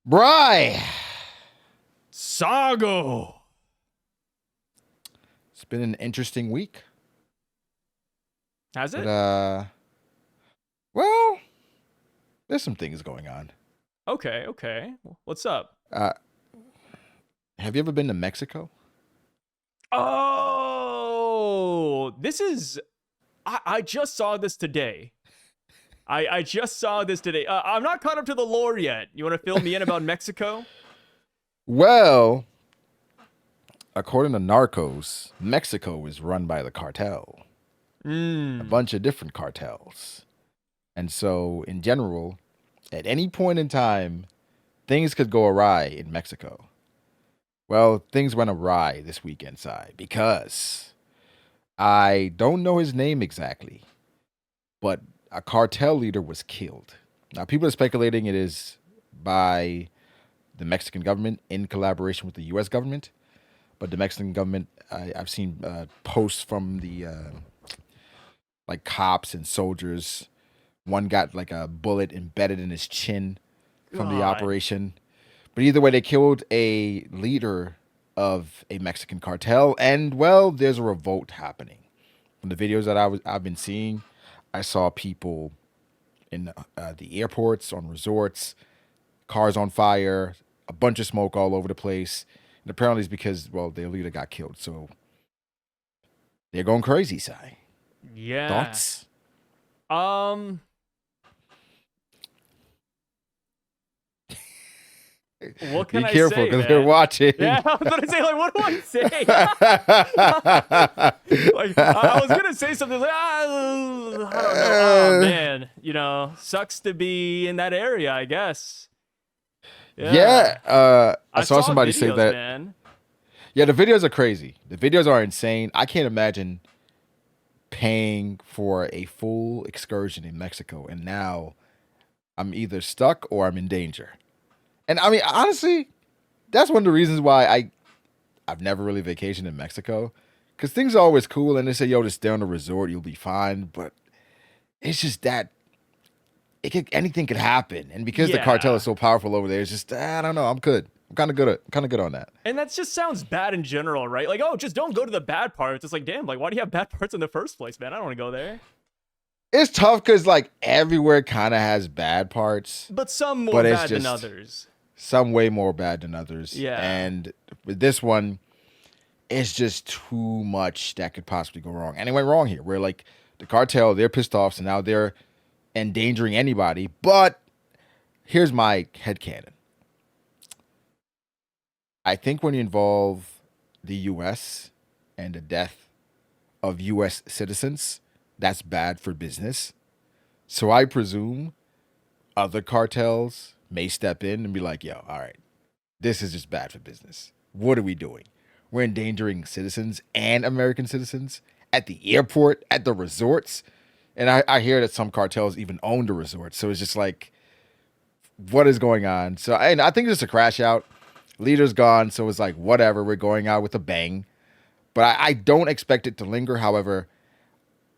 Bry. Sago. It's been an interesting week. Has it? But well, there's some things going on. Okay. What's up? Uh have you ever been to Mexico? Oh, this is. I just saw this today. I just saw this today. I'm not caught up to the lore yet. You want to fill me in about Mexico? Well, according to Narcos, Mexico is run by the cartel. A bunch of different cartels. And so, in general, at any point in time, things could go awry in Mexico. Well, things went awry this weekend, Sai, because I don't know his name exactly, but a cartel leader was killed. Now, people are speculating it is by the Mexican government in collaboration with the U.S. government, but the Mexican government, I've seen posts from the like cops and soldiers. One got like a bullet embedded in his chin from the God. operation. But either way, they killed a leader of a Mexican cartel, and well, there's a revolt happening. From the videos that I've been seeing, I saw people in the airports, on resorts, cars on fire, a bunch of smoke all over the place. And apparently, it's because well, their leader got killed, so they're going crazy. Sai, Yeah. thoughts? What can Be I careful say, because man? they're watching. Yeah, I was gonna say, like, what do I say? Like, I was gonna say something like, I don't know. Oh man, sucks to be in that area, I guess. Yeah, I saw somebody videos, say that. Man. Yeah, the videos are crazy. The videos are insane. I can't imagine paying for a full excursion in Mexico, and now I'm either stuck or I'm in danger. And I mean, honestly, that's one of the reasons why I've never really vacationed in Mexico, because things are always cool, and they say, "Yo, just stay on the resort, you'll be fine." But it's just that anything could happen, and because the cartel is so powerful over there, it's just I don't know. I'm good. I'm kind of good on that. And that just sounds bad in general, right? Like, oh, just don't go to the bad parts. It's like, damn, like, why do you have bad parts in the first place, man? I don't want to go there. It's tough because like everywhere kind of has bad parts, but some more bad than others. Some way more bad than others. Yeah. And with this one, it's just too much that could possibly go wrong. And it went wrong here. Where like the cartel, they're pissed off, so now they're endangering anybody. But here's my headcanon. I think when you involve the US and the death of US citizens, that's bad for business. So I presume other cartels may step in and be like, yo, all right, this is just bad for business. What are we doing? We're endangering citizens and American citizens at the airport, at the resorts. And I hear that some cartels even own the resorts. So it's just like, what is going on? So I think it's just a crash out. Leader's gone. So it's like, whatever, we're going out with a bang. But I don't expect it to linger. However,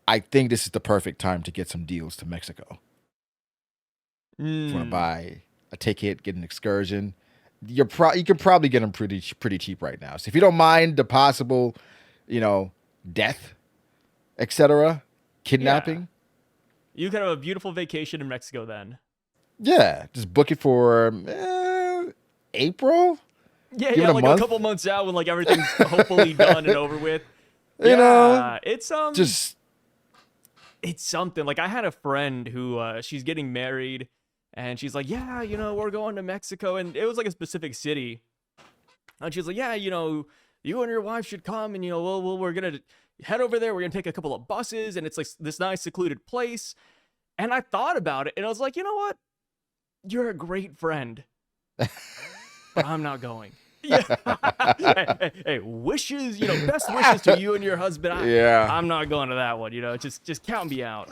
I think this is the perfect time to get some deals to Mexico. If you want to buy a ticket, get an excursion, you can probably get them pretty cheap right now. So if you don't mind the possible, death, etc., kidnapping, you could have a beautiful vacation in Mexico then. Yeah, just book it for April. Yeah, like a couple months out when like everything's hopefully done and over with. It's it's something. Like I had a friend who she's getting married. And she's like, yeah, we're going to Mexico. And it was like a specific city. And she's like, yeah, you and your wife should come. And, we're going to head over there. We're going to take a couple of buses. And it's like this nice secluded place. And I thought about it. And I was like, you know what? You're a great friend. But I'm not going. Yeah. hey, wishes, best wishes to you and your husband. I'm not going to that one. Just count me out.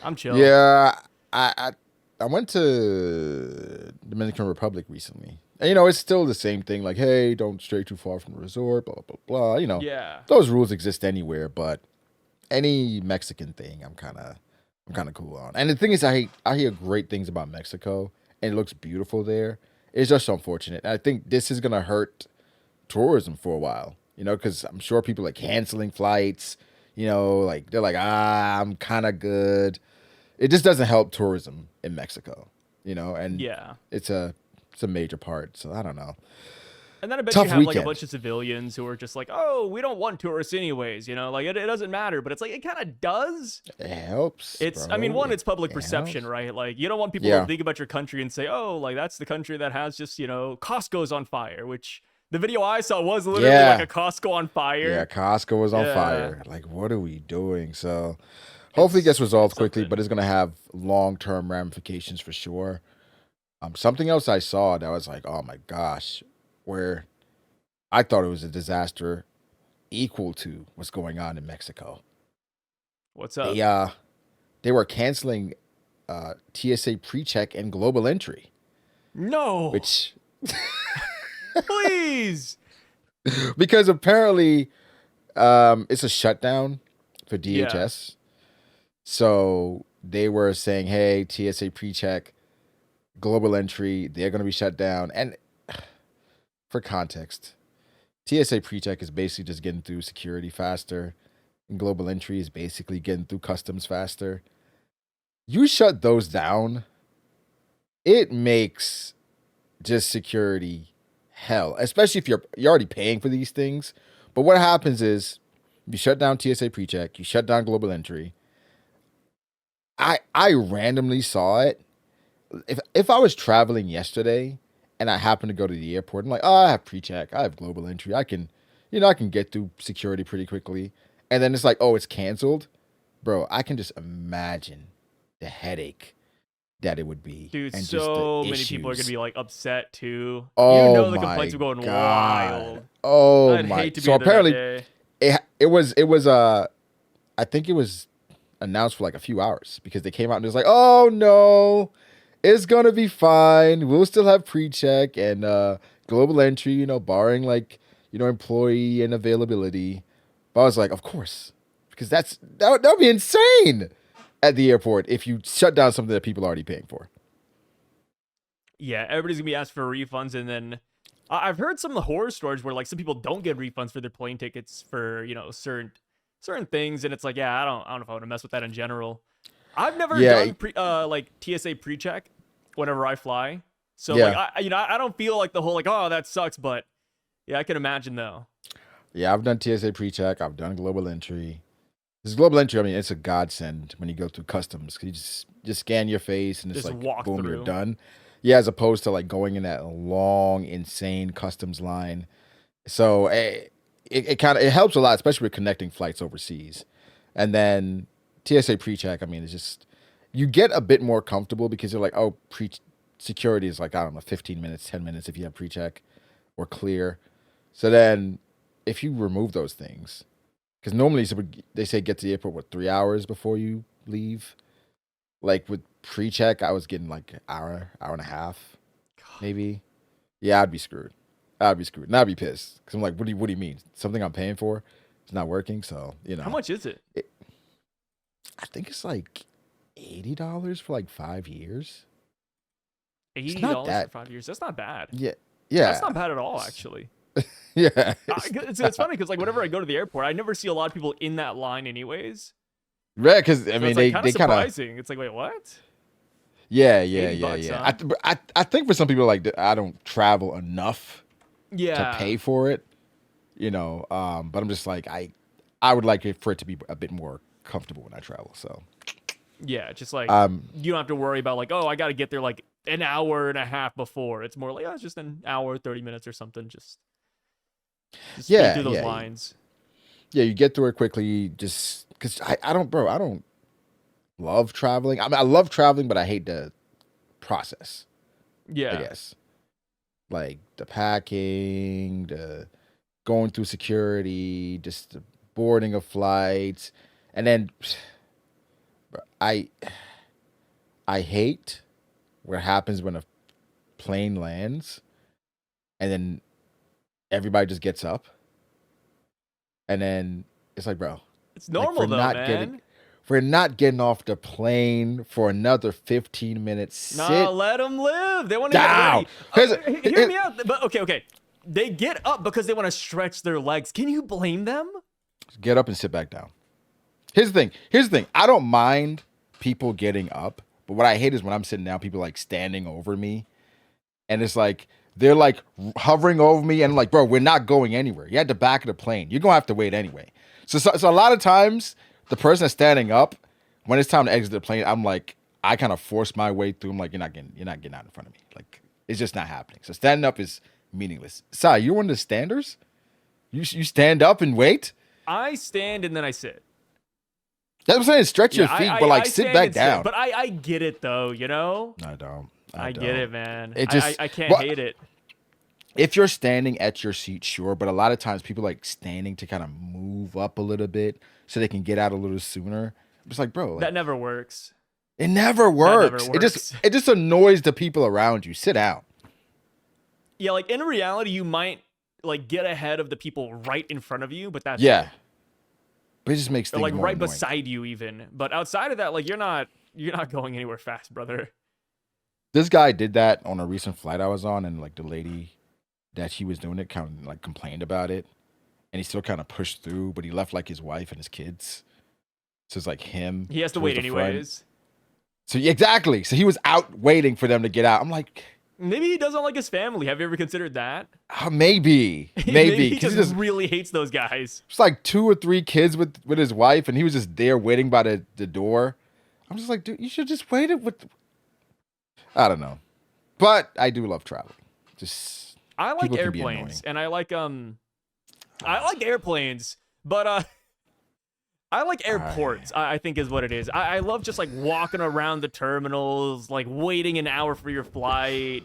I'm chill. Yeah, I went to Dominican Republic recently. And, it's still the same thing. Like, hey, don't stray too far from the resort, blah, blah, blah. Yeah. Those rules exist anywhere. But any Mexican thing, I'm kind of cool on. And the thing is, I hear great things about Mexico. And it looks beautiful there. it's just unfortunate. I think this is gonna hurt tourism for a while, because I'm sure people are canceling flights. Like they're like, I'm kind of good. It just doesn't help tourism in Mexico, and Yeah. it's a major part. So I don't know. And then I bet you Tough have like a weekend. bunch of civilians who are just like, oh, we don't want tourists anyways, like it doesn't matter. But it's like, it kind of does. It helps, I mean, bro. one, It, it's public it perception, helps. right? Like, you don't want people to Yeah. think about your country and say, oh, like that's the country that has just, Costco's on fire, which the video I saw was literally like a Yeah. Costco on Yeah. fire. Costco was on Yeah. fire. Like, what are we doing? So hopefully it gets It's resolved quickly, something. but it's gonna have long-term ramifications for sure. Something else I saw that was like, oh my gosh, where I thought it was a disaster equal to what's going on in Mexico. What's They up? uh they were canceling TSA pre-check and global entry, No. which Please. because apparently it's a shutdown for Yeah. DHS. So they were saying, "Hey, TSA pre-check, global entry, they're going to be shut down." And for context, TSA pre-check is basically just getting through security faster, and global entry is basically getting through customs faster. You shut those down, it makes just security hell, especially if you're already paying for these things. But what happens is you shut down TSA pre-check, you shut down global entry. I randomly saw it. If I was traveling yesterday and I happened to go to the airport, I'm like, oh, I have pre-check, I have global entry, I can get through security pretty quickly. And then it's like, oh, it's canceled, bro. I can just imagine the headache that it would be, Dude, and just the so many people are going to issues. be like upset too. Oh The my complaints are going god. wild. Oh I'd my. hate to So be there that apparently day. it was I think it was announced for like a few hours because they came out and it was like, "Oh no. It's going to be fine. We'll still have pre-check and global entry, barring like, employee and availability." But I was like, "Of course." Because that would be insane at the airport if you shut down something that people are already paying for. Yeah, everybody's gonna be asked for refunds, and then I've heard some of the horror stories where like some people don't get refunds for their plane tickets for certain things, and it's like, yeah, I don't know if I want to mess with that in general. I've never Yeah, done like TSA pre-check whenever I fly, so like yeah. I don't feel like the whole like, oh, that sucks, but yeah, I can imagine though. Yeah, I've done TSA pre-check. I've done global entry. This global entry, I mean, it's a godsend when you go through customs. You just scan your face and it's Just like, walk boom, you're through. done. Yeah, as opposed to like going in that long, insane customs line. So it kind of it helps a lot, especially with connecting flights overseas. And then TSA pre-check, I mean, it's just you get a bit more comfortable because you're like, oh, pre security is like, I don't know, 15 minutes, 10 minutes if you have pre-check or clear. So then if you remove those things, because normally they say get to the airport, what, 3 hours before you leave? Like with pre-check, I was getting like an hour, hour and a half, maybe. Yeah, I'd be screwed. I'd be screwed. And I'd be pissed. Because I'm like, what do you mean? Something I'm paying for is not working? So, How much is it? it, I think it's like $80 for like 5 years. It's eighty not dollars for that. 5 years. That's not bad. Yeah. That's Yeah. not bad at all, actually. Yeah. It's funny because like whenever I go to the airport, I never see a lot of people in that line, anyways. Right. Because, I So mean, it's like they, kind of they kind of, surprising. It's like, wait, what? yeah, yeah, 80 yeah, bucks, yeah. huh? I think for some people, like, I don't travel enough to Yeah. pay for it, but I'm just like, I would like it for it to be a bit more comfortable when I travel. So, Yeah, just like um, you don't have to worry about like, oh, I got to get there like an hour and a half before. It's more like, oh, it's just an hour, 30 minutes or something. Just speed yeah, through those yeah, lines. yeah. You get through it quickly, just because I don't love traveling. I mean, I love traveling, but I hate the process. I Yeah. guess like the packing, the going through security, just the boarding of flights, and then I I hate what happens when a plane lands and then everybody just gets up and then it's like, bro, It's like for normal though, not getting man. We're not getting off the plane for another 15 minutes. Nah, Sit let them live. They want to get down. ready. Hear Here's, me out. But okay. They get up because they want to stretch their legs. Can you blame them? get up and sit back down. Here's the thing. Here's the thing. I don't mind people getting up, but what I hate is when I'm sitting down, people like standing over me, and it's like they're like hovering over me, and I'm like, bro, we're not going anywhere. You're at the back of the plane. You're gonna have to wait anyway. So a lot of times, the person that's standing up, when it's time to exit the plane, I'm like, I kind of force my way through. I'm like, you're not getting out in front of me. Like, it's just not happening. So standing up is meaningless. Sai, you're one of the standers. You stand up and wait. I stand and then I sit. That's what I'm saying. Stretch your Yeah, feet, but like I sit stand back and sit. down. But I get it though, you know? I don't. I get it, man. It just I can't well, hate it. if you're standing at your seat, sure. But a lot of times people like standing to kind of move up a little bit so they can get out a little sooner. It's like, bro, like, That never works. it never works. It just annoys the people around you. Sit down. Yeah, like in reality, you might like get ahead of the people right in front of you, but that's Yeah. But it just makes or things like more right annoying. beside you even. But outside of that, like you're not going anywhere fast, brother. This guy did that on a recent flight I was on, and like the lady that he was doing it kind of like complained about it, and he still kind of pushed through, but he left like his wife and his kids. So it's like him. He has to towards wait the front. anyways. So exactly. So he was out waiting for them to get out. I'm like, Maybe he doesn't like his family. Have you ever considered that? maybe. Maybe he 'Cause just really hates those guys. it's like 2 or 3 kids with his wife, and he was just there waiting by the door. I'm just like, dude, you should just wait it with. I don't know, but I do love traveling. Just I like people can be airplanes, annoying. and I like airplanes, but I like airports. I think is what it is. I love just like walking around the terminals, like waiting an hour for your flight,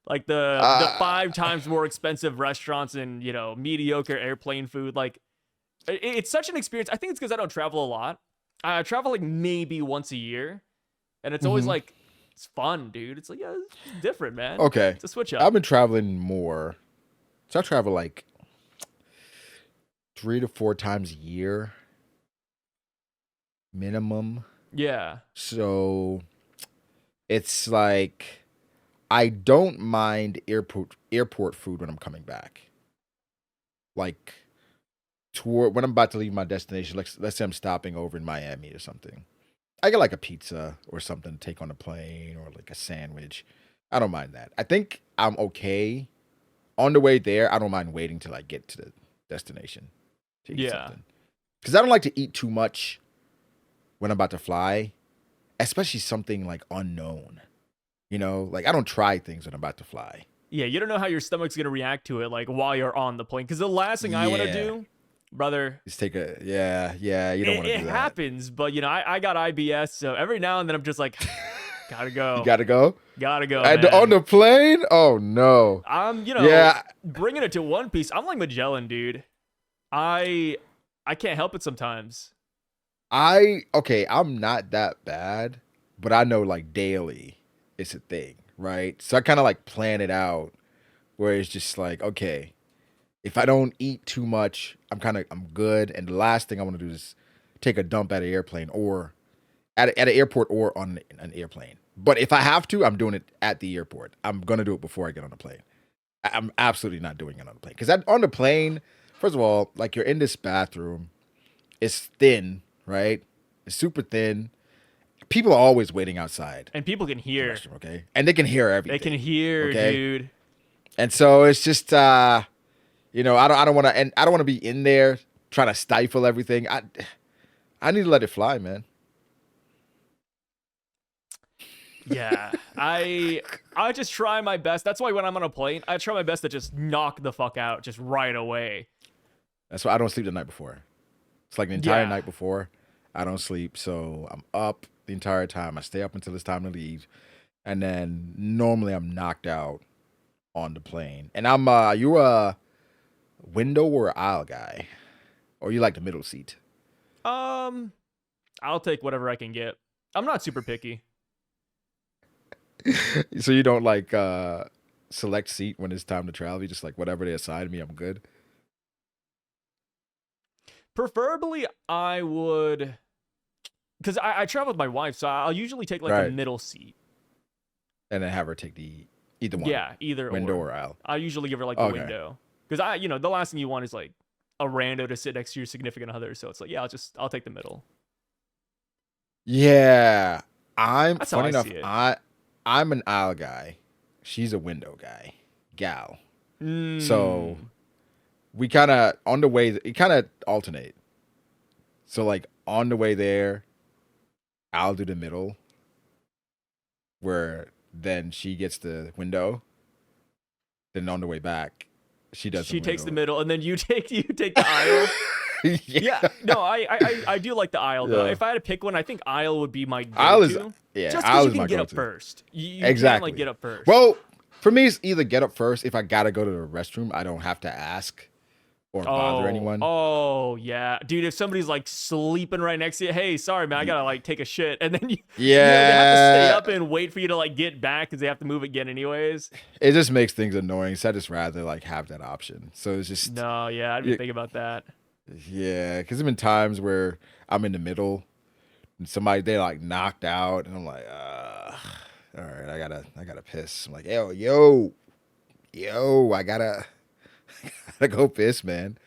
like the 5 times more expensive restaurants and mediocre airplane food. Like it's such an experience. I think it's because I don't travel a lot. I travel like maybe once a year, and it's always like it's fun, dude. It's like it's different, man. Okay, It's a switch up. I've been traveling more, so I travel like 3 to 4 times a year minimum. Yeah. So it's like I don't mind airport food when I'm coming back. Like when I'm about to leave my destination, let's say I'm stopping over in Miami or something. I get like a pizza or something to take on the plane or like a sandwich. I don't mind that. I think I'm okay. On the way there, I don't mind waiting till I get to the destination to eat something. Because I don't like to eat too much when I'm about to fly, especially something like unknown. Like I don't try things when I'm about to fly. Yeah, you don't know how your stomach's gonna react to it, like while you're on the plane. Because the last thing I want to do, brother, just take a You don't want to do that. It happens, but I got IBS, so every now and then I'm just like, gotta go. You gotta go. Gotta go. On the plane? Oh no. I'm bringing it to One Piece. I'm like Magellan, dude. I can't help it sometimes. I'm not that bad, but I know like daily it's a thing, right? So I kind of like plan it out where it's just like, okay, if I don't eat too much, I'm good. And the last thing I want to do is take a dump at an airplane or at an airport or on an airplane. But if I have to, I'm doing it at the airport. I'm going to do it before I get on the plane. I'm absolutely not doing it on the plane. Because on the plane, first of all, like you're in this bathroom, it's thin, right? It's super thin. People are always waiting outside. And people can hear. Okay? And they can hear everything. They can hear, dude. And so it's just I don't want to, and I don't want to be in there trying to stifle everything. I need to let it fly, man. Yeah, I just try my best. That's why when I'm on a plane, I try my best to just knock the fuck out just right away. That's why I don't sleep the night before. It's like the entire night before, I don't sleep. So I'm up the entire time. I stay up until it's time to leave. And then normally I'm knocked out on the plane. And you a window or aisle guy? Or you like the middle seat? I'll take whatever I can get. I'm not super picky. So you don't like select seat when it's time to travel? You just like whatever they assign me, I'm good? Preferably, I would because I travel with my wife, so I'll usually take like a Right. middle seat. And then have her take the either one, Yeah, either window or. or aisle. I usually give her like the Okay. window because the last thing you want is like a rando to sit next to your significant other. So it's like, yeah, I'll take the middle. Yeah. I'm That's how funny I enough, see it. I'm an aisle guy. She's a window guy. Gal. So Hmm. we kind of on the way it kind of alternate. So like on the way there, I'll do the middle where then she gets the window. Then on the way back, she does the She takes the window. middle, and then you take the aisle. Yeah. Yeah, no, I do like the aisle though. Yeah. If I had to pick one, I think aisle would be my Aisle is go-to. yeah, Just because aisle you is can my get up go-to. first. You can like Exactly. get up first. Well, for me, it's either get up first. If I gotta go to the restroom, I don't have to ask or bother anyone. Oh yeah, dude. If somebody's like sleeping right next to you, hey, sorry man, I Y- gotta like take a shit, and then they have to stay Yeah, up and wait for you to like get back because they have to move again anyways. it just makes things annoying. So I just rather like have that option. So it's just No, yeah, I didn't y- even think about that. yeah, because there's been times where I'm in the middle and somebody they like knocked out, and I'm like, all right, I gotta piss. I'm like, yo, gotta go piss, man.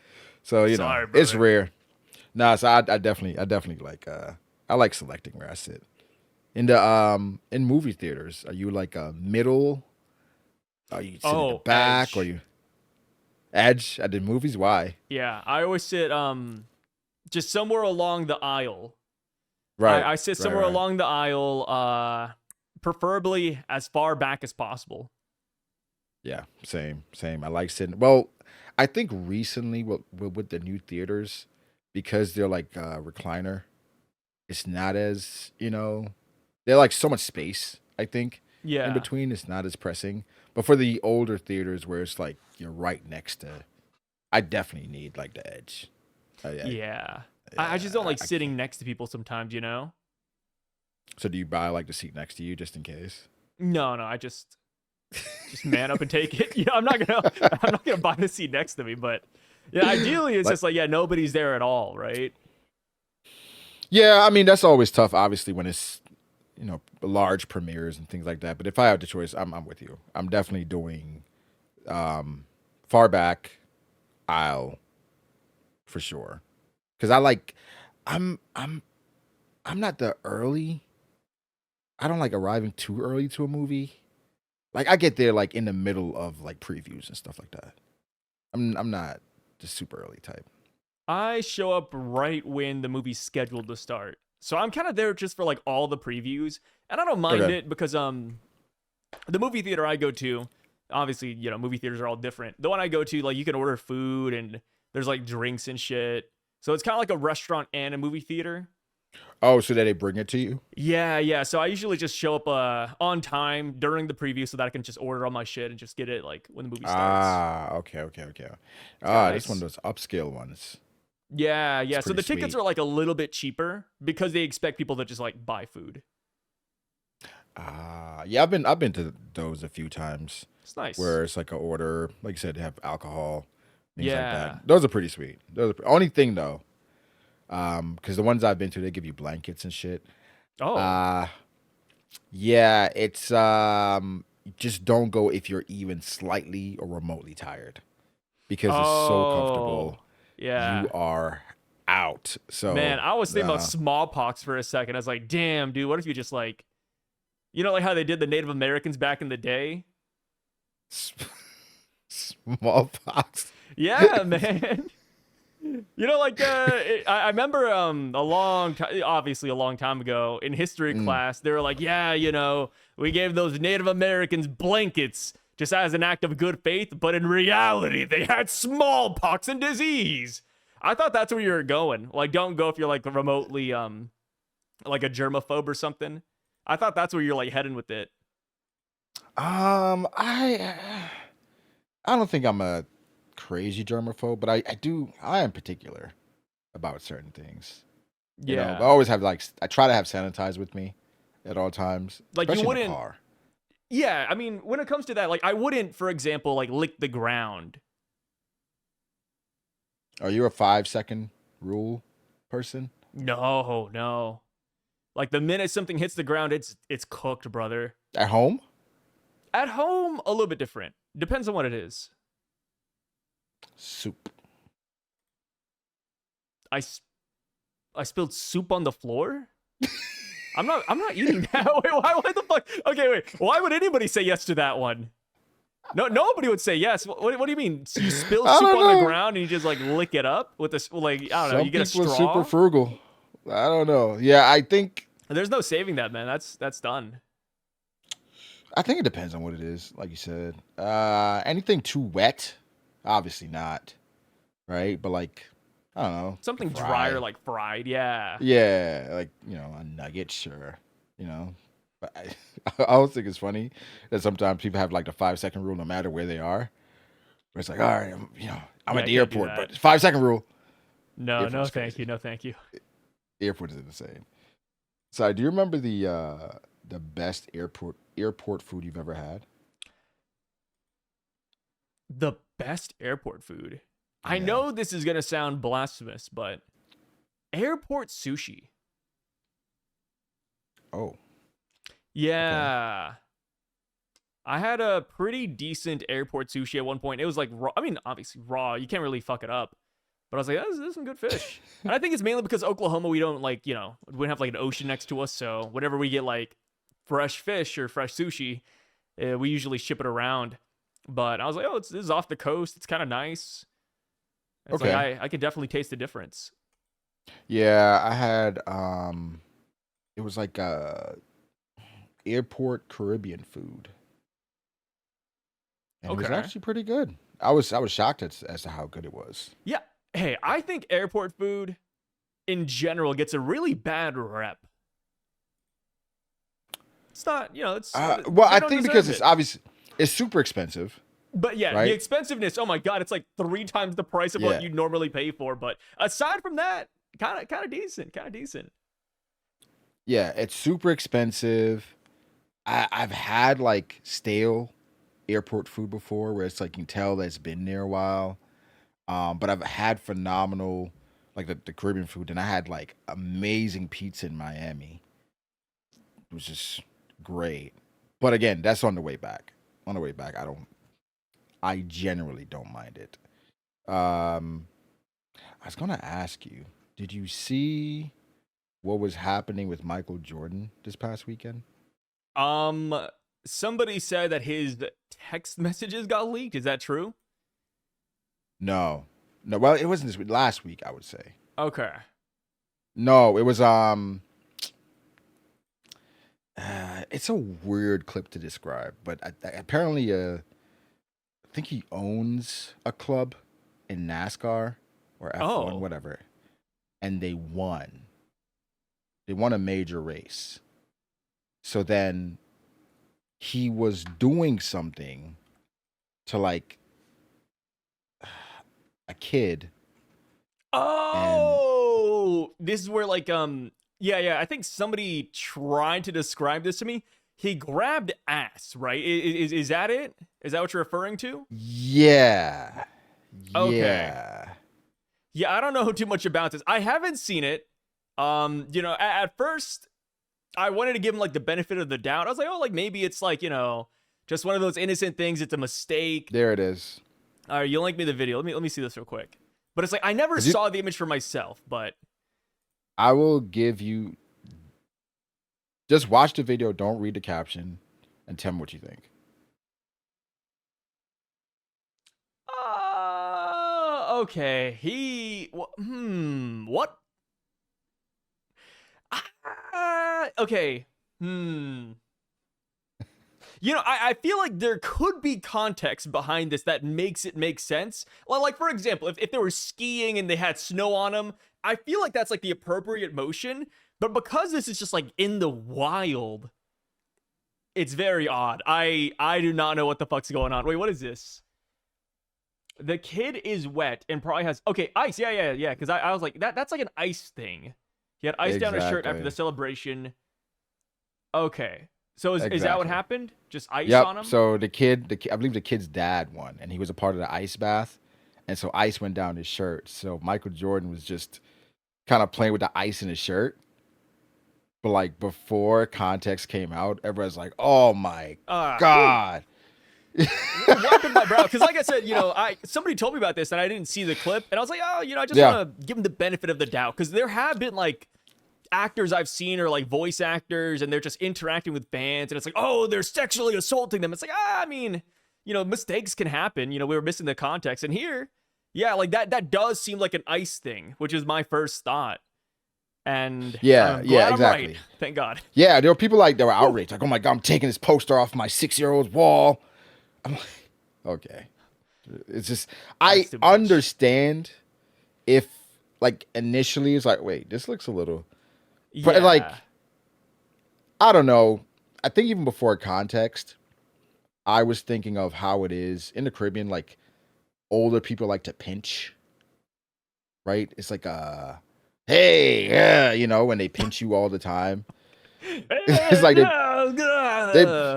So Sorry, it's brother. rare. Nah, so I definitely like I like selecting where I sit. In movie theaters, are you like a middle? Are you sitting in the Oh, back? Or edge. you edge at the movies? Why? Yeah, I always sit just somewhere along the aisle. Right, I sit right, somewhere right. along the aisle, preferably as far back as possible. Yeah, same. I like sitting. Well, I think recently with the new theaters, because they're like recliner, it's not as they're like so much space. I think in Yeah, between, it's not as pressing. But for the older theaters where it's like you're right next to, I definitely need like the edge. yeah. I just don't Yeah, like I can't. sitting next to people sometimes. So do you buy like the seat next to you just in case? No, no, I just man up and take it. I'm not gonna buy the seat next to me, but yeah, ideally it's Like, just like yeah, nobody's there at all, right? yeah, I mean that's always tough, obviously when it's large premieres and things like that. But if I have the choice, I'm with you. I'm definitely doing far back aisle for sure because I like I'm I'm I'm not the early. I don't like arriving too early to a movie. Like I get there like in the middle of like previews and stuff like that. I'm not the super early type. I show up right when the movie's scheduled to start. So I'm kind of there just for like all the previews. And I don't mind Okay. it because the movie theater I go to, obviously, movie theaters are all different. The one I go to, like you can order food and there's like drinks and shit. So it's kind of like a restaurant and a movie theater. Oh, so that they bring it to you? Yeah, yeah. So I usually just show up on time during the preview so that I can just order all my shit and just get it like when the movie starts. Ah, okay. It's kind of This one nice. of those upscale ones. Yeah, It's yeah. So pretty the tickets sweet. are like a little bit cheaper because they expect people to just like buy food. Yeah, I've been to those a few times It's nice. where it's like a order, like you said, they have alcohol, things like that. Yeah. Those are pretty sweet. Only thing though, because the ones I've been to, they give you blankets and shit. Oh. Uh yeah, it's just don't go if you're even slightly or remotely tired because it's so comfortable. Oh. You Yeah. are out. Man, So, I was thinking about smallpox for a second. I was like, damn, dude, what if you just like, like how they did the Native Americans back in the day? s- smallpox. Yeah, man. Like I remember a long time, obviously a long time ago in history Mm. class, they were like, yeah, we gave those Native Americans blankets just as an act of good faith, but in reality, they had smallpox and disease. I thought that's where you were going. Like, don't go if you're like remotely like a germaphobe or something. I thought that's where you're like heading with it. I don't think I'm a crazy germaphobe, but I am particular about certain things. I Yeah. always have like I try to have sanitize with me at all times, Like you especially in the wouldn't car. Yeah, I mean, when it comes to that, like I wouldn't, for example, like lick the ground. Are you a 5 second rule person? No, no. Like the minute something hits the ground, it's cooked, brother. At home? At home, a little bit different. Depends on what it is. Soup. I spilled soup on the floor. I'm not eating that. Wait, why the fuck? Okay, wait. Why would anybody say yes to that one? No, nobody would say yes. What do you mean? So you spill I soup don't on the know. ground and you just like lick it up with this, like, I don't know. Some You get a people are straw. super frugal. I don't know. Yeah, I think There's no saving that, man. That's done. it depends on what it is, like you said. Anything too wet? Obviously not. Right? But like, I don't know. Something fry. drier, like fried. Yeah. Yeah, like, a nugget, sure. But I always think it's funny that sometimes people have like the 5-second rule no matter where they are. Where it's like, all right, I'm Yeah, at I the can't do airport, that. but 5-second rule. No, Airport's thank crazy. you. No, thank you. The airport is insane. So, do you remember the best airport food you've ever had? The best airport food. I Yeah. know this is gonna sound blasphemous, but airport sushi. Oh, Yeah. I had a pretty decent airport sushi at one point. It was like raw. I mean, obviously raw. You can't really fuck it up. But I was like, this is some good fish. And I think it's mainly because Oklahoma, we don't like, we don't have like an ocean next to us. So whenever we get like fresh fish or fresh sushi, we usually ship it around. But I was like, oh, this is off the coast. It's kind of nice. It's okay. like I could definitely taste the difference. Yeah, I had it was like airport Caribbean food. And it was Okay. actually pretty good. I was shocked as to how good it was. Yeah. Hey, I think airport food in general gets a really bad rep. It's not, it's Well, they I don't think deserve because it. it's super expensive, But yeah, the right? expensiveness. Oh my god, it's like 3 times the price of what Yeah. you normally pay for. But aside from that, kind of decent, kind of decent. Yeah, it's super expensive. I've had like stale airport food before where it's like you can tell that it's been there a while. But I've had phenomenal like the Caribbean food, and I had like amazing pizza in Miami. It was just great. But again, that's on the way back. On the way back, I generally don't mind it. Um I was gonna ask you, did you see what was happening with Michael Jordan this past weekend? Um, somebody said that his text messages got leaked. Is that true? No. No, well, it wasn't this week, last week, I would say. Okay. No, it was it's a weird clip to describe, but apparently I think he owns a club in NASCAR or F1, Oh. whatever, and they won. They won a major race. So then he was doing something to like a kid, and Oh, this is where like yeah, I think somebody tried to describe this to me. He grabbed ass, right? Is that it? Is that what you're referring to? yeah, Okay. yeah, Yeah, I don't know too much about this. I haven't seen it. At first I wanted to give him like the benefit of the doubt. I was like, oh, like maybe it's like, just one of those innocent things. It's a mistake. there it is. All right, you'll link me the video. Let me see this real quick. But it's like I never 'Cause you- saw the image for myself, but I will give you just watch the video, don't read the caption, and tell me what you think. okay. What? Okay. I feel like there could be context behind this that makes it make sense. Well, like, for example, if they were skiing and they had snow on them, I feel like that's like the appropriate motion. But because this is just like in the wild, it's very odd. I do not know what the fuck's going on. Wait, what is this? The kid is wet and probably has ice. Yeah. Because I was like that's like an ice thing. He had ice down his shirt after Exactly. the celebration. Okay, so is that what Exactly. happened? Just ice on Yep. him? So I believe the kid's dad won, and he was a part of the ice bath, and so ice went down his shirt. So Michael Jordan was just kind of playing with the ice in his shirt, but like before context came out, everyone's like, "Oh my Whew, god." wiping my brow because, like I said, I somebody told me about this and I didn't see the clip, and I was like, oh, I just Yeah. want to give him the benefit of the doubt because there have been like actors I've seen or like voice actors, and they're just interacting with fans, and it's like, oh, they're sexually assaulting them. It's like, I mean, mistakes can happen. We were missing the context, and here, yeah, like that does seem like an ice thing, which is my first thought, and Yeah, I'm yeah, glad I'm right. exactly. Thank God. Yeah, there were people like that were Whew. outraged, like, "Oh my god, I'm taking this poster off my 6-year-old's wall." I'm like, okay. It's just I That's too much. understand if like initially it's like, wait, this looks a little, but Yeah. like I don't know. I think even before context, I was thinking of how it is in the Caribbean. Like older people like to pinch, right? It's like hey, yeah, when they pinch you all the time. It's like they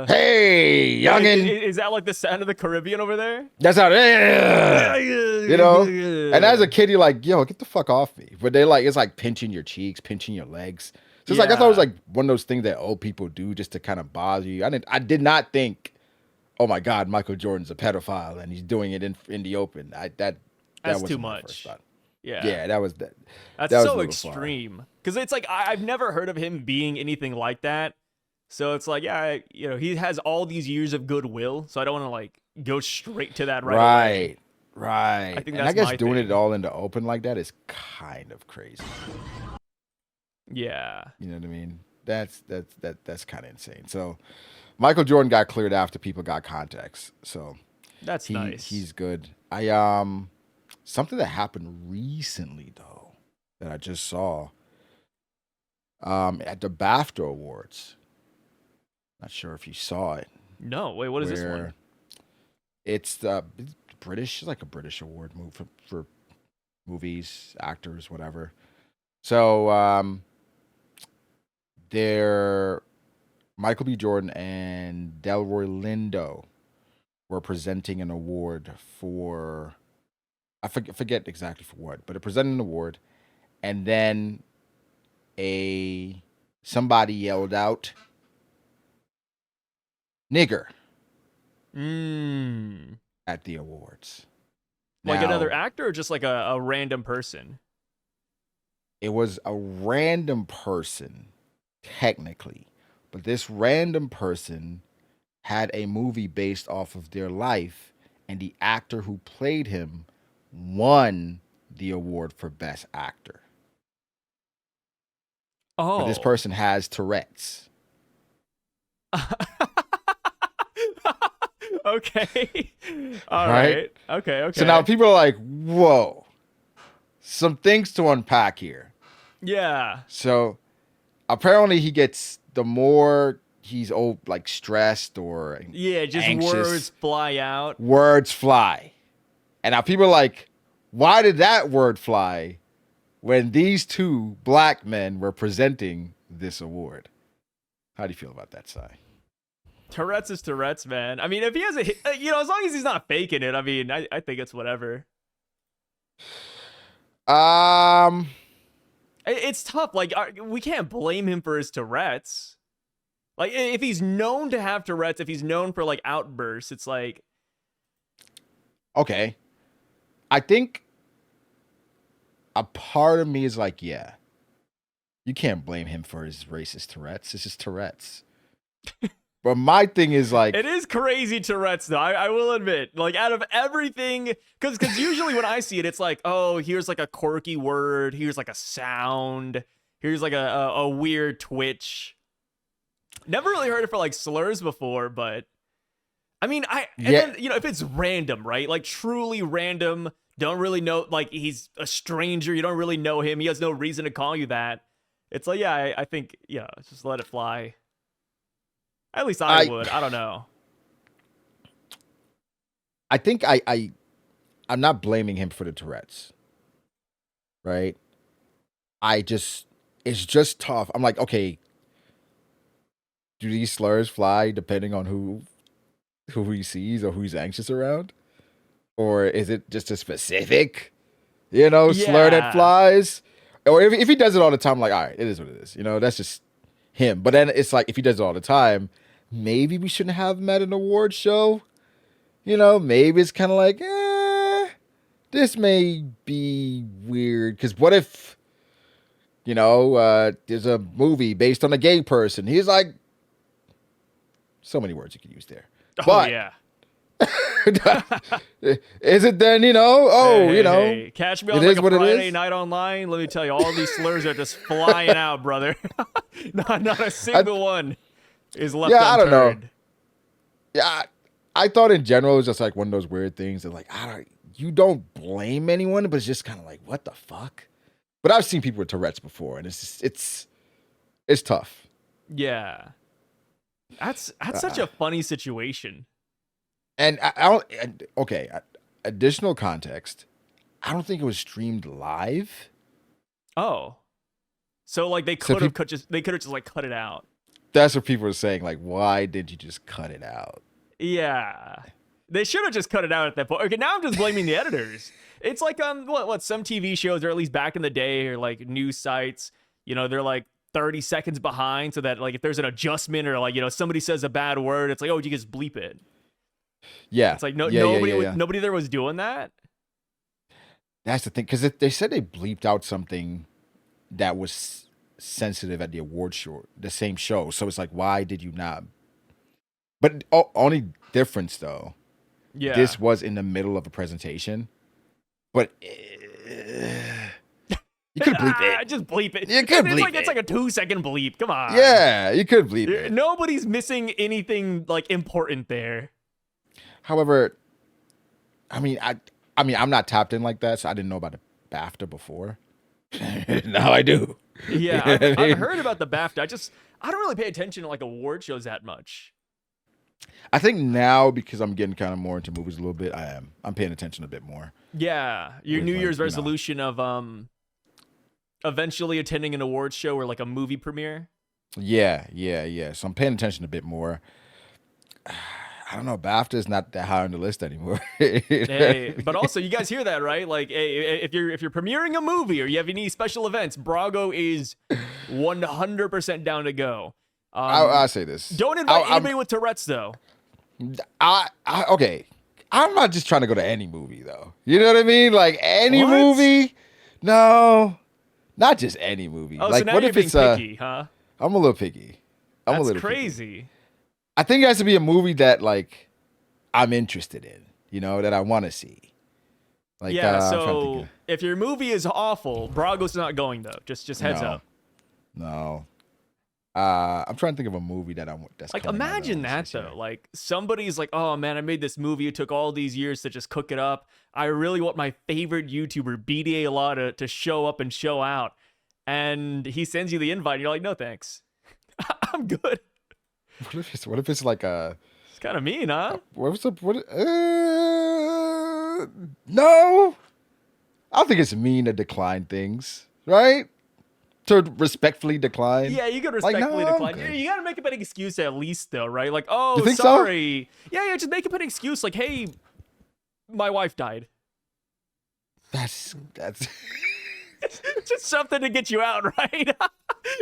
hey, youngin. Is that like the sound of the Caribbean over there? That's how, you know. And as a kid, you're like, yo, get the fuck off me. But they like, it's like pinching your cheeks, pinching your legs. So it's like I thought it was Yeah, like one of those things that old people do just to kind of bother you. I did not think, oh my God, Michael Jordan's a pedophile and he's doing it in the open. That that's too wasn't my first much. thought. Yeah, Yeah, that was that. that's That was a so little far. extreme. Because it's like I've never heard of him being anything like that. So it's like, yeah, he has all these years of goodwill. So I don't want to like go straight to that right away. Right, I right. think And I that's guess my doing it thing. all in the open like that is kind of crazy. Yeah, You know what I mean? That's kind of insane. So Michael Jordan got cleared after people got contacts. So that's nice. he's good. I something that happened recently though that I just saw at the BAFTA Awards. Not sure if you saw it, No, wait, what is this one? where it's British, it's like a British award move for movies, actors, whatever. So there Michael B. Jordan and Delroy Lindo were presenting an award for forget exactly for what, but it presented an award, and then a somebody yelled out "nigger" Mmm. at the awards. Like another Now actor or just like a random person? it was a random person, technically, but this random person had a movie based off of their life, and the actor who played him won the award for Best Actor. But this Oh. person has Tourette's, Okay. All right? right. Okay. So now Okay. people are like, whoa, some things to unpack here. Yeah. So apparently he gets the more he's like stressed or Yeah. Just words anxious, fly out. words fly. And now people are like, why did that word fly when these two black men were presenting this award? How do you feel about that, Sai? Tourette's is Tourette's, man. I mean, if he has as long as he's not faking it, I mean, I think it's whatever. Um, It's tough. Like, we can't blame him for his Tourette's. Like, if he's known to have Tourette's, if he's known for like outbursts, it's like, okay. I think a part of me is like, yeah, you can't blame him for his racist Tourette's. It's just Tourette's. But my thing is it like, is crazy Tourette's, though. I will admit. Like, out of everything, because usually when I see it, it's like, oh, here's like a quirky word, here's like a sound, here's like a weird twitch. Never really heard it for like slurs before, but I mean, and yeah, then if it's random, right? Like truly random, don't really know. Like he's a stranger, you don't really know him. He has no reason to call you that. It's like, yeah, I think, yeah, just let it fly. At least I I would. I don't know. I think I'm not blaming him for the Tourette's, right? I just it's just tough. I'm like, okay, do these slurs fly depending on who he sees or who he's anxious around? Or is it just a specific, slur that Yeah, flies? Or if he does it all the time, like, all right, it is what it is. That's just. him. But then it's like if he does it all the time, maybe we shouldn't have him at an award show. You know, maybe it's kind of like, this may be weird. Because what if, there's a movie based on a gay person? He's like, so many words you could use there. Oh, But yeah. is it then, Hey, catch me on it like is a what it Friday is? night online. Let me tell you, all these slurs are just flying out, brother. Not a single one is left I don't know. unturned. Yeah, I thought in general it was just like one of those weird things that like, you don't blame anyone, but it's just kind of like, what the fuck? But I've seen people with Tourette's before, and it's tough. Yeah. That's such a funny situation. And I don't. Okay, additional context. I don't think it was streamed live. Oh. So like they could have just like cut it out. That's what people are saying. Like, why did you just cut it out? Yeah. They should have just cut it out at that point. Okay, now I'm just blaming the editors. It's like on what some TV shows, or at least back in the day, or like news sites, they're like 30 seconds behind, so that like if there's an adjustment or like, somebody says a bad word, it's like, oh, you just bleep it. Yeah. It's like nobody there was doing that. That's the thing, because they said they bleeped out something that was sensitive at the award show, the same show. So it's like, why did you not? But only difference though, this was in the middle of a presentation, but you could bleep it. Just bleep it. You could bleep it. It's like a 2-second bleep. Come on. Yeah, you could bleep it. Nobody's missing anything like important there. However, I'm not tapped in like that, so I didn't know about the BAFTA before. Now I do. Yeah, I've heard about the BAFTA. I don't really pay attention to like award shows that much. I think now, because I'm getting kind of more into movies a little bit, I'm paying attention a bit more. Yeah, your New Year's resolution of eventually attending an award show or like a movie premiere. Yeah. So I'm paying attention a bit more. I don't know. BAFTA is not that high on the list anymore. Hey, but also you guys hear that, right? Like, hey, if you're premiering a movie or you have any special events, Brago is 100% down to go. I'll say this. Don't invite anybody with Tourette's, though. Okay. I'm not just trying to go to any movie, though. You know what I mean? Like, any movie? No. Not just any movie. Oh, like, so now what you're if being it's picky, huh? I'm a little picky. That's crazy. I think it has to be a movie that, like, I'm interested in, that I want to see. Like, yeah, so if your movie is awful, Brago's not going, though. Just heads up. No. I'm trying to think of a movie that's like, imagine that though. Like, somebody's like, oh man, I made this movie. It took all these years to just cook it up. I really want my favorite YouTuber, BDA Law, to show up and show out. And he sends you the invite, and you're like, no thanks. I'm good. What if it's like a... It's kind of mean, huh? No. I don't think it's mean to decline things, right? To respectfully decline. Yeah, you could respectfully decline. Okay. You gotta make up an excuse at least, though, right? Like, oh, you think sorry. So? Yeah, just make up an excuse. Like, hey, my wife died. That's just something to get you out, right?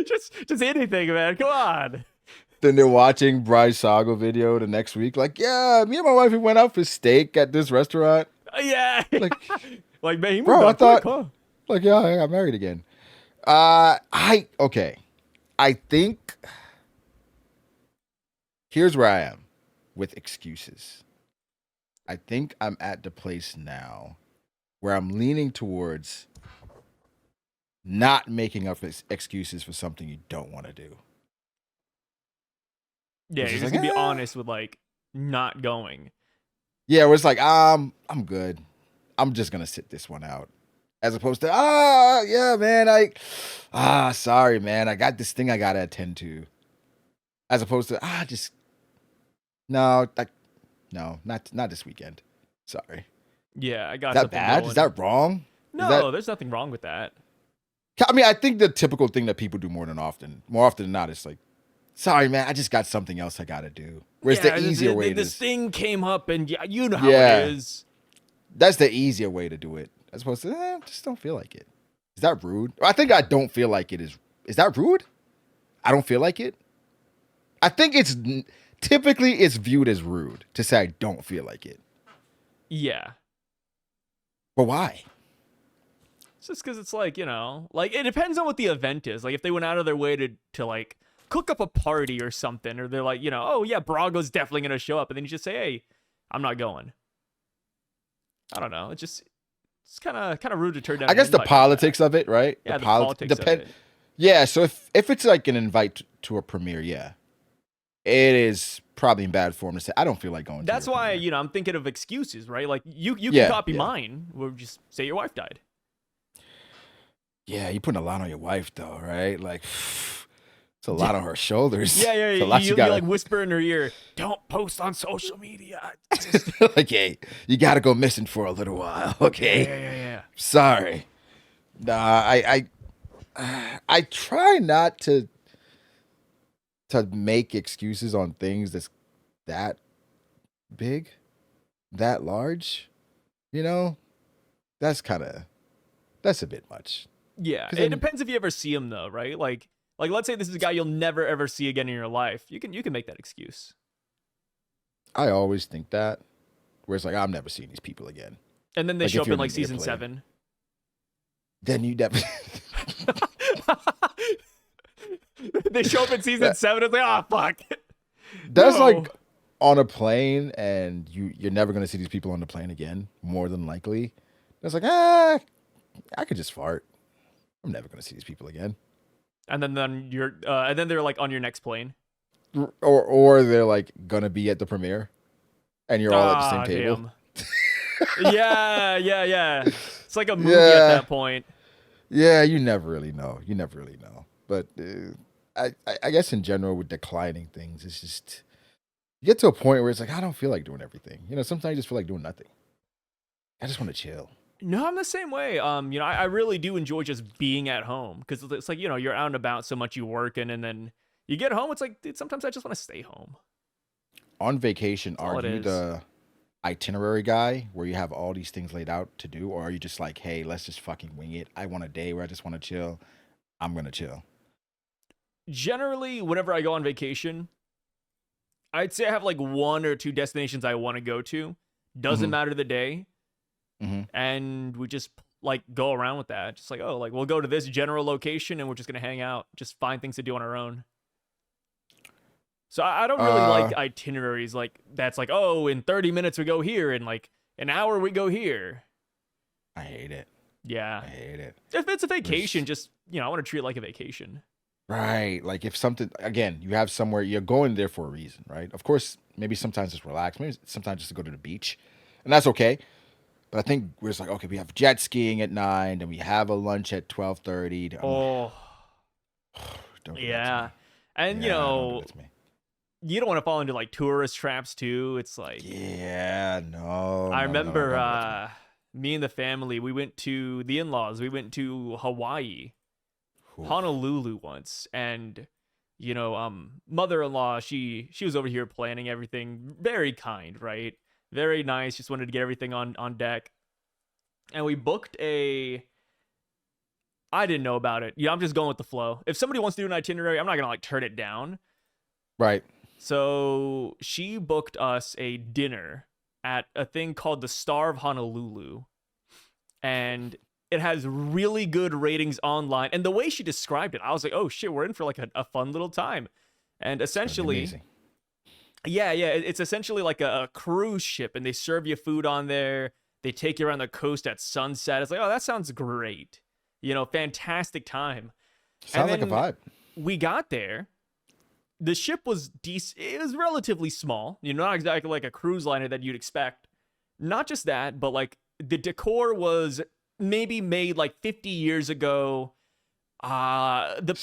just anything, man. Come on. Then they're watching Bryv Sago video the next week. Like, yeah, me and my wife, we went out for steak at this restaurant. Yeah. Like man, bro, I thought, quick, huh? like, yeah, I got married again. I think here's where I am with excuses. I think I'm at the place now where I'm leaning towards not making up excuses for something you don't want to do. Yeah, you're just gonna be honest with like not going. Yeah, where it's like, I'm good. I'm just gonna sit this one out. As opposed to, yeah, man, sorry, man, I got this thing I gotta attend to. As opposed to, not this weekend. Sorry. Yeah, I got. Is that bad? Going. Is that wrong? No, there's nothing wrong with that. I mean, I think the typical thing that people do more often than not, is like, sorry, man, I just got something else I gotta do. Where's the easier way? This thing came up, and you know how it is. That's the easier way to do it. As opposed to, just don't feel like it. Is that rude? I think I don't feel like it is. Is that rude? I don't feel like it. I think typically it's viewed as rude to say I don't feel like it. Yeah. But why? It's just because it's like, like it depends on what the event is. Like if they went out of their way to like cook up a party or something, or they're like, oh yeah, Brago's definitely gonna show up, and then you just say, hey, I'm not going. I don't know. It's kind of rude to turn down. I guess the politics of it, right? Yeah, the politics of it. Yeah, so if it's like an invite to a premiere, yeah, it is probably in bad form to say I don't feel like going. That's to why premiere. I'm thinking of excuses, right? Like you can copy mine. We'll just say your wife died. Yeah, you putting a lot on your wife though, right? Like it's a lot on her shoulders. Yeah. You like whisper in her ear, "Don't post on social media." Like, hey, you got to go missing for a little while, okay? Yeah. Sorry. Nah, I try not to make excuses on things that big, that large. That's a bit much. Yeah, it depends if you ever see him though, right? Like let's say this is a guy you'll never ever see again in your life. You can make that excuse. I always think that, where it's like I'm never seeing these people again. And then they show up in like season 7. Then you never. They show up in season 7. It's like, oh fuck. That's like on a plane, and you're never gonna see these people on the plane again. More than likely, it's like I could just fart. I'm never gonna see these people again. And then and then they're like on your next plane, or they're like gonna be at the premiere, and you're all at the same table. Yeah. It's like a movie at that point. Yeah, you never really know. But I guess in general with declining things, it's just you get to a point where it's like I don't feel like doing everything. Sometimes you just feel like doing nothing. I just want to chill. No, I'm the same way. I really do enjoy just being at home because it's like, you're out and about so much, you working, and then you get home. It's like, dude, sometimes I just want to stay home. On vacation, are you the itinerary guy where you have all these things laid out to do, or are you just like, hey, let's just fucking wing it? I want a day where I just want to chill. I'm gonna chill. Generally, whenever I go on vacation, I'd say I have like 1 or 2 destinations I want to go to. Doesn't matter the day. And we just like go around with that. Just like, oh, like we'll go to this general location and we're just going to hang out, just find things to do on our own. So I don't really like itineraries like that's like, oh, in 30 minutes we go here, and like an hour we go here. I hate it. Yeah. I hate it. If it's a vacation, just, I want to treat it like a vacation. Right. Like if something, again, you have somewhere, you're going there for a reason, right? Of course, maybe sometimes just relax. Maybe sometimes just to go to the beach. And that's okay. But I think we're just like, okay, we have jet skiing at 9, and we have a lunch at 12:30. Oh. Don't do yeah. And, don't do that to me. You don't want to fall into like tourist traps too. It's like, yeah, no. I remember me and the family, we went to the in-laws. We went to Hawaii, Honolulu once, and mother-in-law, she was over here planning everything. Very kind, right? Very nice. Just wanted to get everything on deck, and we booked I didn't know about it. I'm just going with the flow. If somebody wants to do an itinerary, I'm not gonna like turn it down. Right. So she booked us a dinner at a thing called the Star of Honolulu. And it has really good ratings online. And the way she described it, I was like, oh shit, we're in for like a fun little time. And essentially, it's essentially like a cruise ship, and they serve you food on there. They take you around the coast at sunset. It's like, oh, that sounds great. Fantastic time. Sounds like a vibe. We got there. The ship was decent. It was relatively small. Not exactly like a cruise liner that you'd expect. Not just that, but like the decor was maybe made like 50 years ago. The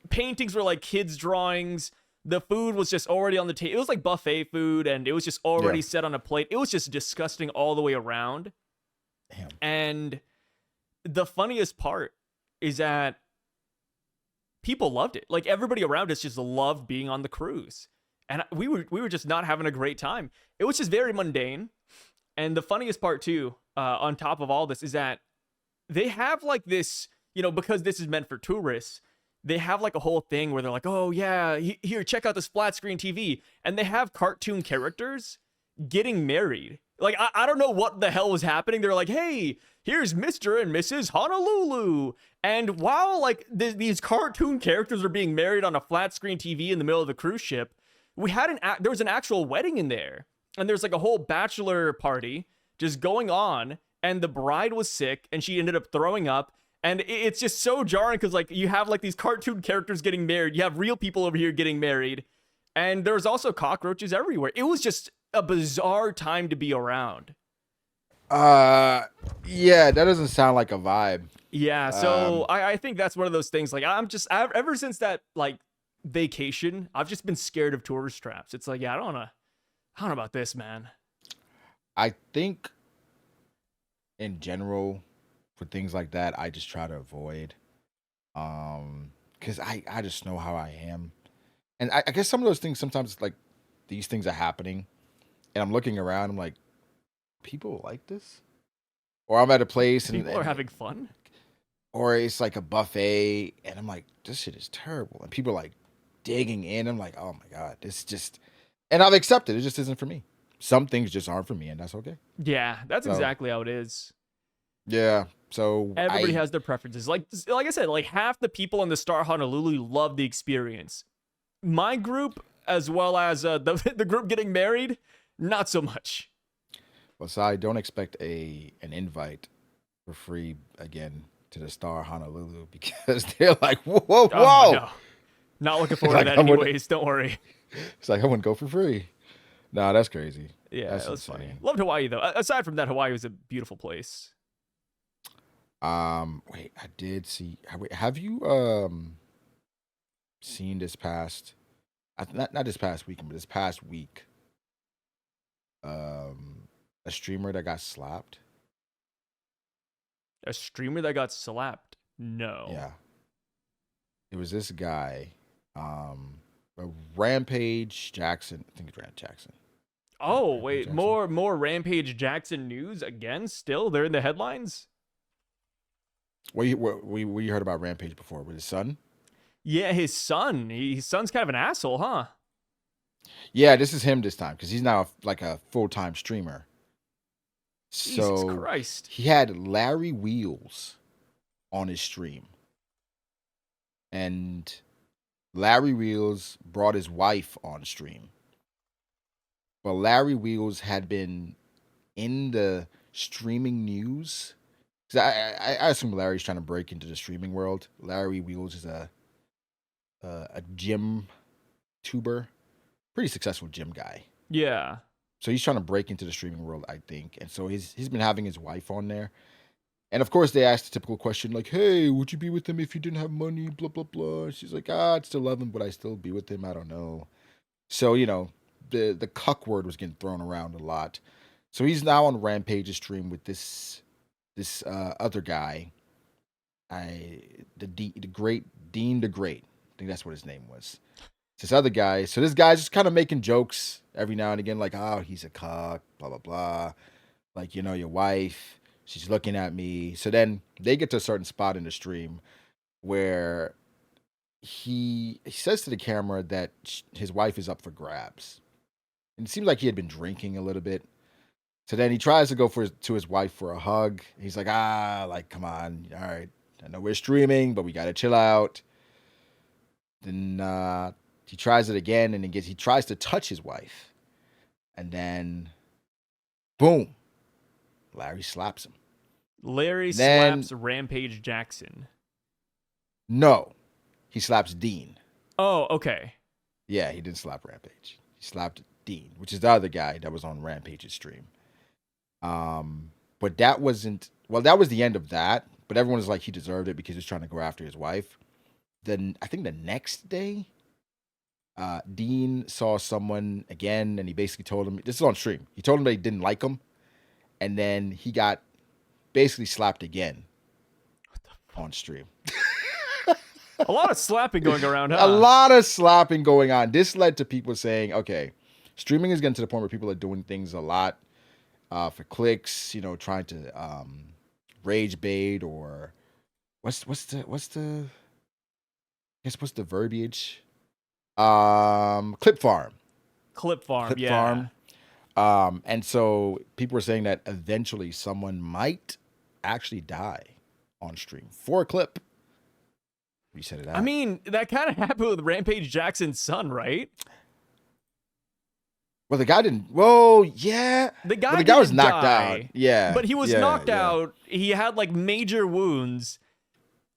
paintings were like kids' drawings. The food was just already on the table. It was like buffet food, and it was just already set on a plate. It was just disgusting all the way around. Damn. And the funniest part is that people loved it. Like everybody around us just loved being on the cruise. And we were just not having a great time. It was just very mundane. And the funniest part too, on top of all this, is that they have like this, because this is meant for tourists, they have like a whole thing where they're like, oh yeah, here, check out this flat screen TV, and they have cartoon characters getting married. Like I don't know what the hell was happening. They're like, hey, here's Mr. and Mrs. Honolulu. And while like these cartoon characters are being married on a flat screen TV in the middle of the cruise ship, there was an actual wedding in there. And there's like a whole bachelor party just going on, and the bride was sick and she ended up throwing up. And it's just so jarring because like you have like these cartoon characters getting married, you have real people over here getting married, and there's also cockroaches everywhere. It was just a bizarre time to be around. Yeah, that doesn't sound like a vibe. Yeah, so Um, I think that's one of those things. Like ever since that like vacation, I've just been scared of tourist traps. It's like, yeah, I don't know about this, man. I think in general, for things like that, I just try to avoid. Because I just know how I am, and I guess some of those things sometimes like these things are happening, and I'm looking around, I'm like, people like this, or I'm at a place People are having fun. or it's like a buffet, and I'm like, this shit is terrible, and people are like digging in. I'm like, oh my god, this just, and I've accepted it just isn't for me. Some things just aren't for me, and that's okay. Yeah, that's So exactly how it is. yeah, so Everybody I has their preferences. Like I said, like half the people in the Star Honolulu love the experience. My group, as well as the group getting married, not so much. well, so I don't expect an invite for free again to the Star Honolulu because they're like, whoa, whoa, Oh whoa. no, not looking forward to Like that I would, anyways. Don't worry. it's like I wouldn't go for free. Nah, that's crazy. Yeah, That's it was funny. insane. Loved Hawaii though. Aside from that, Hawaii was a beautiful place. Wait, I did see. Wait, have you seen this past? Not this past weekend, but this past week. A streamer that got slapped. A streamer that got slapped. No. Yeah, it was this guy. A Rampage Jackson. I think it's Rand Jackson. Yeah, Oh Rampage wait, Jackson. more Rampage Jackson news again. Still, they're in the headlines. We heard about Rampage before with his son. Yeah, his son. His son's kind of an asshole, huh? Yeah, this is him this time because he's now like a full time streamer. Jesus So Christ. he had Larry Wheels on his stream, and Larry Wheels brought his wife on stream. But Larry Wheels had been in the streaming news. 'Cause I assume Larry's trying to break into the streaming world. Larry Wheels is a gym tuber, pretty successful gym guy. Yeah. So he's trying to break into the streaming world, I think. And so he's been having his wife on there. And of course they asked the typical question like, "Hey, would you be with him if you didn't have money?" Blah blah blah. And she's like, "I'd still love him, but I still be with him. I don't know." So the cuck word was getting thrown around a lot. So he's now on Rampage's stream with this other guy, the great Dean the Great. I think that's what his name was. This other guy. So this guy's just kind of making jokes every now and again, like, "Oh, he's a cock, blah blah blah." Like, your wife, she's looking at me. So then they get to a certain spot in the stream where he says to the camera that his wife is up for grabs, and it seems like he had been drinking a little bit. So then he tries to go to his wife for a hug. He's like, like, come on, all right, I know we're streaming, but we gotta chill out. Then he tries it again, and he tries to touch his wife, and then boom, Larry slaps him. Larry And then slaps Rampage Jackson. no, he slaps Dean. Oh, okay. Yeah, he didn't slap Rampage. He slapped Dean, which is the other guy that was on Rampage's stream. But that wasn't, well, that was the end of that. But everyone was like, he deserved it because he was trying to go after his wife. Then I think the next day, Dean saw someone again, and he basically told him, this is on stream. He told him that he didn't like him, and then he got basically slapped again on stream. A lot of slapping going around, huh? A lot of slapping going on. This led to people saying, okay, streaming is getting to the point where people are doing things a lot for clicks, trying to rage bait, or what's the I guess what's the verbiage? Clip farm. Clip farm, Clip yeah. farm. And so people were saying that eventually someone might actually die on stream for a clip. You said it I at. mean, that kind of happened with Rampage Jackson's son, right? Well, the guy didn't. Well, yeah. The Well, guy the guy was didn't knocked out. die, Yeah, but he was yeah, knocked yeah. out. He had like major wounds,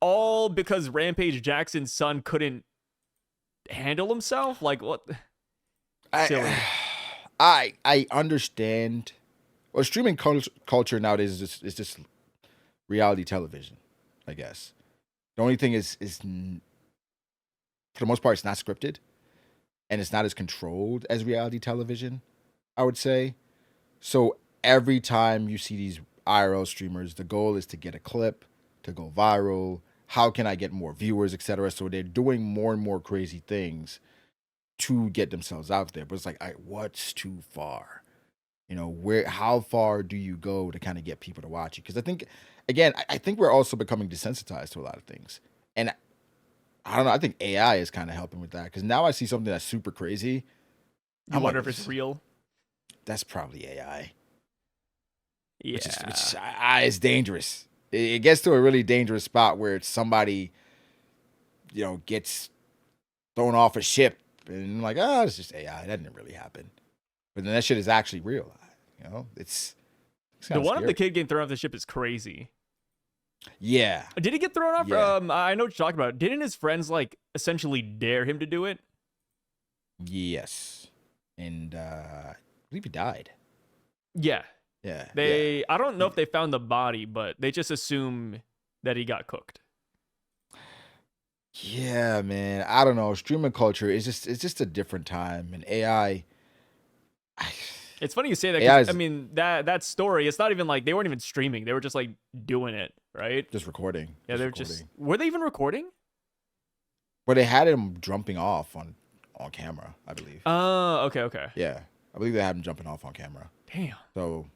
all because Rampage Jackson's son couldn't handle himself. Like what? Silly. I, I understand. Well, streaming culture nowadays is just reality television, I guess. The only thing is for the most part, it's not scripted and it's not as controlled as reality television, I would say. So every time you see these IRL streamers, the goal is to get a clip, to go viral. How can I get more viewers, etc.? So they're doing more and more crazy things to get themselves out there. But it's like, what's too far? How far do you go to kind of get people to watch you? Because I think, again, I think we're also becoming desensitized to a lot of things. And I don't know. I think AI is kind of helping with that. Because now I see something that's super crazy. You I'm like, wonder if it's real. that's probably AI. Yeah. It's dangerous. It gets to a really dangerous spot where it's somebody, gets thrown off a ship and I'm like, it's just AI. That didn't really happen. But then that shit is actually real. It's The kind of one of the scary. kid getting thrown off the ship is crazy. Yeah. Did he get thrown off? Yeah. I know what you're talking about. Didn't his friends like essentially dare him to do it? Yes. And I believe he died. Yeah. Yeah. I don't know if they found the body, but they just assume that he got cooked. Yeah, man. I don't know. Streaming culture is just a different time. And AI. It's funny you say that AI because is I mean that story. It's not even like they weren't even streaming; they were just like doing it, right? just recording. Yeah, they're just. Were they even recording? But they had him jumping off on camera, I believe. Oh, okay. Yeah. I believe they had him jumping off on camera. Damn. So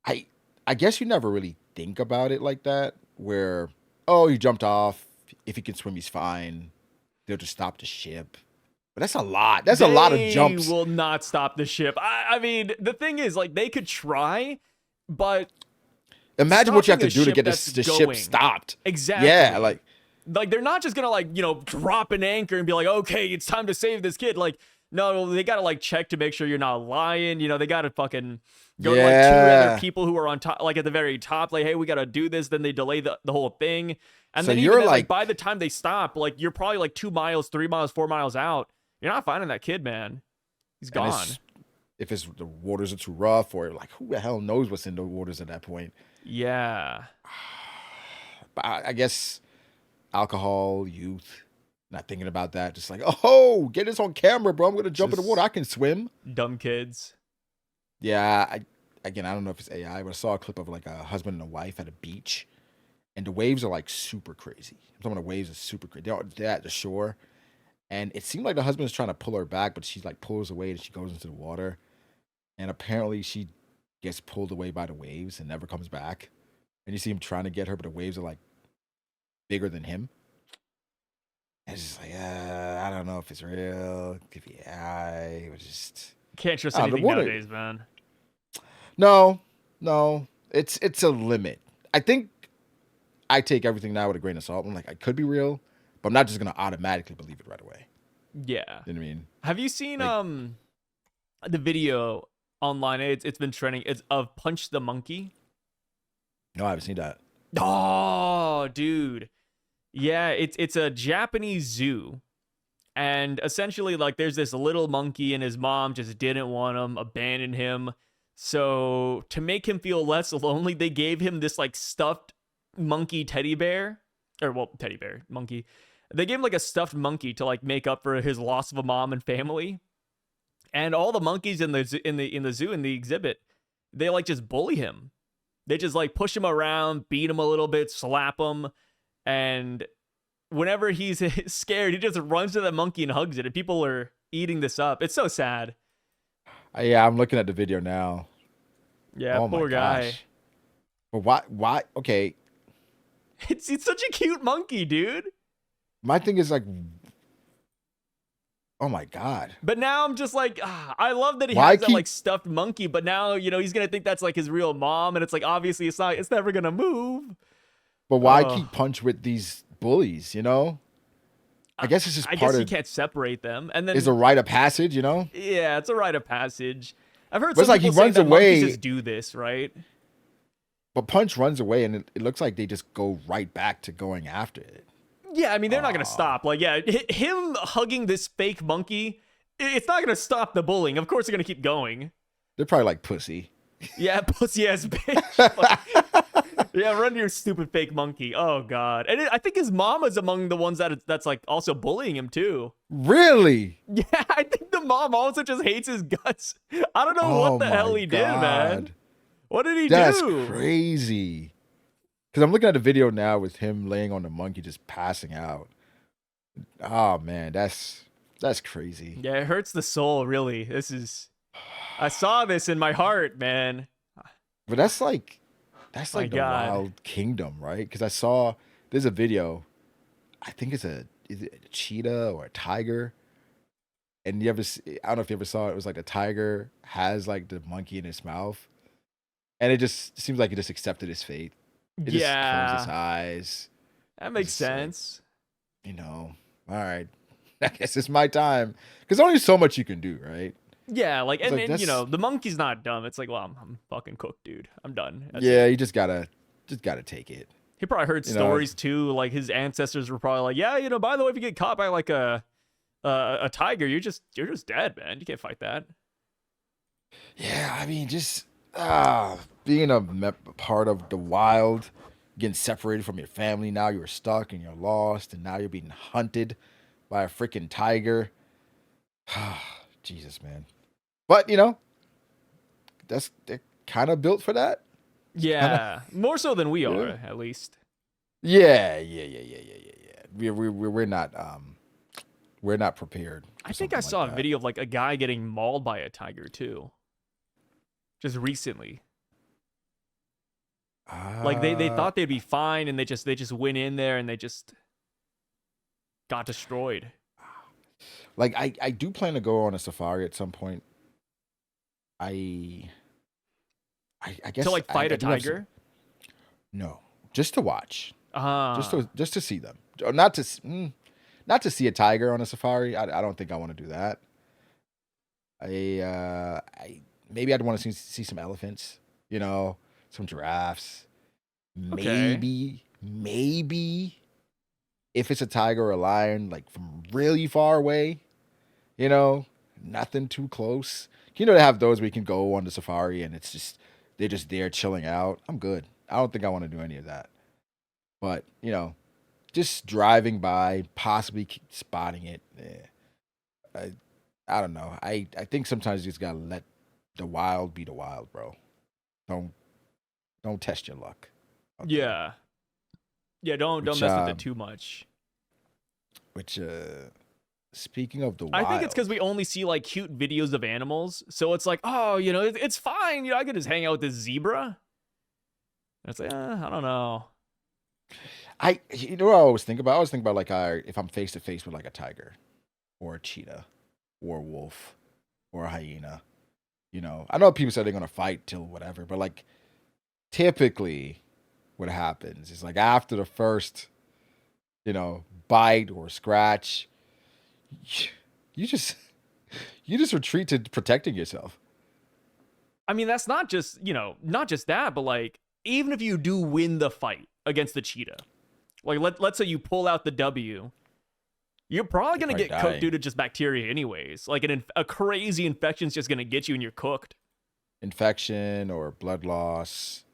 I guess you never really think about it like that, where, oh, he jumped off. If he can swim, he's fine. They'll just stop the ship. But that's a lot. That's a lot of jumps. They will not stop the ship. I mean, the thing is, like, they could try, but imagine what you have to stopping a do to ship get that's the ship going. stopped. Exactly. Yeah, like they're not just gonna like drop an anchor and be like, okay, it's time to save this kid. Like, no, they gotta like check to make sure you're not lying. They gotta fucking go to like two other people who are on top, like at the very top, like, hey, we gotta do this. Then they delay the whole thing, and so then you're even then, like by the time they stop, like you're probably like 2 miles, 3 miles, 4 miles out. You're not finding that kid, man. He's gone. If the waters are too rough, or like who the hell knows what's in the waters at that point. Yeah. But I guess alcohol, youth, not thinking about that. Just like, oh, get this on camera, bro. I'm gonna jump in the water. I can swim. Dumb kids. Yeah. I don't know if it's AI, but I saw a clip of like a husband and a wife at a beach, and the waves are like super crazy. I'm talking about the waves are super crazy. They're at the shore, and it seemed like the husband is trying to pull her back, but she like pulls away and she goes into the water, and apparently she gets pulled away by the waves and never comes back. And you see him trying to get her, but the waves are like bigger than him. And it's just like, I don't know if it's real. It could be AI. Or just can't trust anything nowadays, man. No. It's a limit. I think I take everything now with a grain of salt. I'm like, I could be real, but I'm not just gonna automatically believe it right away. Yeah. You know what I mean? Have you seen the video online? It's been trending. It's of Punch the Monkey. No, I haven't seen that. Oh, dude. Yeah, it's a Japanese zoo. And essentially, like, there's this little monkey, and his mom just didn't want him, abandoned him. So to make him feel less lonely, they gave him this like stuffed monkey teddy bear, teddy bear monkey. They gave him like a stuffed monkey to like make up for his loss of a mom and family. And all the monkeys in the zoo, in the exhibit, they like just bully him. They just like push him around, beat him a little bit, slap him, and whenever he's scared, he just runs to the monkey and hugs it. And people are eating this up. It's so sad. Yeah, I'm looking at the video now. Yeah, oh poor guy. But why? Okay. It's such a cute monkey, dude. my thing is like, oh my god, But now I'm just like, I love that he why has that like keep? stuffed monkey, but now, he's gonna think that's like his real mom, and it's like obviously it's never gonna move. But why Oh, keep punch with these bullies? I I, guess it's just I part guess you of can't separate them. And is a then rite of passage. yeah, it's a rite of passage. I've heard But it's some like he people say runs that monkeys away, just do this, right? but punch runs away, and it looks like they just go right back to going after it. Yeah, I mean they're not gonna Oh, stop. Like, yeah, him hugging this fake monkey, it's not gonna stop the bullying. Of course, they're gonna keep going. they're probably like pussy. Yeah, pussy ass bitch. Like, yeah, run your stupid fake monkey. Oh god, and I think his mom is among the ones that's like also bullying him too. Really? Yeah, I think the mom also just hates his guts. I don't know what Oh the hell my he did, man. god, What did he that's do? crazy. Because I'm looking at the video now with him laying on the monkey, just passing out. Oh man, that's crazy. Yeah, it hurts the soul. Really, I saw this in my heart, man. But that's My like the god. wild kingdom, right? Because I saw there's a video. I think is it a cheetah or a tiger? And I don't know if you ever saw it. It was like the tiger has like the monkey in his mouth, and it just seems like it just accepted his fate. It just closed its Yeah, eyes. that It's makes just like, sense. all right, I guess it's my time. Because only so much you can do, right? Yeah, like It's like and that's the monkey's not dumb. It's like, well, I'm fucking cooked, dude. I'm done. That's yeah. it. You just gotta take it. He probably heard You know, stories too. Like his ancestors were probably like, yeah, by the way, if you get caught by like a tiger, you're just dead, man. You can't fight that. yeah. I mean, just being part of the wild, getting separated from your family. Now you're stuck and you're lost, and now you're being hunted by a freaking tiger. Jesus, man. But they're kind of built for that. Kind of. Yeah, more so than we are, Yeah. at least. Yeah. We're not prepared I for think I something like saw a that. video of like a guy getting mauled by a tiger too, just recently. Like they Uh, thought they'd be fine, and they just went in there and they just got destroyed. like I do plan to go on a safari at some point. I I To guess like fight I a do have some, tiger. no, just to watch, Ah, just to see them, or not to see a tiger on a safari. I don't think I want to do that. I maybe I'd want to see some elephants, some giraffes. okay. Maybe if it's a tiger or a lion, like from really far away, you know, nothing too close. They have those where you can go on the safari and they're just there chilling out. I'm good. I don't think I want to do any of that. But just driving by, possibly spotting it. I don't know. I think sometimes you just gotta let the wild be the wild, bro. Don't don't test your luck. Okay. Yeah, yeah. Don't Which mess with it too much. which speaking of the I think it's because wild, we only see like cute videos of animals, so it's like, oh, it's fine. I could just hang out with this zebra. And it's like, I don't know. what I always think about? I always think about like if I'm face to face with like a tiger or a cheetah or a wolf or a hyena. I know people say they're gonna fight till whatever, but like typically what happens is like after the first, bite or scratch, you just you just retreat to protecting yourself. I mean, that's not just that, but like, even if you do win the fight against the cheetah, like let's say you pull out the W, you're probably You're gonna probably get cooked due dying. to just bacteria, anyways. Like a crazy infection's just gonna get you, and you're cooked. Infection or blood loss.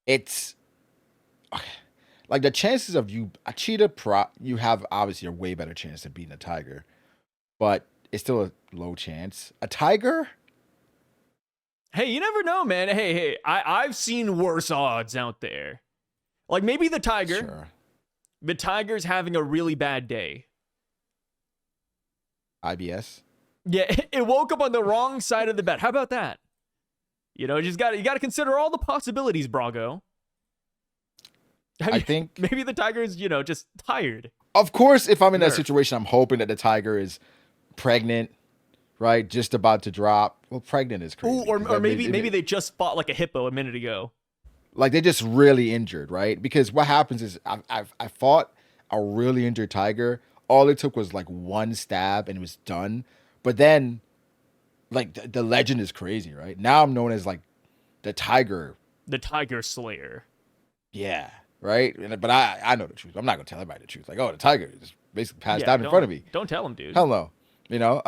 It's like the chances of you a cheetah you have obviously a way better chance of beating a tiger, but it's still a low chance. A tiger? Hey, you never know, man. Hey, I've seen worse odds out there. Like maybe the tiger. Sure. The tiger's having a really bad day. IBS? Yeah, it woke up on the wrong side of the bed. How about that? You got to consider all the possibilities, Brago. I think Maybe the tiger's, just tired. Of course, if I'm in that Nerf. situation, I'm hoping that the tiger is pregnant, right? Just about to drop. Well, pregnant is Ooh, crazy because or that maybe they just fought like a hippo a minute ago. like they just really injured, right? Because what happens is I fought a really injured tiger. All it took was like one stab and it was done. But then, like the legend is crazy, right? Now I'm known as like the tiger. The Tiger Slayer. Yeah, right. But I know the truth. I'm not gonna tell everybody the truth. Like, oh, the tiger just basically passed Yeah, out in front of me. don't tell him, dude. Hell no, you know.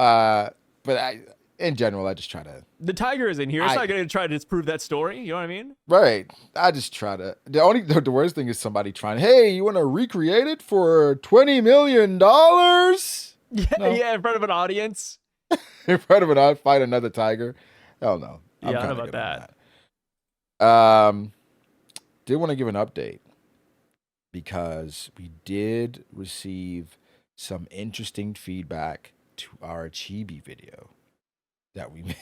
But in general, I just try to. The tiger is in here. It's not gonna try to disprove that story. You know what I mean? Right. I just try to. The worst thing is somebody trying. Hey, you want to recreate it for $20 million? Yeah, No. yeah, in front of an audience. In front of it, I'd fight another tiger. Hell no. I'm Yeah, how kind of about good on that? that. Did want to give an update because we did receive some interesting feedback to our Chibi video that we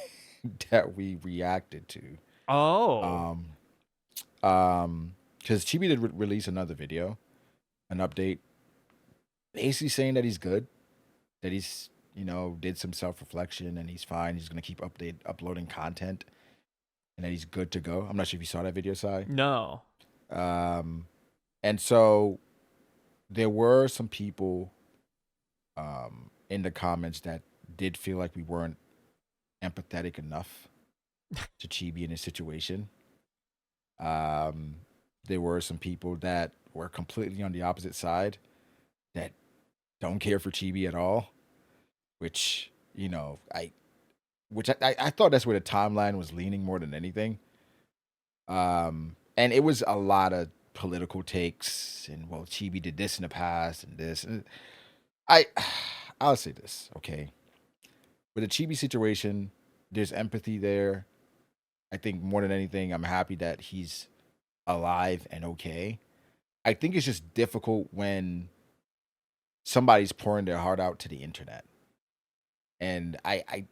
that we reacted to. Oh, Um, because Chibi did release another video, an update, basically saying that he's good, that he's did some self reflection and he's fine. He's gonna keep uploading content, and that he's good to go. I'm not sure if you saw that video, Sai. no. Um, and so there were some people in the comments that did feel like we weren't empathetic enough to Chibi in his situation. There were some people that were completely on the opposite side that don't care for Chibi at all, which I thought that's where the timeline was leaning more than anything. And it was a lot of political takes and well, Chibi did this in the past and this. And I I'll say this, okay. With the Chibi situation, there's empathy there. I think more than anything, I'm happy that he's alive and okay. I think it's just difficult when somebody's pouring their heart out to the internet. And I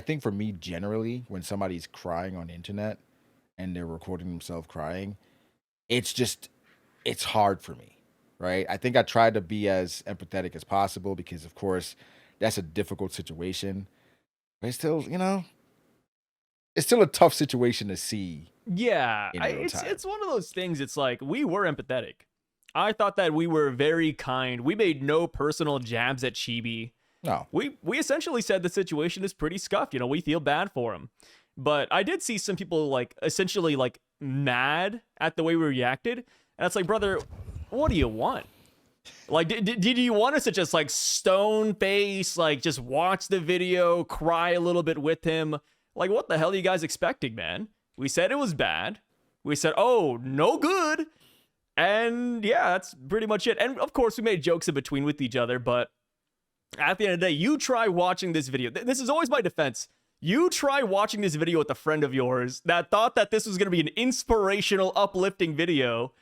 think for me generally, when somebody's crying on the internet and they're recording themselves crying, it's hard for me, right? I think I tried to be as empathetic as possible because of course that's a difficult situation. But it's still, it's still a tough situation to see Yeah, in real it's time. it's one of those things. It's like we were empathetic. I thought that we were very kind. We made no personal jabs at Chibi. No. We essentially said the situation is pretty scuffed. We feel bad for him. But I did see some people like essentially like mad at the way we reacted. And it's like, brother, what do you want? Like, did you want us to just like stone face, like just watch the video, cry a little bit with him? Like, what the hell are you guys expecting, man? We said it was bad. We said, oh, no good. And yeah, that's pretty much it. And of course, we made jokes in between with each other, but at the end of the day, you try watching this video. This is always my defense. You try watching this video with a friend of yours that thought that this was going to be an inspirational, uplifting video.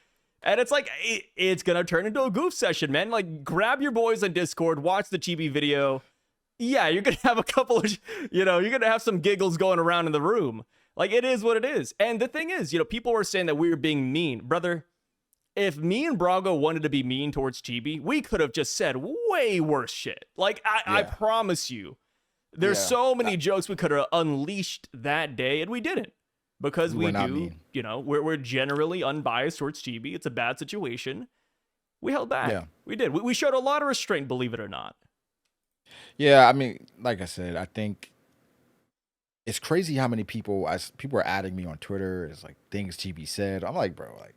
And it's like, it's going to turn into a goof session, man. Like, grab your boys on Discord, watch the Chibi video. Yeah, you're going to have a couple of, you're going to have some giggles going around in the room. Like, it is what it is. And the thing is, people were saying that we were being mean. Brother, if me and Brago wanted to be mean towards Chibi, we could have just said way worse shit. Like, I promise you. There's so many jokes we could have unleashed that day, and we didn't. Because we do, mean. We're generally unbiased towards Chibi. It's a bad situation. We held back. Yeah. We did. We showed a lot of restraint, believe it or not. Yeah, I mean, like I said, I think it's crazy how many people are adding me on Twitter. It's like things Chibi said. I'm like, bro, like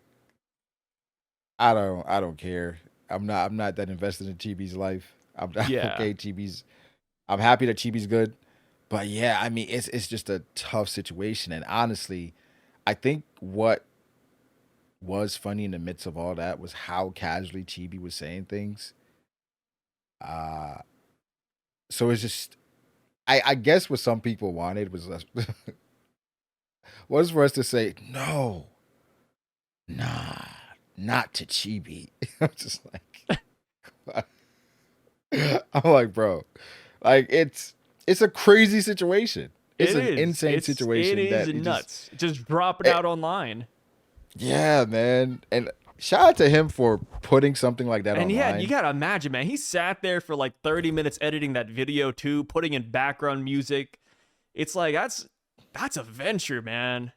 I don't care. I'm not that invested in Chibi's life. I'm not okay. I'm happy that Chibi's good. But yeah, I mean, it's just a tough situation. And honestly, I think what was funny in the midst of all that was how casually Chibi was saying things. So it's just, I guess what some people wanted was was for us to say, no, nah, not to Chibi. I'm just like, I'm like, bro, like it's a crazy situation. It's an insane situation. It is nuts. Just drop it out online. Yeah, man. And shout out to him for putting something like that And yeah, you online. gotta imagine, man. He sat there for like 30 minutes editing that video too, putting in background music. It's like that's a venture, man.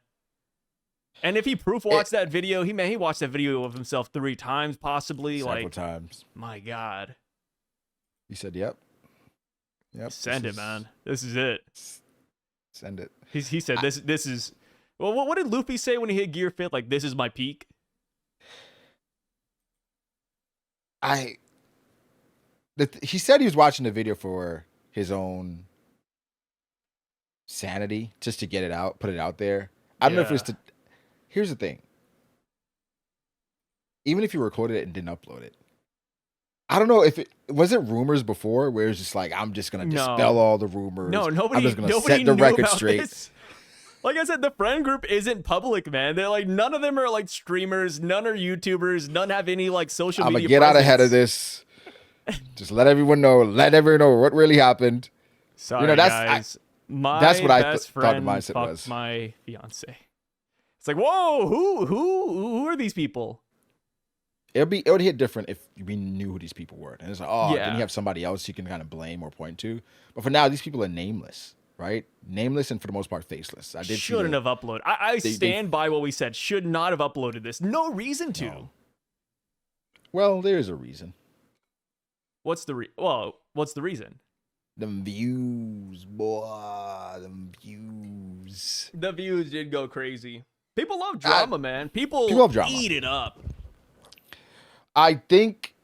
And if he proof It, watched that video, he watched that video of himself 3 times, possibly. several Like, times. my God. He said, "Yep, yep. Send it, man. This is it. Send it." He said this is well, what did Luffy say when he hit Gear Fit? Like, this is my peak. He said he was watching the video for his own sanity, just to get it out, put it out there. I don't know if it's Yeah. to. Here's the thing. Even if you recorded it and didn't upload it, I don't know if it was it rumors before where it's just like I'm just gonna dispel No. all the rumors. No, I'm nobody just gonna nobody set the knew record about straight. this. Like I said, the friend group isn't public, man. They're like, none of them are like streamers, none are YouTubers, none have any like social I'm media gonna get out ahead of presence. this. Just let everyone know. Let everyone know what really happened. Sorry, guys. That's what I best thought the friend mindset fucked was. my fiance. It's like, whoa, who are these people? It would hit different if we knew who these people were. And it's like, oh, Yeah. then you have somebody else you can kind of blame or point to. But for now, these people are nameless, right? Nameless and for the most part faceless. I did Shouldn't have uploaded. I they- stand by what we said. Should not have uploaded this. No reason to. No. Well, there is a reason. What's the reason? Them views, boy, them views. The views did go crazy. People love drama, man. People love drama. eat it up. I think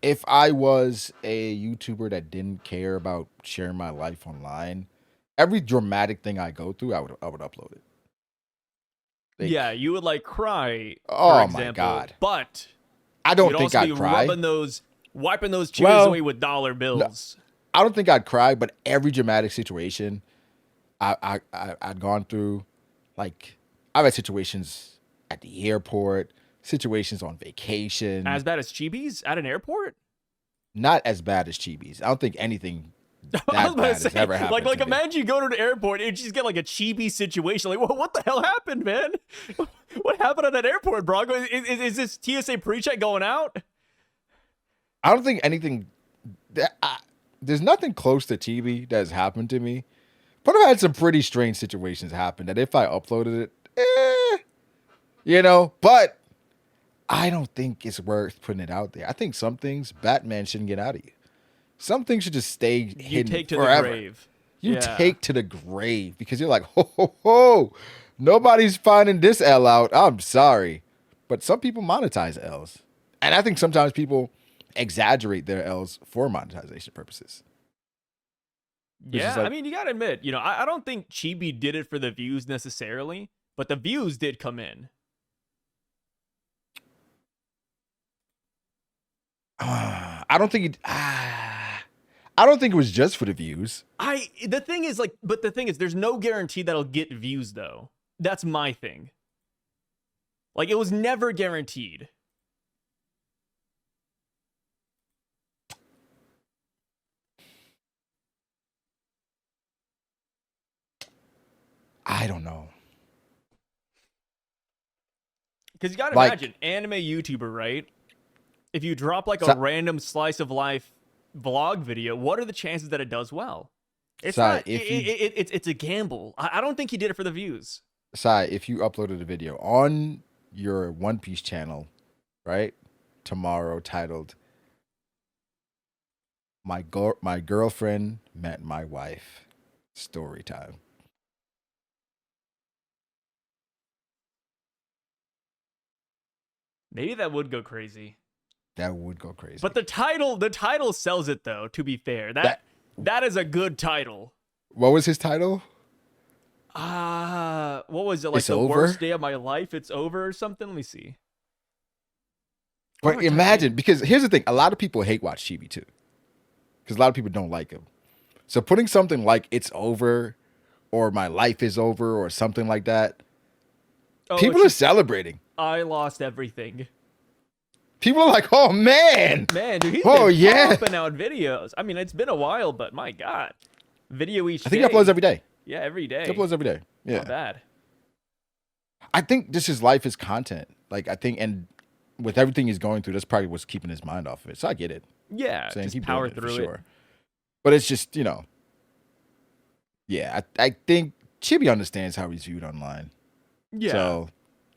if I was a YouTuber that didn't care about sharing my life online, every dramatic thing I go through, I would upload it. Like, Yeah, you would like cry. Oh, for my example, God. But I don't you'd think also I'd be cry. wiping those tears Well, away with dollar bills. I don't think I'd cry, but every dramatic situation I'd gone through, like I've had situations at the airport, situations on vacation. As bad as Chibis at an airport? Not as bad as Chibi's. I don't think anything I was that about to bad has say, ever happened. like to me. imagine you go to an airport and you just get like a Chibi situation. Like, what the hell happened, man? What happened at that airport, Brago? Is this TSA pre-check going out? I don't think anything. There's nothing close to Chibi that has happened to me, but I've had some pretty strange situations happen that if I uploaded it, but I don't think it's worth putting it out there. I think some things Batman shouldn't get out of you. Some things should just stay You hidden take to forever. the grave. You Yeah. take to the grave because you're like, ho, ho, ho. Nobody's finding this L out. I'm sorry. But some people monetize L's. And I think sometimes people exaggerate their L's for monetization purposes. Yeah, like- I mean, you gotta admit, I don't think Chibi did it for the views necessarily, but the views did come in. I don't think I don't think it was just for the views. The thing is, there's no guarantee that'll get views though. That's my thing. Like, it was never guaranteed. I don't know. Because you gotta Like- imagine, anime YouTuber, right? If you drop like a So- random slice of life vlog video, what are the chances that it does well? It's Sorry, not. if you- It's a gamble. I don't think he did it for the views. Sai, if you uploaded a video on your One Piece channel, right? Tomorrow titled My girlfriend met my wife. Story time. Maybe that would go crazy. That would go crazy. But the title sells it though. To be fair, that is a good title. What was his title? What was it, like It's the over? worst day of my life? It's over or something. Let me see. But imagine, because here's the thing, a lot of people hate watch Chibi too. Because a lot of people don't like him. So putting something like it's over or my life is over or something like that, Oh, people it's are just, celebrating. I lost everything. People are like, oh man. Man, dude, he's Oh, been yeah. pumping out videos. I mean, it's been a while, but my God, video each I think day. he uploads every day. Yeah, every day. He uploads every day. Yeah. Not bad. I think this is life is content. Like I think, and with everything he's going through, that's probably what's keeping his mind off of it. So I get it. Yeah, Saying just keep doing power it for through it. sure. But it's just, yeah, I think Chibi understands how he's viewed online. Yeah. So,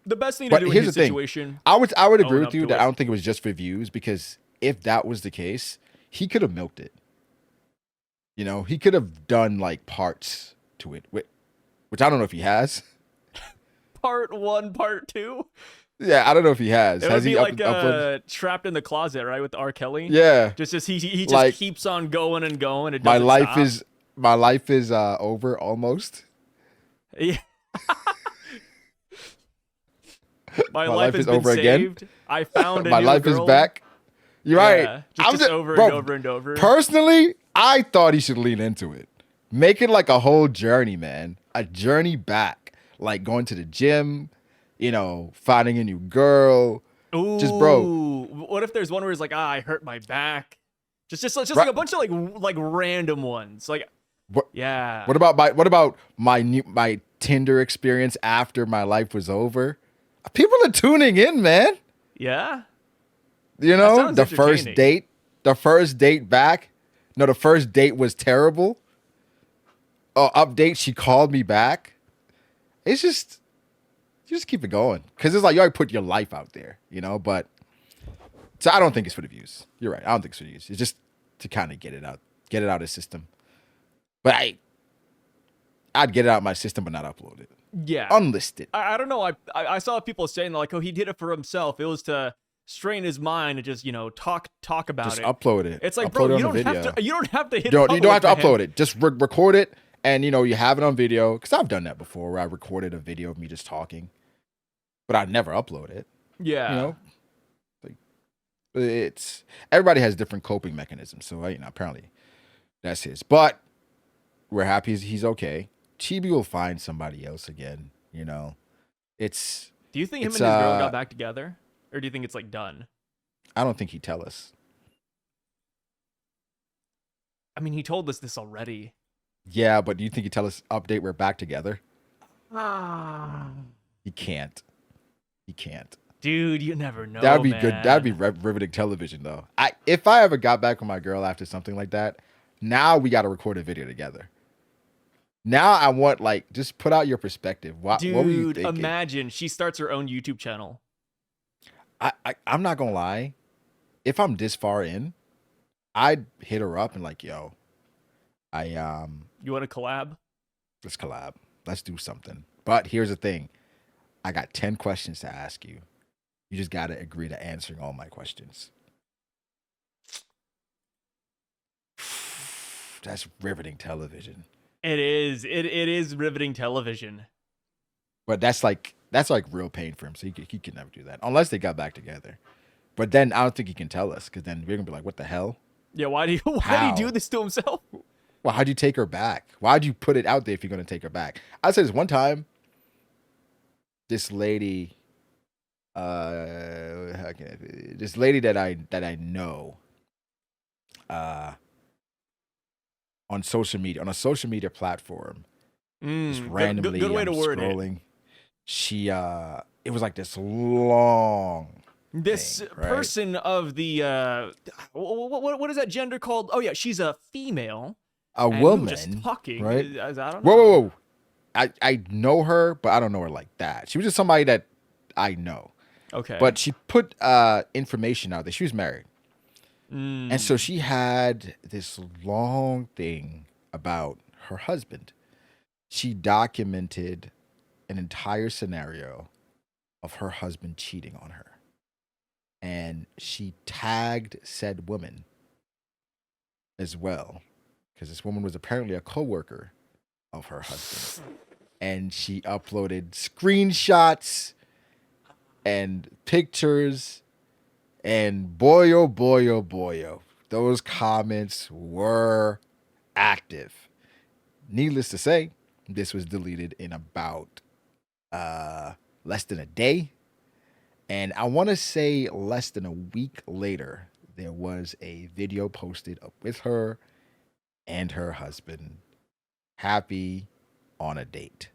The best thing to but do in here's his the thing. situation, I would agree own with up you to that it. I don't think it was just for views, because if that was the case, he could have milked it. He could have done like parts to it, which I don't know if he has. Part 1, part 2. Yeah, I don't know if he has. It Has would he be like uploaded? Trapped in the Closet, right, with R. Kelly. Yeah, Just as he just like keeps on going and going. It my doesn't life stop. is my life is over almost. Yeah. My My life life has is been over again. saved. I found a My new life is girl. back. You're right. Yeah, I'm just over and bro, over and over. personally, I thought he should lean into it. Make it like a whole journey, man. A journey back. Like going to the gym, finding a new girl. Just bro, Ooh, what if there's one where he's like, I hurt my back. Just like right, a bunch of like random ones. Like, what yeah. what about my Tinder experience after my life was over? People are tuning in, man. Yeah. The Sounds first entertaining. date, back. No, the first date was terrible. Oh, update, she called me back. It's just, you just keep it going. Because it's like you already put your life out there, but so I don't think it's for the views. You're right. I don't think it's for the views. It's just to kind of get it out of the system. But I'd get it out of my system, but not upload it. Yeah. Unlisted. I don't know. I saw people saying like, oh, he did it for himself. It was to strain his mind and just talk about Just it. upload it. It's like, Upload bro, it on you the don't have video. to. You don't have to hit. You don't have to public, man. upload it. Just record it, and you have it on video. Because I've done that before, where I recorded a video of me just talking, but I'd never upload it. Yeah. Like, it's everybody has different coping mechanisms. So apparently that's his. But we're happy he's okay. Chibi will find somebody else again. It's. Do you think him and his girl got back together, or do you think it's like done? I don't think he'd tell us. I mean, he told us this already. Yeah, but do you think he'd tell us update we're back together? Ah. He can't. He can't. Dude, you never know. That'd be man. good. That'd be riveting television, though. If I ever got back with my girl after something like that, now we got to record a video together. Now I want just put out your perspective. What were you thinking? Imagine she starts her own YouTube channel. I'm not gonna lie. If I'm this far in, I'd hit her up and yo, You want to collab? let's collab. Let's do something. But here's the thing. I got 10 questions to ask you. You just got to agree to answering all my questions. That's riveting television. It is. It is riveting television. But that's real pain for him. So he can never do that unless they got back together. But then I don't think he can tell us, because then we're gonna be like, "What the hell? Yeah. Why do you do this to himself? Well, how'd you take her back? Why'd you put it out there if you're gonna take her back?" I said this one time. This lady, that I know, on social media, on a social media platform, just randomly good way to word scrolling. She it was like this long this thing, right? person of the what is that gender called? Oh yeah, she's a female. A and woman, just talking, right? I don't know. Whoa. I know her, but I don't know her like that. She was just somebody that I know. Okay. But she put information out there. She was married. And so she had this long thing about her husband. She documented an entire scenario of her husband cheating on her. And she tagged said woman as well, because this woman was apparently a coworker of her husband. And she uploaded screenshots and pictures. And boy, oh boy, oh boy, oh, those comments were active. Needless to say, this was deleted in about less than a day. And I want to say less than a week later, there was a video posted with her and her husband happy on a date.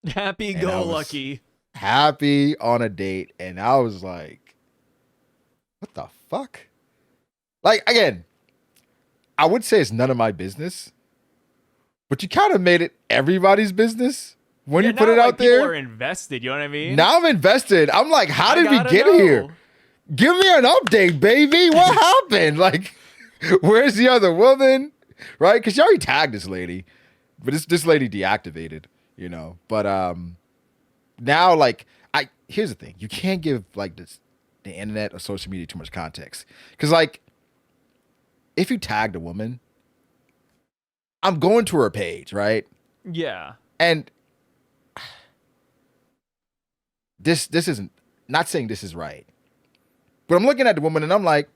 Happy go lucky. Happy on a date. And I was like, What the fuck? Like, again, I would say it's none of my business, but you kind of made it everybody's business when Yeah, you put now it like out people there. are invested. You know what I mean? Now I'm invested. I'm like, how I did we gotta get here? know. Give me an update, baby. What happened? Like, where's the other woman? Right? Because you already tagged this lady, but this lady deactivated, But now, like, here's the thing: you can't give like the internet or social media too much context. Because like, if you tagged a woman, I'm going to her page, right? Yeah. And this isn't, not saying this is right, but I'm looking at the woman and I'm like,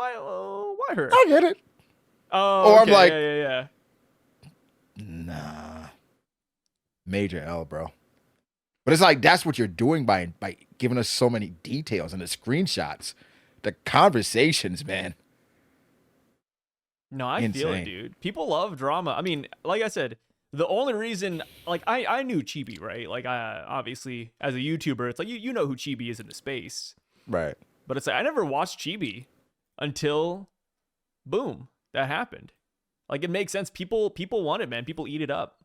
Why her? I get it. Oh, Or I'm okay. like, Yeah. nah, major L, bro. But it's like that's what you're doing by giving us so many details and the screenshots, the conversations, man. No, I feel it, Insane. dude. People love drama. I mean, like I said, the only reason, like, I knew Chibi, right? Like, I obviously as a YouTuber, it's like you know who Chibi is in the space, Right. but it's like I never watched Chibi until, boom, that happened. Like, it makes sense. People want it, man. People eat it up.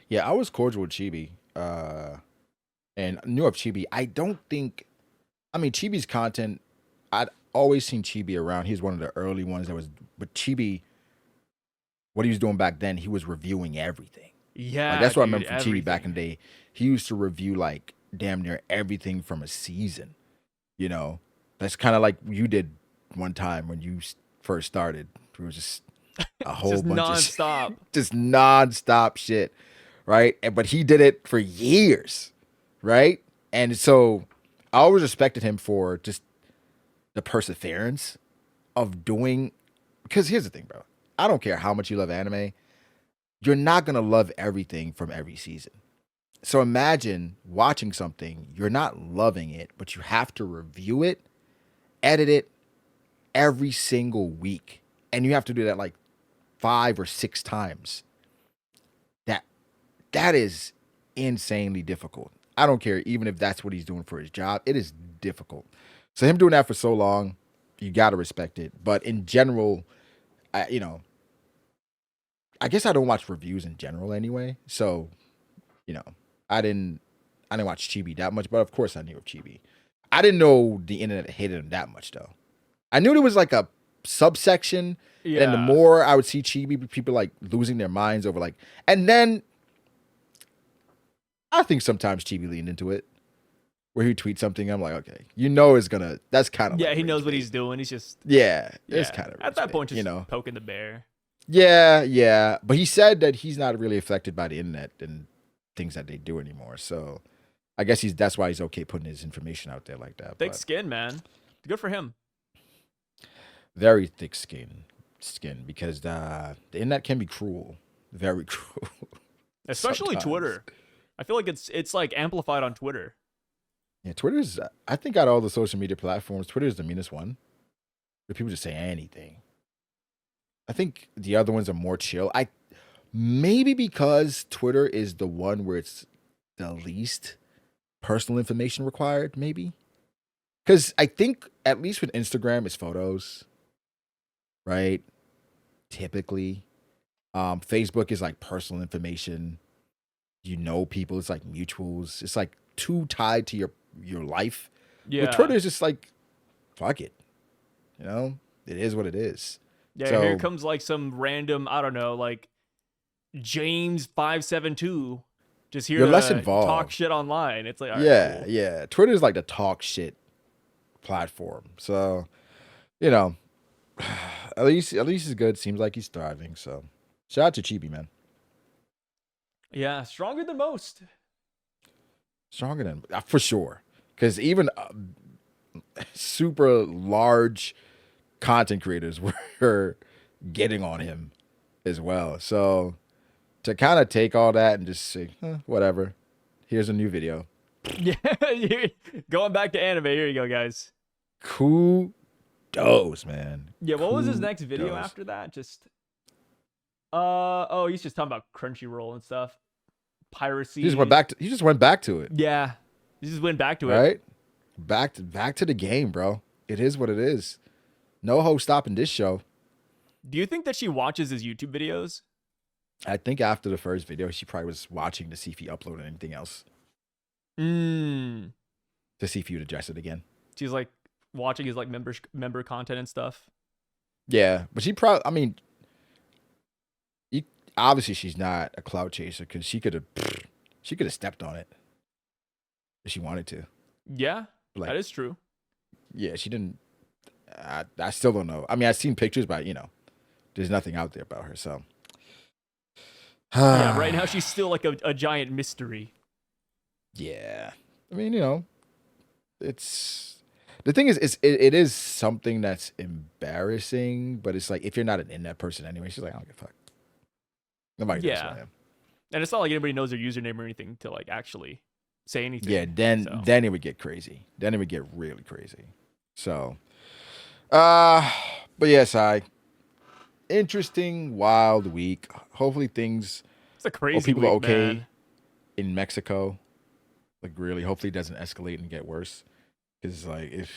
Yeah, I was cordial with Chibi, and knew of Chibi. I don't think, I mean, Chibi's content, I'd always seen Chibi around. He's one of the early ones that was, but Chibi, what he was doing back then, he was reviewing everything. Like, Yeah, that's what I dude. remember from Chibi back in Everything. the day. He used to review, like, damn near everything from a season, you know? That's kind of like you did one time when you first started. It was just a It's whole just bunch of nonstop. just nonstop shit, right? But he did it for years, right? And so I always respected him for just the perseverance of doing. Because here's the thing, bro. I don't care how much you love anime. You're not gonna love everything from every season. So imagine watching something, you're not loving it, but you have to review it, edit it every single week. And you have to do that like 5 or 6 times. That that is insanely difficult. I don't care, even if that's what he's doing for his job. It is difficult. So him doing that for so long, you gotta respect it. But in general, I guess I don't watch reviews in general anyway. So, you know, I didn't I didn't watch Chibi that much, but of course I knew of Chibi. I didn't know the internet hated him that much though. I knew there was like a subsection, and then the Yeah. more I would see Chibi, people like losing their minds over like, and then I think sometimes Chibi leaned into it, where he tweets something. I'm like, okay, it's gonna. That's kind of Yeah, like he knows rage what bait. he's doing. He's just, Yeah, it's yeah. kind of At rage that bait, point, just poking the bear. Yeah, yeah. But he said that he's not really affected by the internet and things that they do anymore. So I guess that's why he's okay putting his information out there like that. Thick But skin, man. Good for him. very thick skin because the internet can be cruel, very cruel Especially sometimes. Twitter. I feel like it's like amplified on Twitter. Yeah, Twitter's. I think out of all the social media platforms, Twitter is the meanest one. Where people just say anything. I think the other ones are more chill. I maybe because Twitter is the one where it's the least personal information required. Maybe because I think at least with Instagram, it's photos, right? Typically, Facebook is like personal information. People. It's like mutuals. It's like too tied to your life. With Twitter, Yeah. it's just like fuck it. It is what it is. Yeah, here So comes like some random, I don't know, like James572 just here you're less to talk involved. shit online. It's like, all right, Yeah, cool. yeah. Twitter is like the talk shit platform. So, you know, at least he's good. Seems like he's thriving. So, shout out to Chibi, man. Yeah, stronger than most. Stronger than for sure. Because even super large content creators were getting on him as well. So to kind of take all that and just say, whatever. Here's a new video. Yeah, going back to anime. Here you go, guys. Kudos, man. Yeah, what was his next video Kudos. after that? Just oh, he's just talking about Crunchyroll and stuff. piracy. He just went back to it, Yeah, he just went back to it. right? Back to the game, bro. It is what it is. No hope stopping this show. Do you think that she watches his YouTube videos? I think after the first video, she probably was watching to see if he uploaded anything else. Mm. To see if he would address it again. She's like watching his like member content and stuff. Yeah, but she probably. I mean, obviously she's not a cloud chaser because she could have stepped on it if she wanted to. Yeah, Like, that is true. Yeah, she didn't. I still don't know. I mean, I've seen pictures, but there's nothing out there about her. So yeah, right now she's still like a giant mystery. Yeah, I mean, it's the thing is, it is something that's embarrassing, but it's like if you're not an internet person anyway, she's like, I don't give a fuck. Nobody knows who I am. And it's not like anybody knows their username or anything to like actually say anything. Yeah, then it would get crazy. Then it would get really crazy. So, but yes, interesting, wild week. Hopefully things. It's a crazy people week, are okay man. in Mexico. Like really, hopefully it doesn't escalate and get worse. Because like if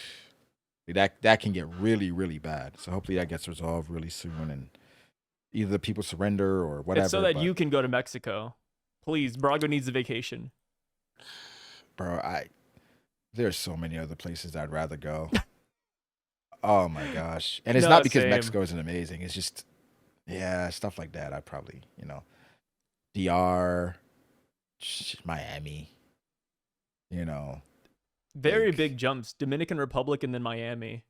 that can get really, really bad. So hopefully that gets resolved really soon and either the people surrender or whatever. It's so that you can go to Mexico. Please, Brago needs a vacation. Bro, there's so many other places I'd rather go. Oh my gosh. And it's not because Mexico isn't amazing. It's just, stuff like that. I'd probably, DR, Miami, Very big jumps. Dominican Republic and then Miami.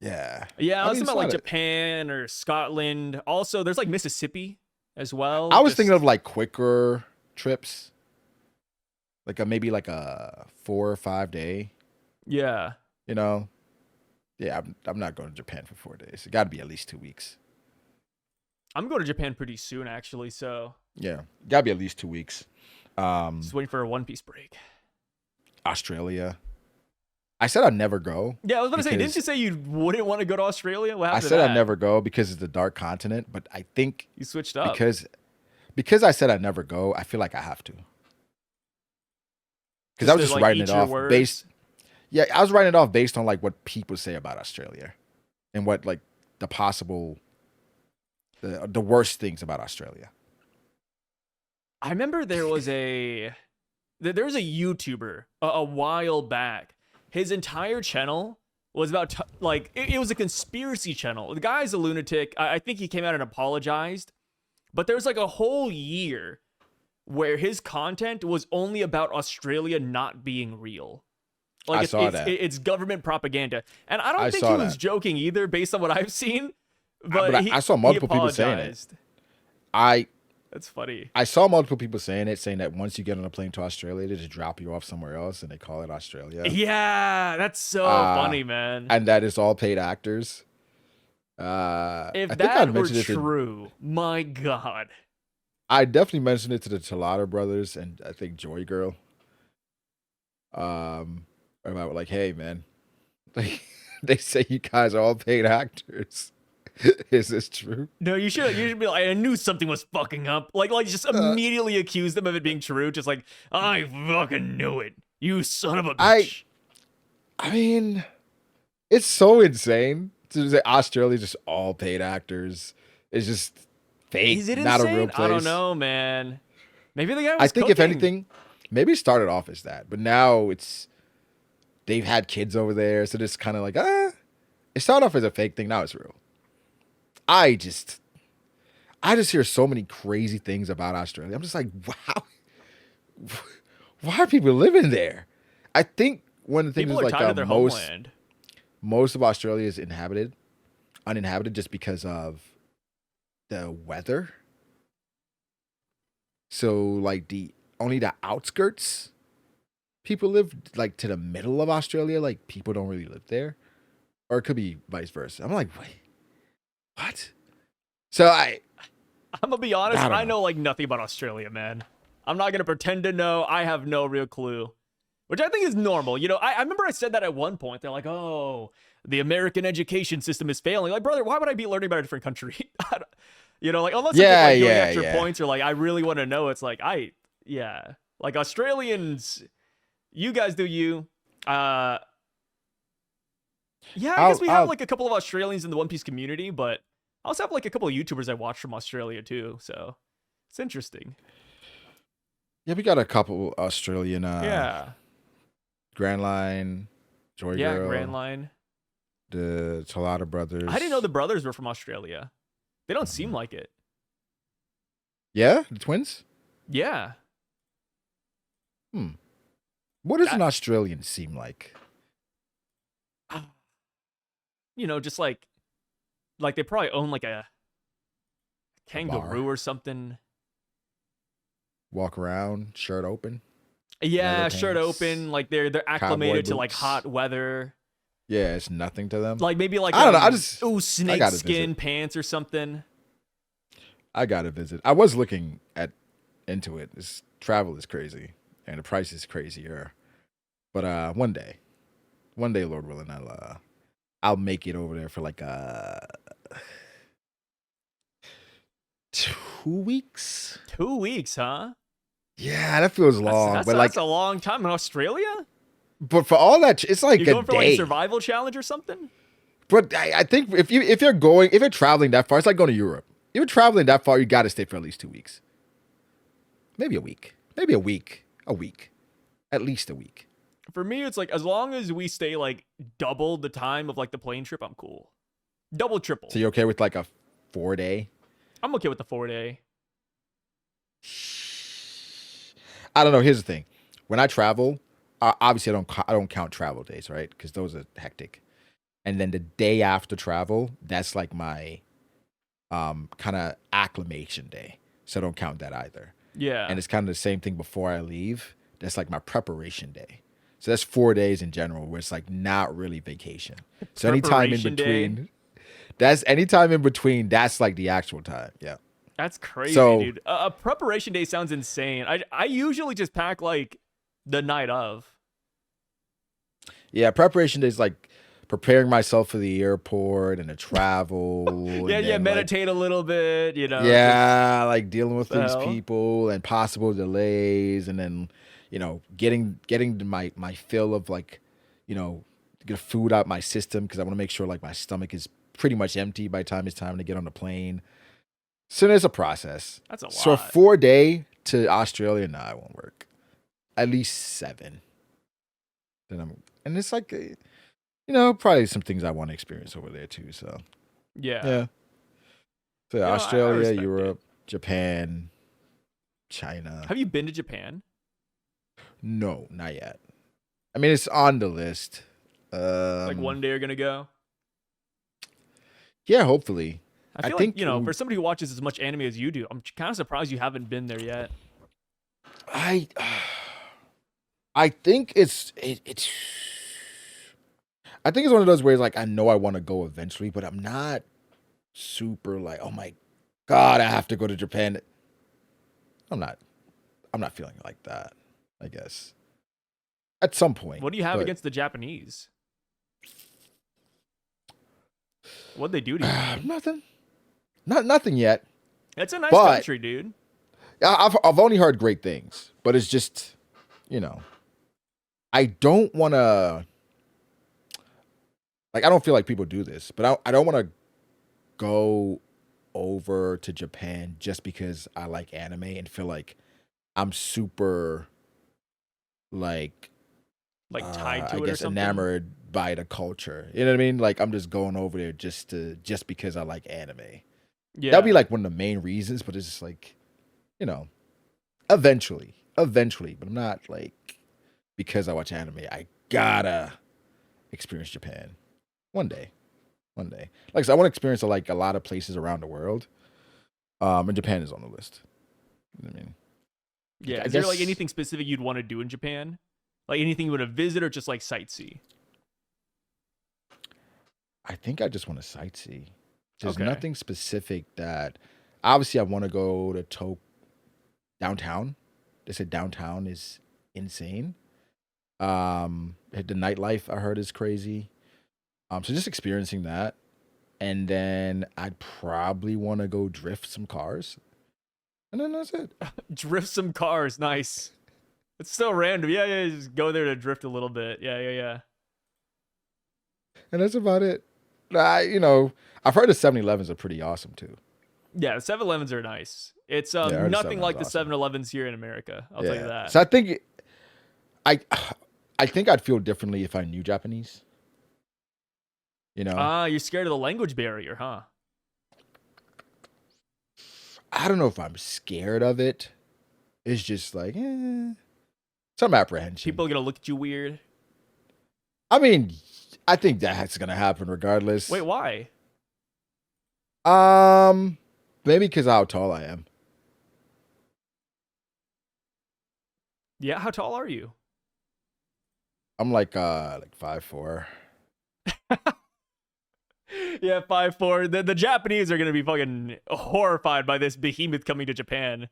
Yeah. Yeah, I was thinking about like Japan or Scotland. Also, there's like Mississippi as well. I was thinking of like quicker trips. Like maybe like a 4 or 5 day. Yeah. Yeah, I'm not going to Japan for 4 days. It got to be at least 2 weeks. I'm going to Japan pretty soon, actually. So yeah, got to be at least 2 weeks. Just waiting for a One Piece break. Australia. I said I'd never go. Yeah, I was about to say, didn't you say you wouldn't want to go to Australia? What happened I said I'd never go because it's the dark continent, but I think you switched up because I said I'd never go. I feel like I have to. Because I was just like writing it off based. Yeah, I was writing it off based on like what people say about Australia, and what like the possible, the worst things about Australia. I remember there was a YouTuber a while back. His entire channel was about it was a conspiracy channel. The guy's a lunatic. I think he came out and apologized, but there's like a whole year where his content was only about Australia not being real. Like I saw that. It's government propaganda. And I don't think he was joking either based on what I've seen. But I saw multiple people saying it. That's funny. I saw multiple people saying that once you get on a plane to Australia, they just drop you off somewhere else and they call it Australia. Yeah, that's so funny, man. And that is all paid actors. If that were true, my God. I definitely mentioned it to the Talata brothers and I think Joy Girl. About like, hey man, like they say you guys are all paid actors. Is this true? No, you should be like, I knew something was fucking up. Like just immediately accuse them of it being true. Just like, I fucking knew it. You son of a bitch. I mean, it's so insane to say Australia's just all paid actors. It's just fake. Is it not insane? A real place. I don't know, man. Maybe the guy was I think cooking. if anything, maybe it started off as that, but now they've had kids over there, so it's kind of like, it started off as a fake thing, now it's real. I just hear so many crazy things about Australia. I'm just like, wow, why are people living there? I think one of the things people is like homeland. Most of Australia is uninhabited just because of the weather. So like only the outskirts people live, like to the middle of Australia, like people don't really live there. Or it could be vice versa. I'm like, wait, what? So I'm gonna be honest, I know like nothing about Australia, man. I'm not gonna pretend to know. I have no real clue. Which I think is normal. I remember I said that at one point. They're like, oh, the American education system is failing. Like, brother, why would I be learning about a different country? Unless I get doing extra points or like I really want to know. It's like Yeah. Like Australians, you guys do you. Uh yeah, I guess we have I'll like a couple of Australians in the One Piece community, but I also have like a couple of YouTubers I watch from Australia too, so it's interesting. yeah, we got a couple Australian Yeah. Grand Line, Joy Yeah, Grand Girl, Line. the Talada I didn't know brothers. the brothers were from Australia. They don't seem Mhm. like it. Yeah, the twins. Yeah. Hmm. What does That an Australian seem like? just like they probably own like a A bar, kangaroo or something. walk around, shirt open, leather Yeah, shirt pants, open, like they're cowboy acclimated to like boots. hot weather. Yeah, it's nothing to them. Like maybe like I don't know. I snake gotta visit. skin pants or something. I gotta visit. I was looking at into it. This travel is crazy, and the price is crazier. But one day, Lord willing, I'll make it over there for like 2 weeks. 2 weeks, huh? Yeah, that feels That's long. that's But that's like, a long time in Australia. but for all that, it's like You're a going for like a day. survival challenge or something? But I think if you're traveling that far, it's like going to Europe. If you're traveling that far, you got to stay for at least 2 weeks, maybe a week, a week, at least a week. For me, it's like as long as we stay like double the time of like the plane trip, I'm cool. Double, So triple. you're okay with like a 4 day? I'm okay with the 4 day. I don't know. Here's the thing: when I travel, obviously I don't count travel days, right? Because those are hectic. And then the day after travel, that's like my kind of acclimation day. So I don't count that either. And Yeah. it's kind of the same thing before I leave. That's like my preparation day. So that's 4 days in general where it's like not really vacation. So Preparation day. anytime in between, that's like the actual time. Yeah. That's crazy, So dude. A preparation day sounds insane. I usually just pack like the night of. yeah, preparation day is like preparing myself for the airport and the travel Yeah, and yeah, then like meditate a little bit, just yeah, like dealing with the these hell. people and possible delays, and then getting to my fill of like get food out my system because I want to make sure like my stomach is pretty much empty by the time it's time to get on the plane. So there's a process. That's a So a lot. 4 day to Australia, nah, it won't work. At least 7. And it's like probably some things I want to experience over there too. So Yeah. yeah. So I Australia, respect it. Europe, Japan, China. Have you been to Japan? No, not yet. I mean, it's on the list. Like one day you're gonna go? Yeah, hopefully. I I feel like, think for somebody who watches as much anime as you do, I'm kind of surprised you haven't been there yet. I I think it's I think it's one of those ways like I know I want to go eventually, but I'm not super like, oh my god, I have to go to Japan. I'm not I'm not feeling like that, I guess. At some point. What do you have But against the Japanese? What'd they do to you? nothing. Nothing yet. It's a nice But country, dude. I've only heard great things, but it's just, you know, I don't want to like I don't feel like people do this, but I don't want to go over to Japan just because I like anime and feel like I'm super like Like tied I to it or guess something. enamored by the culture. You know what I mean? Like I'm just going over there just because I like anime. That'll be Yeah. like one of the main reasons, but it's just like, you know, eventually, but I'm not like because I watch anime, I gotta experience Japan one day, one day. Like I said, I want to experience like a lot of places around the world. And Japan is on the list. You know what I mean, like, Yeah. I Is there like guess anything specific you'd want to do in Japan? Like anything you want to visit or just like sightsee? I think I just want to sightsee. There's Okay. nothing specific that. Obviously, I want to go to downtown. They said downtown is insane. The nightlife I heard is crazy. So just experiencing that, and then I'd probably want to go drift some cars. And then that's it. Drift some cars. Nice. It's so random. Yeah, yeah. Just go there to drift a little bit. Yeah, yeah, yeah. And that's about it. I've heard the 7-Elevens are pretty awesome too. Yeah, the 7-Elevens are nice. It's Yeah, I heard the nothing 7-Eleven's like the awesome. 7-Elevens here in America. I'll tell you Yeah. that. So I I think I'd feel differently if I knew Japanese. You know, You're scared of the language barrier, huh? I don't know if I'm scared of it. It's just like some apprehension. People are gonna look at you weird. I mean, I think that's gonna happen regardless. Wait, why? Maybe because of how tall I am. Yeah, how tall are you? I'm like 5'4". Yeah, 5'4". The Japanese are gonna be fucking horrified by this behemoth coming to Japan.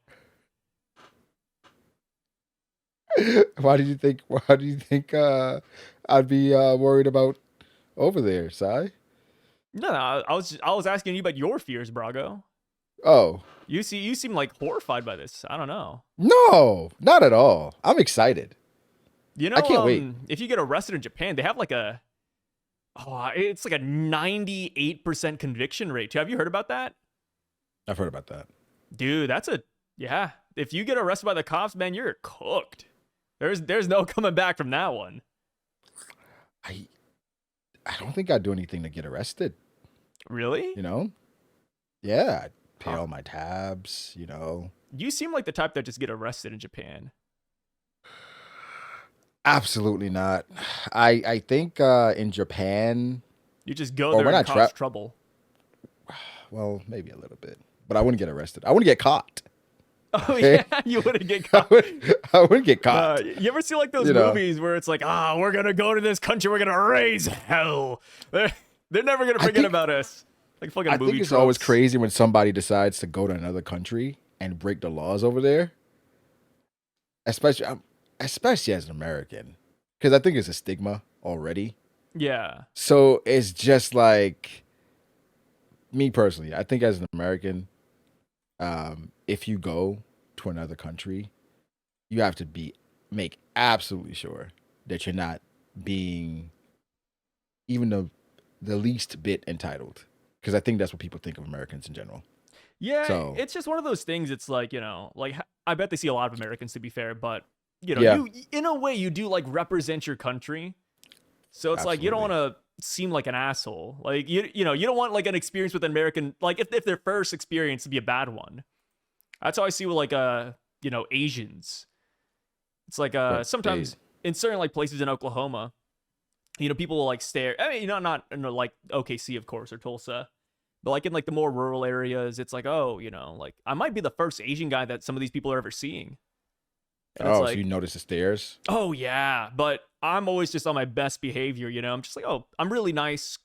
Why do you think? Why do you think I'd be worried about over there, Sai? No, I was asking you about your fears, Brago. Oh You seem like horrified by this. I don't know. no, not at all. I'm excited. You know, I can't wait. if you get arrested in Japan, they have like it's like a 98% conviction rate too. Have you heard about that? I've heard about that. Dude, yeah. If you get arrested by the cops, man, you're cooked. There's no coming back from that one. I I don't think I'd do anything to get arrested. Really? You know? Yeah, I'd pay Huh. all my tabs. You seem like the type that just get arrested in Japan. Absolutely not. I think in Japan, You just go or there when I and cause trouble. well, maybe a little bit, but I wouldn't get arrested. I wouldn't get caught. Oh Okay? yeah, you wouldn't get I, caught. I wouldn't get caught. You ever see like those You know. movies where it's like, we're gonna go to this country, we're gonna raise hell. They're never gonna I forget think- about us. Like fucking I movie think it's tropes. always crazy when somebody decides to go to another country and break the laws over there, especially as an American, because I think it's a stigma already. Yeah. So it's just like me personally. I think as an American, if you go to another country, you have to make absolutely sure that you're not being even the least bit entitled, because I think that's what people think of Americans in general. Yeah, So- it's just one of those things. It's like, like I bet they see a lot of Americans, to be fair, but Yeah. you in a way you do like represent your country. So it's like you don't want Absolutely. to seem like an asshole. Like you don't want like an experience with an American, like if their first experience to be a bad one. That's how I see with like Asians. It's like sometimes in certain like places in Oklahoma, people will like stare. I mean, not in like OKC, of course, or Tulsa, but like in like the more rural areas, it's like, like I might be the first Asian guy that some of these people are ever seeing. And it's Oh, like, so you notice the stairs? oh yeah, but I'm always just on my best behavior. I'm just like, I'm really nice,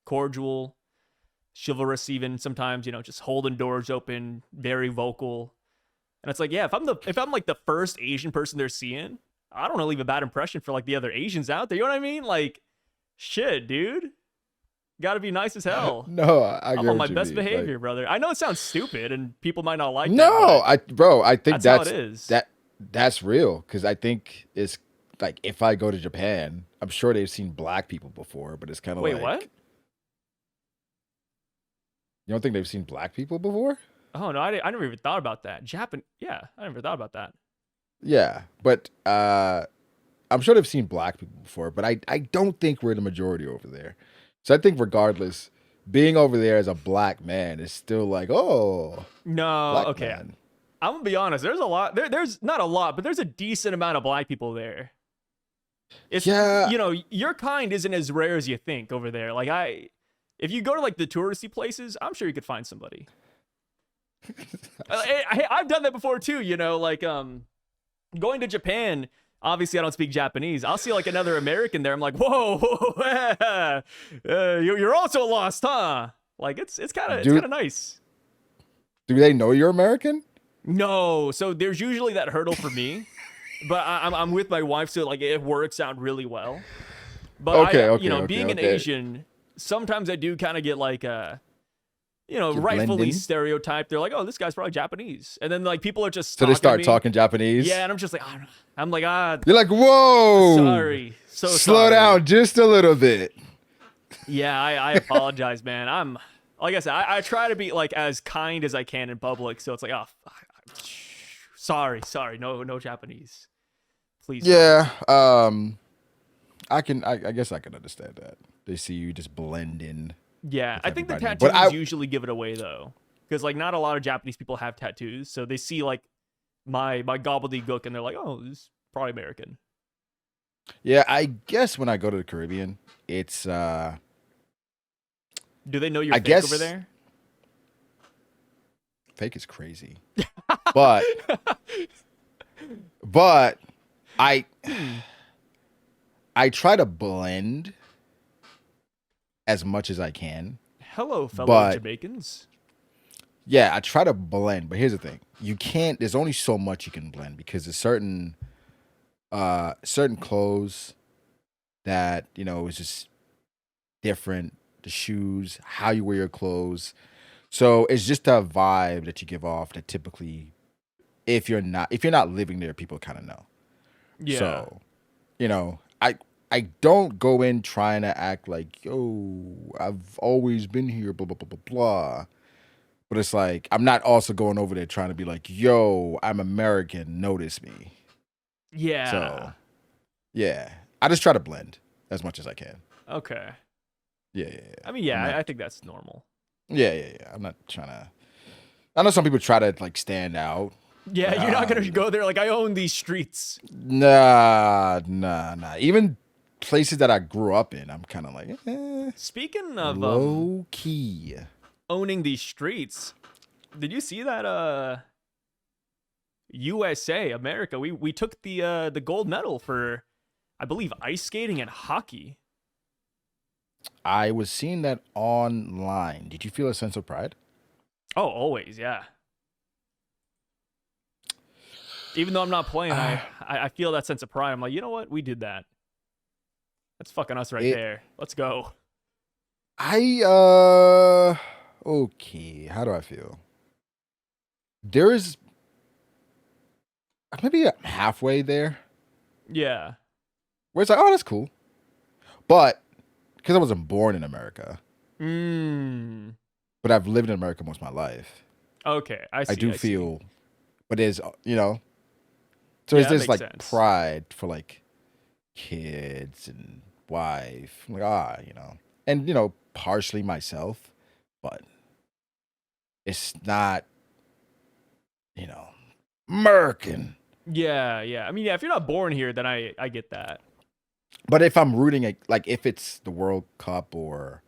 cordial, chivalrous, even sometimes. Just holding doors open, very vocal. And it's like, yeah, if I'm like the first Asian person they're seeing, I don't want to leave a bad impression for like the other Asians out there. You know what I mean? Like, shit, dude. Got to be nice as hell. No, I I'm get on my what you best mean. behavior, brother. I know it sounds stupid and people might not like Like, that. no, but I think that's how it is. that's real, because I think it's like if I go to Japan, I'm sure they've seen black people before, but it's kind of Wait, like, what? you don't think they've seen black people before? Oh, no, I never even thought about that. Yeah, I never thought about that. Yeah, but I'm sure they've seen black people before, but I don't think we're the majority over there. So I think regardless, being over there as a black man is still like, oh, No, black okay. man. I'm gonna be honest. There's a lot. There's not a lot, but there's a decent amount of black people there. It's Yeah. your kind isn't as rare as you think over there. Like if you go to like the touristy places, I'm sure you could find somebody. I've done that before too. Like going to Japan. Obviously, I don't speak Japanese. I'll see like another American there. I'm like, whoa, you're also lost, huh? Like it's kind of nice. Do they know you're American? No, so there's usually that hurdle for me, but I'm with my wife, so like it works out really well. But Okay, being an okay. Asian, sometimes I do kind of get like You blend rightfully in. stereotyped. They're like, oh, this guy's probably Japanese, and then like people are just So they stalking start me. talking Japanese. Yeah, and I'm just like, "Ah," I'm like, You're like, whoa, sorry, so slow sorry. down just a little bit. Yeah, I apologize, man. I'm like I said, I try to be like as kind as I can in public, so it's like, oh, sorry, no Japanese, please don't. Yeah. I guess I can understand that. They see you just blend in Yeah, with I think the everybody. But tattoos usually give it away though, because like not a lot of Japanese people have tattoos, so they see like my gobbledygook and they're like, oh, this is probably American. yeah, I guess when I go to the Caribbean, it's Do they know you're I fake over guess there? fake is crazy. But but I I try to blend as much as I can. Hello, fellow But Jamaicans. yeah, I try to blend. But here's the thing: you can't. There's only so much you can blend because there's certain clothes that is just different. The shoes, how you wear your clothes. So it's just a vibe that you give off that typically, if you're not living there, people kind of know. Yeah, So, I don't go in trying to act like, yo, I've always been here, blah blah blah blah blah. But it's like I'm not also going over there trying to be like, yo, I'm American, notice me. yeah. So yeah, I just try to blend as much as I can. Okay. Yeah, yeah, yeah. I mean, I'm yeah, not. I think that's normal. Yeah, yeah, yeah. I'm not trying to. I know some people try to like stand out. Yeah, Like, you're not gonna you know, go there like I own these streets. nah, nah, nah. Even places that I grew up in, I'm kind of like, Speaking of low key. owning these streets, did you see that USA America? We took the gold medal for I believe ice skating and hockey. I was seeing that online. Did you feel a sense of pride? Oh, always, yeah. Even though I'm not playing, I feel that sense of pride. I'm like, you know what? We did that. That's fucking us right It. there. Let's go. I. Okay. How do I feel? There is maybe halfway there Yeah. where it's like, oh, that's cool. But because I wasn't born in America, Mm. but I've lived in America most of my life, Okay, I I see. do I see. feel, but so Yeah, it's that this makes like sense. pride for like kids and wife, like and partially myself, but it's not, you know, American. Yeah, yeah. I mean, yeah. If you're not born here, then I get that. But if I'm rooting like if it's the World Cup or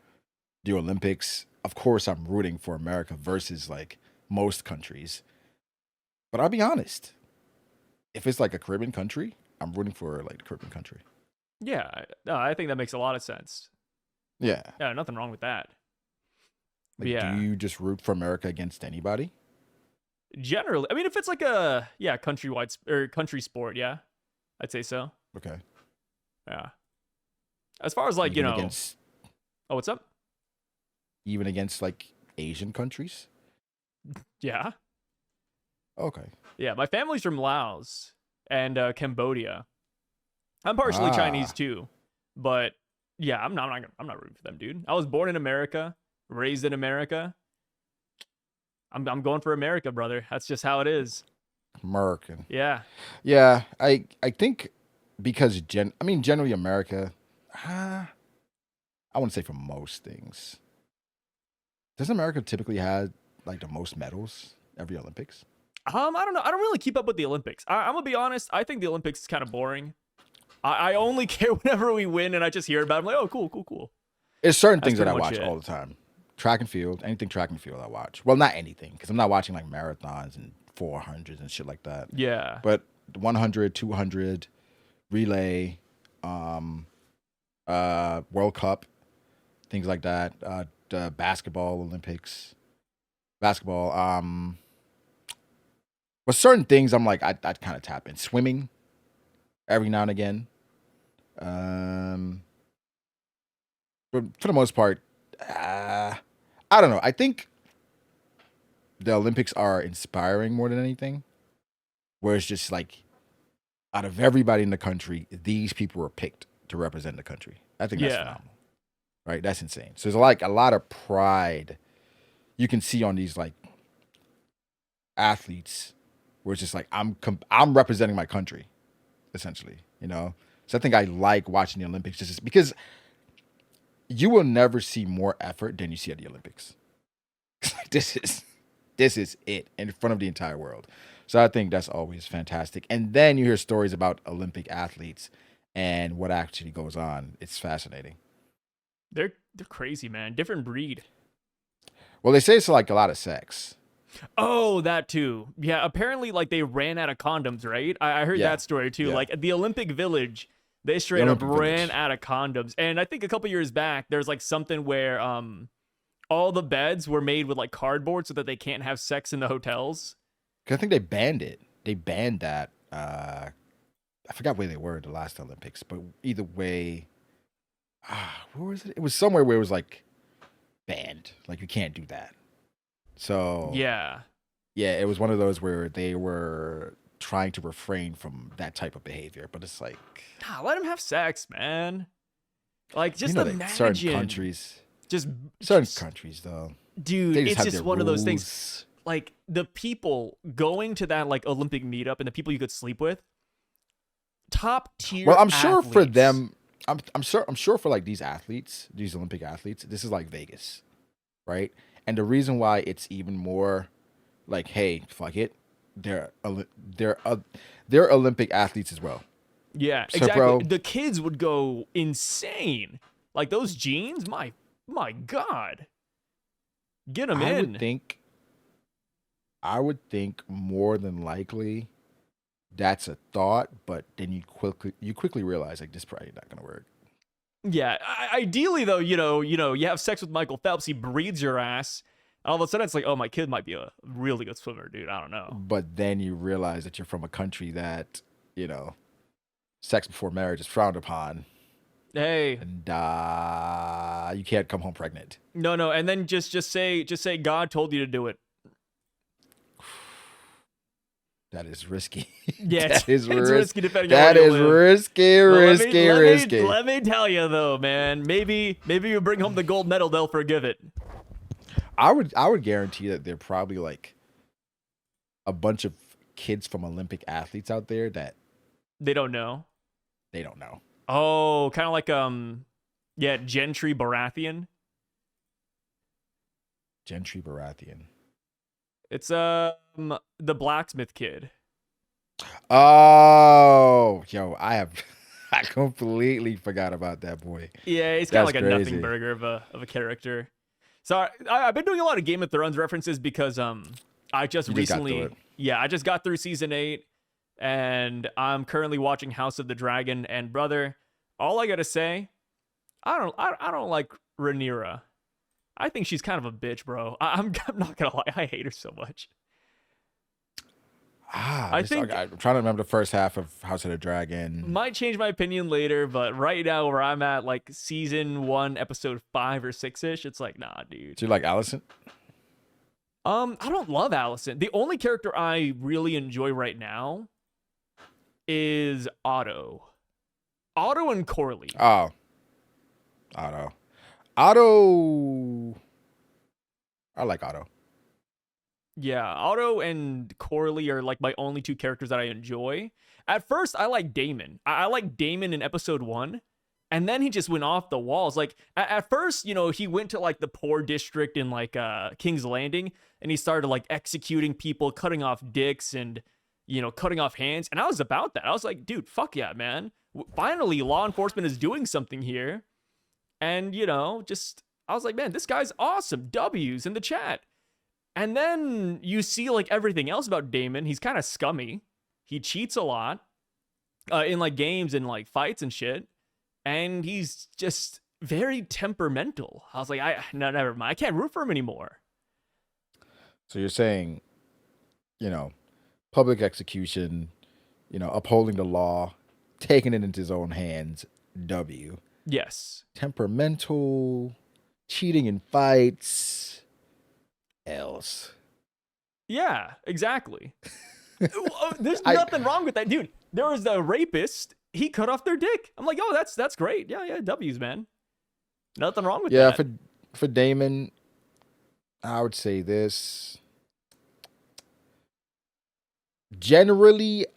the Olympics, of course I'm rooting for America versus like most countries. But I'll be honest, if it's like a Caribbean country, I'm rooting for like the Caribbean country. Yeah, no, I think that makes a lot of sense. Yeah. Yeah, nothing wrong with that. But Like, do yeah, you just root for America against anybody? generally, I mean, if it's like a countrywide or country sport, yeah, I'd say so. Okay. Yeah. As far as like Even against oh, what's up? even against like Asian countries? Yeah, Okay. yeah. My family's from Laos and Cambodia. I'm partially Chinese Ah, too, but yeah, I'm not rooting for them, dude. I was born in America, raised in America. I'm going for America, brother. That's just how it is. American. Yeah. Yeah, I think because generally America, ah, I wouldn't say for most things. Doesn't America typically have like the most medals every Olympics? I don't know. I don't really keep up with the Olympics. I'm gonna be honest. I think the Olympics is kind of boring. I only care whenever we win, and I just hear about it. I'm like, oh, cool, cool, cool. There's certain That's things that pretty I much watch it. all the time. Track and field, anything track and field I watch. Well, not anything, because I'm not watching like marathons and 400s and shit like that. Yeah. But 100, 200, relay, um, World Cup, things like that. The basketball Olympics, basketball. But certain things I'm like I'd kind of tap in. Swimming every now and again. Um, but for the most part, I don't know. I think the Olympics are inspiring more than anything. Where it's just like out of everybody in the country, these people were picked to represent the country. I think that's Yeah. phenomenal. Right? That's insane. So there's like a lot of pride you can see on these like athletes where it's just like I'm representing my country essentially, you know. So I think I like watching the Olympics just because you will never see more effort than you see at the Olympics. this is this is it in front of the entire world. So I think that's always fantastic. And then you hear stories about Olympic athletes and what actually goes on. It's fascinating. They're crazy, man. Different breed. Well, they say it's like a lot of sex. Oh, that too. Yeah, apparently like they ran out of condoms, right? I heard Yeah. that story too. Yeah. Like at the Olympic Village, they The straight up Olympic ran Village. out of condoms. And I think a couple years back, there's like something where all the beds were made with like cardboard so that they can't have sex in the hotels. 'Cause I think they banned it. They banned that. I forgot where they were at the last Olympics, but either way, where was it? It was somewhere where it was like banned. Like you can't do that. So Yeah. yeah, it was one of those where they were trying to refrain from that type of behavior. But it's like Nah, let them have sex, man. Like you just know that imagine. Just certain just countries though, dude, they just it's have just their one of those things. rules. Like the people going to that like Olympic meetup and the people you could sleep with, top Well, tier I'm sure for athletes. them, I'm sure for like these athletes, these Olympic athletes, this is like Vegas, right? And the reason why it's even more like, hey, fuck it, they're Olympic athletes as well. Yeah, So, exactly. bro, The kids would go insane. Like those jeans, my god. Get them I would in. think, I would think more than likely that's a thought, but then you quickly realize like this probably not gonna work. Yeah, ideally though, you have sex with Michael Phelps, he breeds your ass. All of a sudden it's like, "Oh, my kid might be a really good swimmer, dude. I don't know." But then you realize that you're from a country that you know sex before marriage is frowned upon, Hey, and you can't come home pregnant. no, and then just say God told you to do it. That is risky. Yeah, that is it's risk. risky depending on where That you is live. risky, But risky, risky. let me tell you though, man. Maybe you bring home the gold medal, they'll forgive it. I would guarantee that there are probably like a bunch of kids from Olympic athletes out there that They don't know. they don't know. Oh, kind of like yeah, Gentry Baratheon. Gentry Baratheon. It's the blacksmith kid. Oh, yo, I completely forgot about that boy. Yeah, he's kind of That's like a nothing crazy. burger of a character. So I've been doing a lot of Game of Thrones references because I just You just got through recently it. yeah I just got through season 8 and I'm currently watching House of the Dragon, and brother, all I gotta say, I don't like Rhaenyra. I think she's kind of a bitch, bro. I'm not gonna lie, I hate her so much. I think I'm trying to remember the first half of House of the Dragon. might change my opinion later, but right now where I'm at, like season 1, episode 5 or 6ish, it's like, nah, dude. Do you like Allison? I don't love Allison. The only character I really enjoy right now is Otto. Otto and Corley. Oh, Otto. Otto. I like Otto. Yeah, Otto and Corley are like my only two characters that I enjoy. At first, I like Damon. I like Damon in episode 1, and then he just went off the walls. Like at first, he went to like the poor district in like King's Landing, and he started like executing people, cutting off dicks, and cutting off hands. And I was about that. I was like, dude, fuck yeah, man! Finally, law enforcement is doing something here. And just I was like, man, this guy's awesome. W's in the chat. And then you see like everything else about Damon. He's kind of scummy. He cheats a lot in like games and like fights and shit. And he's just very temperamental. I was like, no, never mind. I can't root for him anymore. So you're saying, you know, public execution, upholding the law, taking it into his own hands, W. Yes. Temperamental, cheating in fights, L's. Yeah, exactly. There's I nothing wrong with that, dude. There was the rapist. He cut off their dick. I'm like, oh, that's great. Yeah, yeah, W's, man. Nothing wrong with yeah, that. for Damon, I would say this. Generally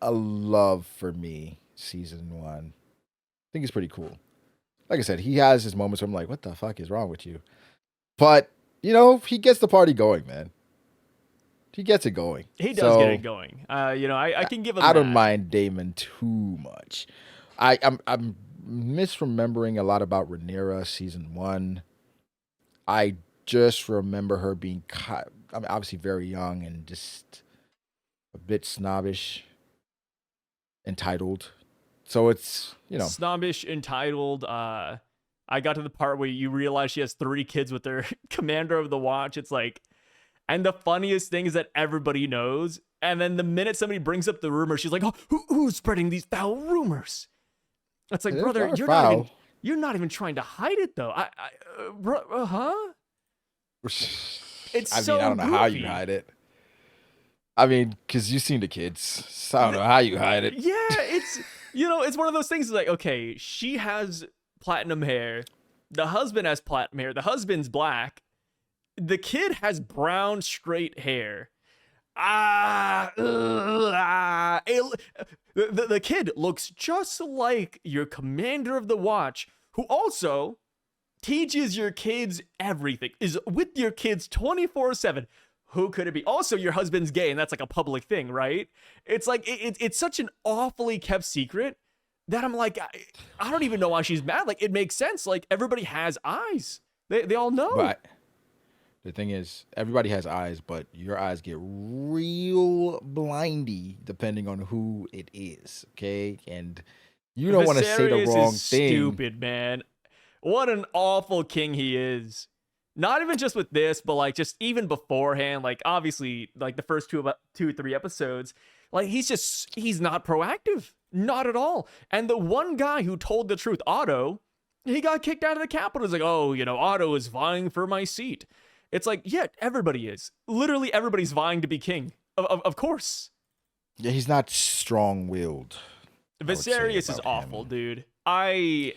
a love for me, season 1. I think it's pretty cool. Like I said, he has his moments where I'm like, what the fuck is wrong with you? But, he gets the party going, man. He gets it going. He does get it So going. I can give him I don't that. mind Damon too much. I'm misremembering a lot about Rhaenyra season 1. I just remember her being, obviously very young and just a bit snobbish, entitled. So it's, Snobbish, entitled. I got to the part where you realize she has 3 kids with their commander of the watch. It's like, and the funniest thing is that everybody knows. And then the minute somebody brings up the rumor, she's like, "Oh, who's spreading these foul rumors?" It's like, they're brother, foul. you're not even trying to hide it though. Huh? It's I so mean, I don't know how you goofy. hide it. I mean, because you've seen the kids. So I don't know how you hide it. Yeah, it's one of those things like, okay, she has platinum hair. The husband has platinum hair. The husband's black. The kid has brown straight hair. The kid looks just like your commander of the watch, who also teaches your kids everything, is with your kids 24/7. Who could it be? Also, your husband's gay, and that's like a public thing, right? It's like it's such an awfully kept secret that I'm like, I don't even know why she's mad. Like, it makes sense. Like, everybody has eyes. They all know. But the thing is, everybody has eyes, but your eyes get real blindy depending on who it is, okay? And you don't want to say the Viserys wrong is thing. stupid, man. What an awful king he is. Not even just with this, but like just even beforehand, like obviously like the first 2 or 3 episodes, like he's not proactive. Not at all. And the one guy who told the truth, Otto, he got kicked out of the capital. It's like, oh, Otto is vying for my seat. It's like, yeah, everybody is. Literally everybody's vying to be king. Of course. Yeah, he's not strong-willed. Viserys is awful, dude. Here's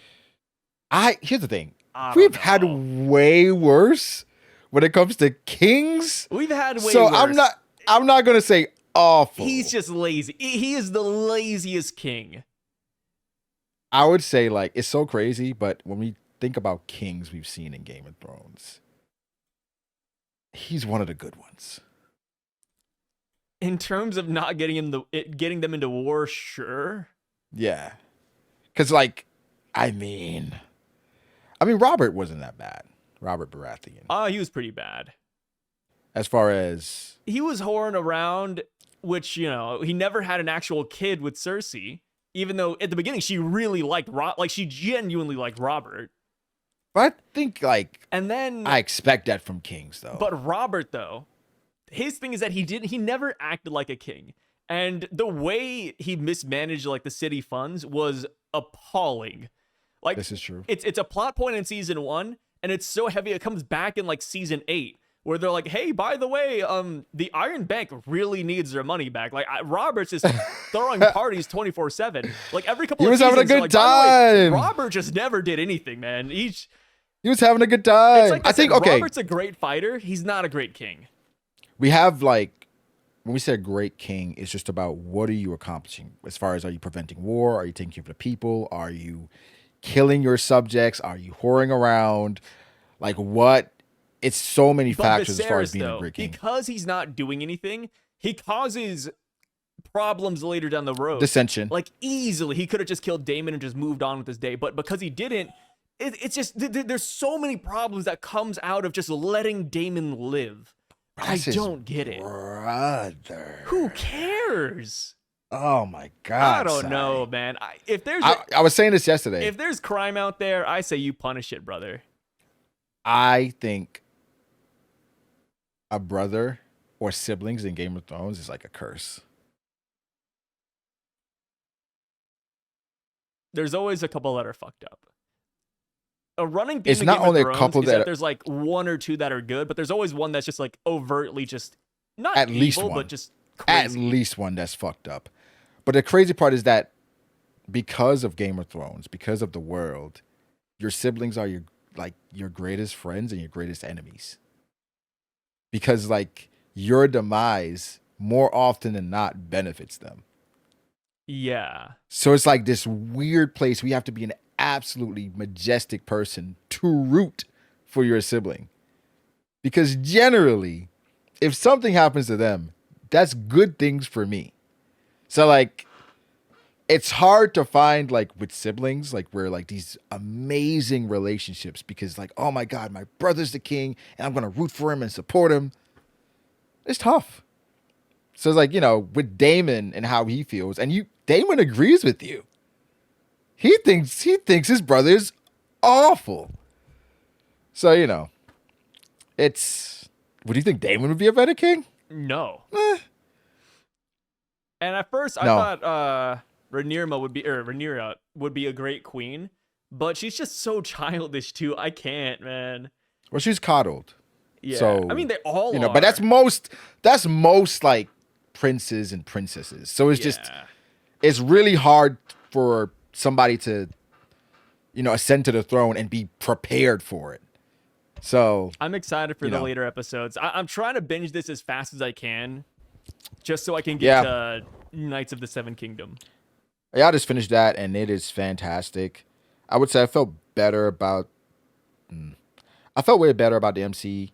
the thing. I don't We've know. had way worse when it comes to kings. We've had way so worse. I'm not gonna say awful. He's just lazy. He is the laziest king. I would say like it's so crazy, but when we think about kings we've seen in Game of Thrones, he's one of the good ones. In terms of not getting them into war, sure. Yeah, because I mean, Robert wasn't that bad. Robert Baratheon. He was pretty bad. As far as he was whoring around, which he never had an actual kid with Cersei. Even though at the beginning she really liked she genuinely liked Robert. I think and then I expect that from kings though. But Robert though, his thing is that he never acted like a king. And the way he mismanaged like the city funds was appalling. Like, this is true. It's a plot point in season 1, and it's so heavy it comes back in like season 8, where they're like, "Hey, by the way, the Iron Bank really needs their money back." Like, Robert's just throwing parties 24/7. Like every couple. He was of having a good like, time. Robert just never did anything, man. He was having a good time. Like I think Robert's a great fighter. He's not a great king. We have when we say great king, it's just about what are you accomplishing as far as are you preventing war? Are you taking care of the people? Are you killing your subjects? Are you whoring around? Like what? It's so many factors as far as being a great king. Because he's not doing anything, he causes problems later down the road. Dissension. Like easily, he could have just killed Daemon and just moved on with his day. But because he didn't, it's just there's so many problems that comes out of just letting Daemon live. That's I don't get it. Brother. Who cares? Oh my God. I don't know, man. I was saying this yesterday. If there's crime out there, I say you punish it, brother. I think a brother or siblings in Game of Thrones is like a curse. There's always a couple that are fucked up. A running theme it's in not Game only of Thrones a couple is that there's like 1 or 2 that are good, but there's always one that's just like overtly just Not At least evil, but one. just At crazy. least one that's fucked up. But the crazy part is that because of Game of Thrones, because of the world, your siblings are your greatest friends and your greatest enemies. Because like your demise more often than not benefits them. Yeah. So it's like this weird place where you have to be an absolutely majestic person to root for your sibling. Because generally, if something happens to them, that's good things for me. So like it's hard to find like with siblings like where like these amazing relationships because like oh my god, my brother's the king and I'm going to root for him and support him. It's tough. So it's like, with Damon and how he feels and Damon agrees with you. He thinks his brother is awful. So, it's would you think Damon would be a better king? No. Eh, And at first, I no. thought Rhaenyra would be a great queen, but she's just so childish too. I can't, man. Well, she's coddled. Yeah, I So, mean they all but are. that's most like princes and princesses. So Yeah, it's really hard for somebody to, ascend to the throne and be prepared for it. So, I'm excited for you the know, later episodes. I'm trying to binge this as fast as I can, just so I can get yeah. to Knights of the Seven Kingdom. Yeah, I just finished that and it is fantastic. I would say I felt way better about the MC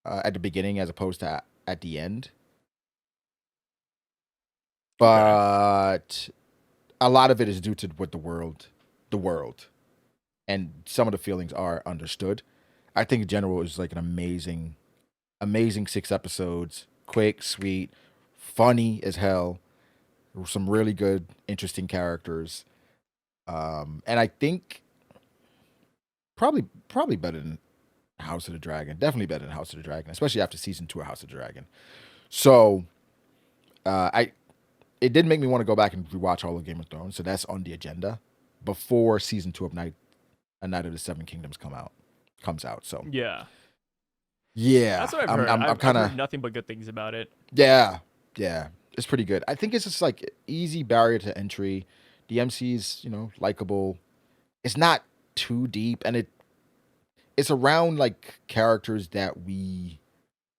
at the beginning as opposed to at the end. Okay. But a lot of it is due to what the world, and some of the feelings are understood. I think in general it was like an amazing 6 episodes, quick, sweet, funny as hell. There were some really good, interesting characters, and I think probably better than House of the Dragon. Definitely better than House of the Dragon, especially after season 2 of House of the Dragon. So, I it did make me want to go back and rewatch all of Game of Thrones. So that's on the agenda before season 2 of A Night of the Seven Kingdoms comes out. So Yeah, yeah, that's what I've I'm heard. I'm, I'm I've kind heard of nothing but good things about it. yeah, it's pretty good. I think it's just like easy barrier to entry. The MC's likable. It's not too deep, and it's around like characters that we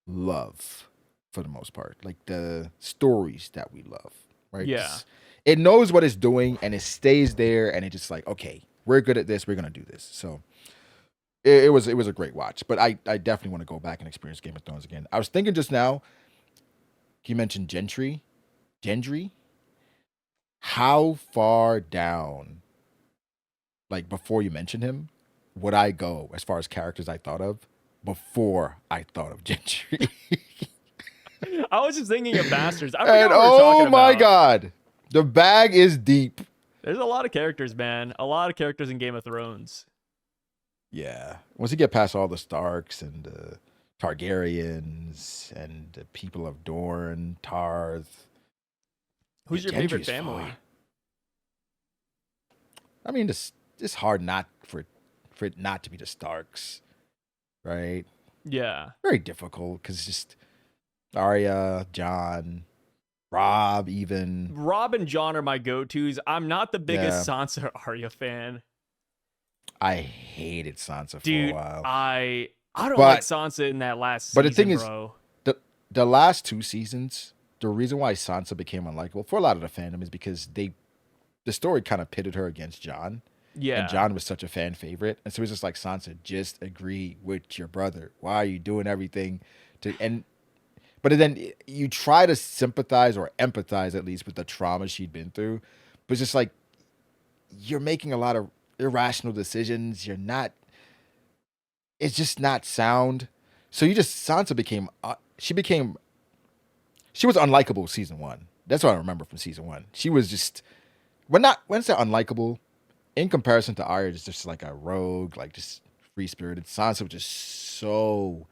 love for the most part, like the stories that we love, right? Yeah. 'Cause it knows what it's doing and it stays there, and it's just like, okay, we're good at this, we're gonna do this. So it was a great watch, but I definitely want to go back and experience Game of Thrones again. I was thinking just now, you mentioned Gendry. How far down, like before you mentioned him, would I go as far as characters I thought of before I thought of Gentry? I was just thinking of Bastards. I forgot And what we were talking oh my about. god, the bag is deep. There's a lot of characters, man. A lot of characters in Game of Thrones. Yeah. Once you get past all the Starks and the Targaryens and the people of Dorne, Tarth, yeah, Who's your Gentry favorite is far. family? I mean, it's hard not for it not to be the Starks, right? Yeah. Very difficult because it's just Arya, John, Rob, even. Rob and John are my go-tos. I'm not the Yeah, biggest Sansa or Arya fan. I hated Sansa for a Dude, while, I don't like but Sansa in that last the thing season, is, bro. the the last 2 seasons, the reason why Sansa became unlikable for a lot of the fandom is because the story kind of pitted her against John, and Yeah. John was such a fan favorite, and so it's just like Sansa, just agree with your brother. Why are you doing everything to and but then you try to sympathize or empathize at least with the trauma she'd been through, but it's just like you're making a lot of irrational decisions. You're not. It's just not sound. So you just Sansa became. She was unlikable season 1. That's what I remember from season 1. She was just when it's unlikable in comparison to Arya, just like a rogue, like just free spirited. Sansa was just so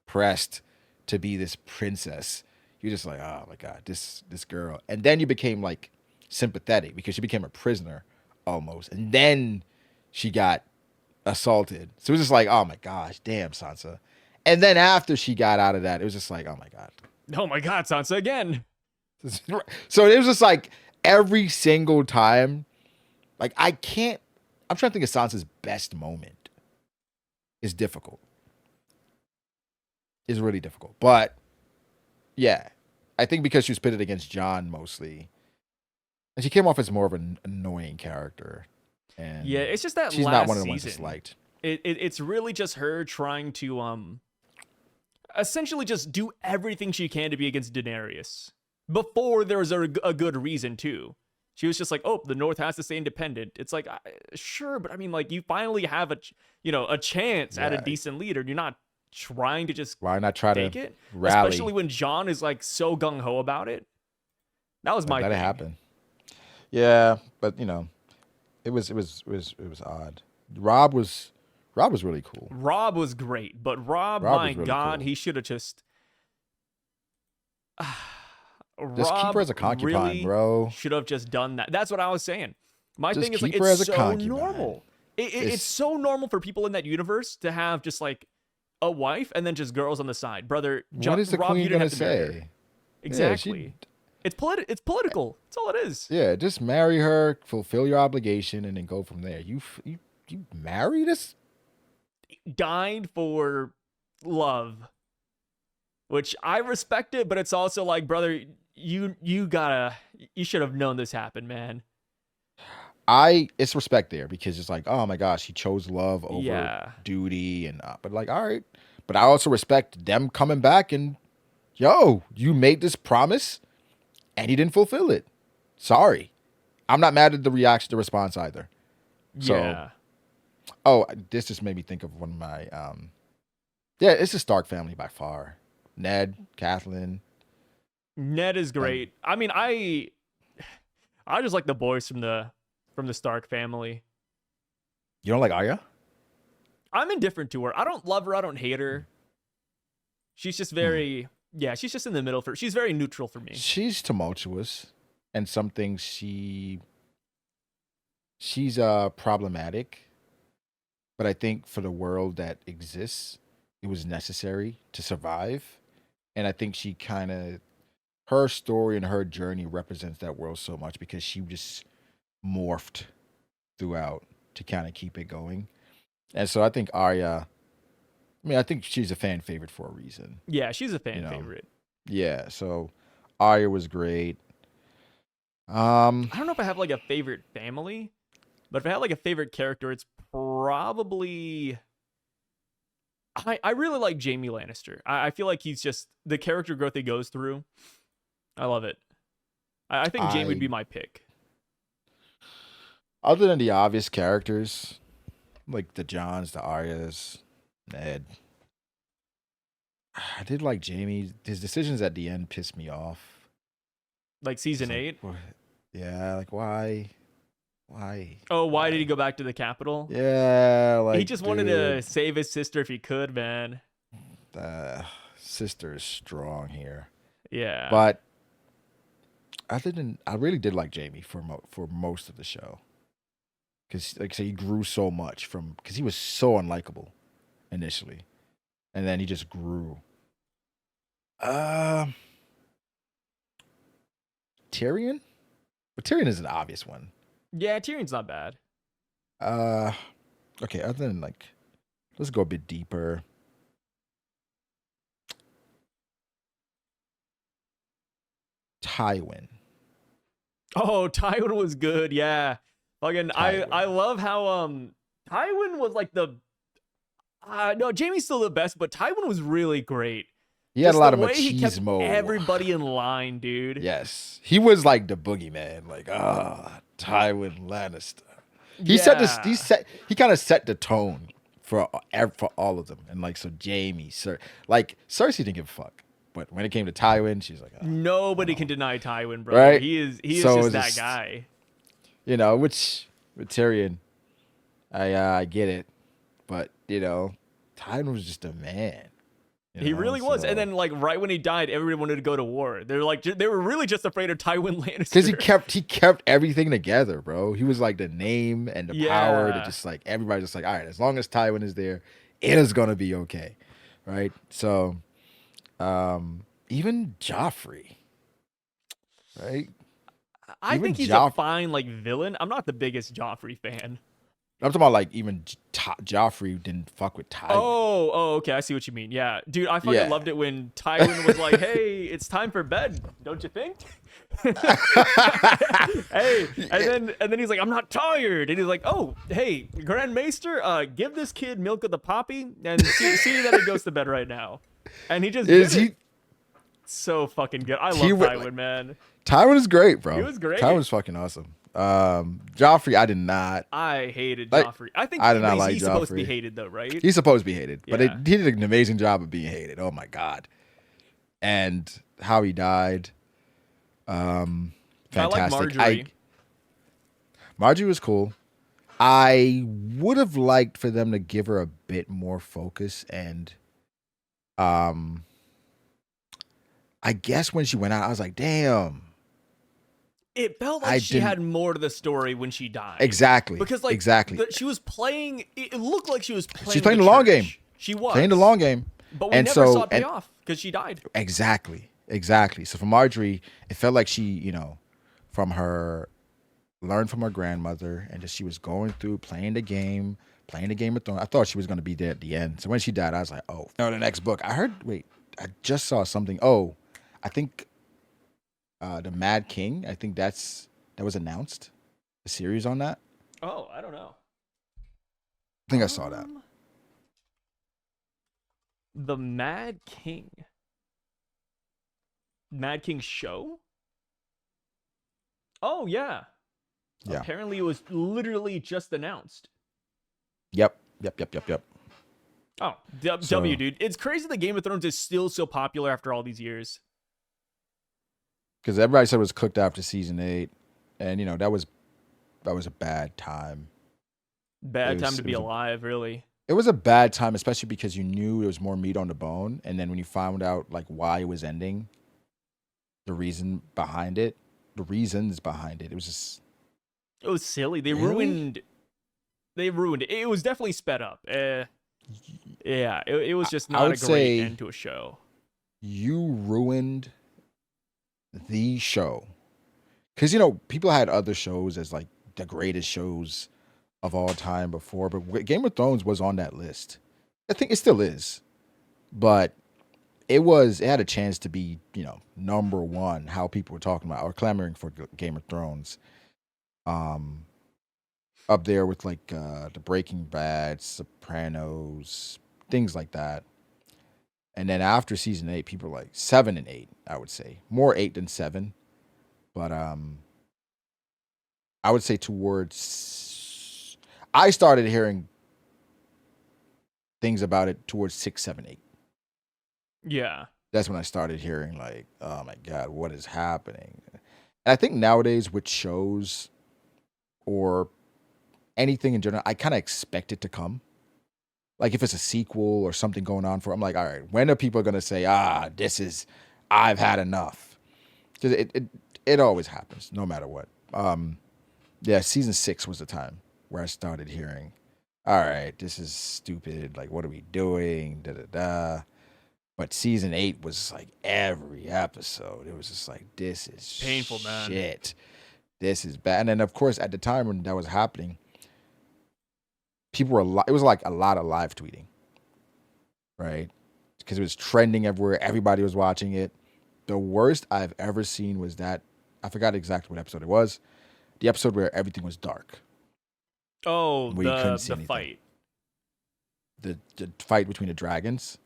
pressed to be this princess. You're just like, oh my god, this girl. And then you became like sympathetic because she became a prisoner almost, and then she got assaulted. So it was just like, oh my gosh, damn Sansa. And then after she got out of that, it was just like, oh my god. Oh my God, Sansa again. So it was just like every single time, like I can't. I'm trying to think of Sansa's best moment. It's difficult. It's really difficult, but yeah, I think because she was pitted against Jon mostly, and she came off as more of an annoying character, Yeah, and it's just that she's not last one of the ones that's season. liked. It's really just her trying to essentially just do everything she can to be against Daenerys. Before there was a good reason too. She was just like, "Oh, the North has to stay independent." It's like, sure, but I mean, like, you finally have a chance at a Yeah, decent leader. You're not trying to just why not try to take it, especially rally? when Jon is like so gung ho about it. That was my Let it thing. happen. Yeah, but it was odd. Rob was Rob was really cool. Rob was great, but Rob, Rob my was really God, cool. he should have just. Just keep her Rob as a concubine, really bro. should have just done that. That's what I was saying. My Just thing is like keep her it's as a so concubine. normal. It's It's so normal for people in that universe to have just like a wife and then just girls on the side. Brother, what is the Rob, you queen didn't gonna have to marry her. say? Yeah, Exactly. It's political. That's all it is. yeah, just marry her, fulfill your obligation, and then go from there. You marry this? Died for love, which I respect it, but it's also like, brother, you should have known this happened, man. It's respect there because it's like, oh my gosh, he chose love over Yeah. duty, and but like, all right, but I also respect them coming back and yo, you made this promise and he didn't fulfill it. Sorry, I'm not mad at the reaction, the response either. So, Yeah. oh, this just made me think of one of my yeah, it's the Stark family by far. Ned, Catelyn, Ned is like great. I mean, I just like the boys from the Stark family. you don't like Arya? I'm indifferent to her. I don't love her. I don't hate her. She's just Hmm. very yeah. She's just in the middle for. She's very neutral for me. She's tumultuous, and some things she's problematic, but I think for the world that exists, it was necessary to survive. And I think she kind of her story and her journey represents that world so much because she just morphed throughout to kind of keep it going. And so I think Arya, I mean, I think she's a fan favorite for a reason, Yeah, she's a you fan know. favorite. Yeah, so Arya was great. I don't know if I have like a favorite family, but if I had like a favorite character, it's probably I really like Jamie Lannister. I feel like he's just the character growth he goes through. I love it. I think Jamie would I be my pick. Other than the obvious characters like the Johns, the Aryas, Ned, I did like Jamie. His decisions at the end pissed me off. Like It's season like, 8. yeah, like why, Oh, why did he why? go back to the capital? Yeah, He like just wanted to dude, save his sister if he could, man. the sister is strong here. Yeah. But I really did like Jamie for most of the show because, like I say, he grew so much from because he was so unlikable initially, and then he just grew. Um, Tyrion, but Tyrion is an obvious one. Yeah, Tyrion's not bad. Uh, okay. Other than like, let's go a bit deeper. Tywin. Oh, Tywin was good. Yeah. Fucking I Tywin. love how Tywin was like the no, Jamie's still the best, but Tywin was really great. He had a Just the lot of way he kept machismo. everybody in line, dude. Yes, he was like the boogeyman. Like, Tywin Lannister. He set this. Yeah. He kind of set the tone for all of them. And like, so Jamie, like Cersei didn't give a fuck, but when it came to Tywin, she's like, Nobody can no, deny Tywin, brother. right? He is So just it's that just guy. which with Tyrion, I get it, but Tywin was just a man. He really was. And So then like right when he died, everybody wanted to go to war. They're like they were really just afraid of Tywin because he Lannister. kept everything together, bro. He was like the name and the power to Yeah. just like everybody just like, all right, as long as Tywin is there, it is gonna be okay. right? So even Joffrey, right? I Even think he's a Joff. fine like villain. I'm not the biggest Joffrey fan. I'm talking about like even Joffrey didn't fuck with Tywin. Okay, I see what you mean. Yeah, dude, I fucking Yeah. loved it when Tywin was like, "Hey, it's time for bed, don't you think?" Hey, and then he's like, "I'm not tired," and he's like, "Oh, hey, Grand Maester, give this kid milk of the poppy and see that it goes to bed right now," and he just Is did it. he? So fucking good. I He love would like Tywin, man. Tywin is great, He bro. was great. Tywin's fucking awesome. Joffrey, I did not I hated like. Joffrey. I think, I did but not he's, like he's supposed to be Joffrey. hated though, right? He's supposed to be hated, but Yeah. he did an amazing job of being hated. Oh my god! And how he died, I like fantastic. Marjorie. Marjorie was cool. I would have liked for them to give her a bit more focus, and um, I guess when she went out, I was like, damn. It felt like I she didn't had more to the story when she died. exactly, Because like exactly. she was playing. It looked like she was She's playing playing the the long game, church. She playing the was, long game, but we and never saw so it pay and off because she died. exactly, exactly. So for Marjorie, it felt like she, from her learned from her grandmother, and just she was going through playing the Game of Thrones. I thought she was going to be there at the end. So when she died, I was like, oh, no, the next book. I heard. Wait, I just saw something. Oh, I think the Mad King. I think that was announced. A series on that. Oh, I don't know. I think I saw that. The Mad King. Mad King show? Oh yeah. Yeah. Apparently it was literally just announced. Yep. Oh, So dude. It's crazy that Game of Thrones is still so popular after all these years. because everybody said it was cooked after season 8, and that was a bad time. Bad time to be alive, really. It was a bad time, especially because you knew there was more meat on the bone, and then when you found out like why it was ending, the reasons behind it, it was just. It was silly. They Really? ruined it. It was definitely sped up. Yeah, it was just I not a would great say end to a show. you ruined the show because people had other shows as like the greatest shows of all time before, but Game of Thrones was on that list. I think it still is, but it had a chance to be number one. How people were talking about or clamoring for Game of Thrones, up there with like the Breaking Bad, Sopranos, things like that. And then after season 8, people were like 7 and 8. I would say more 8 than 7, but I would say towards. I started hearing things about it towards 6, 7, 8. Yeah. That's when I started hearing like, oh my god, what is happening? And I think nowadays with shows or anything in general, I kind of expect it to come. Like if it's a sequel or something going on I'm like, all right, when are people gonna say, I've had enough? Because it always happens, no matter what. Yeah, season 6 was the time where I started hearing, all right, this is stupid. Like, what are we doing? Da da da. But season 8 was like every episode. It was just like, this is Painful, man. shit. This is bad. And then, of course, at the time when that was happening, people were, it was like a lot of live tweeting, right? Because it was trending everywhere. Everybody was watching it. The worst I've ever seen was that, I forgot exactly what episode it was. The episode where everything was dark. Oh, Where you couldn't see the anything. fight. The fight between the dragons.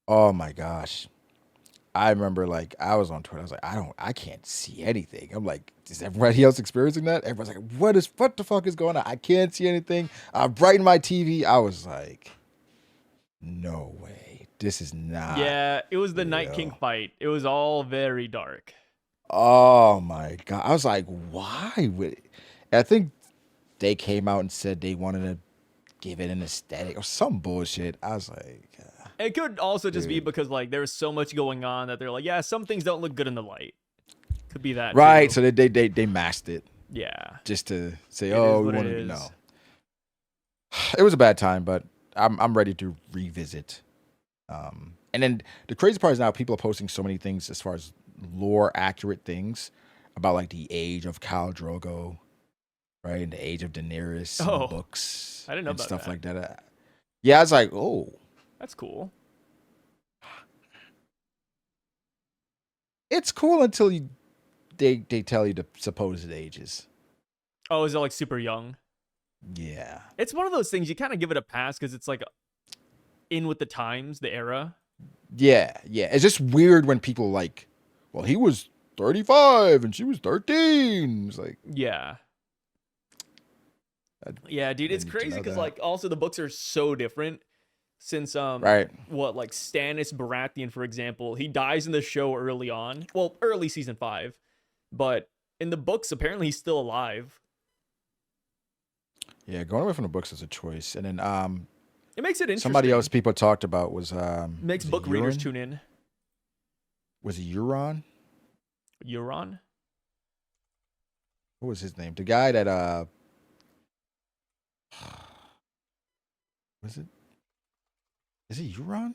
Oh my gosh. I remember like I was on Twitter. I was like, I can't see anything. I'm like, is everybody else experiencing that? Everyone's like, what the fuck is going on? I can't see anything. I brightened my TV. I was like, no way. This is not. Yeah, it was the Night real. King fight. It was all very dark. Oh my god. I was like, why would it? I think they came out and said they wanted to give it an aesthetic or some bullshit. I was like, It could also just be dude. because like there was so much going on that they're like, yeah, some things don't look good in the light. Could be that. Right. Too. So they masked it Yeah. just to say, It oh, is we what want it to is. know. It was a bad time, but I'm ready to revisit And then the crazy part is now people are posting so many things as far as lore accurate things about like the age of Khal Drogo, right? And the age of Daenerys in the Oh, books I didn't know and about stuff that. like that. Yeah, I was like, oh, That's cool. it's cool until they tell you the supposed ages. Oh, is it like super young? Yeah. It's one of those things you kind of give it a pass because it's like in with the times, the era. Yeah, yeah. It's just weird when people like, well, he was 35 and she was 13. It's like, Yeah. I Yeah, dude, it's didn't need to crazy know because that. like also the books are so different since Right. what like Stannis Baratheon for example, he dies in the show early on. Well, early season 5, but in the books apparently he's still alive. Yeah, going away from the books is a choice. And then It makes it somebody else interesting. people talked about Makes was it book readers Euron? tune in. Was it Euron? Euron? What was his name? The guy that was it? Is it Euron?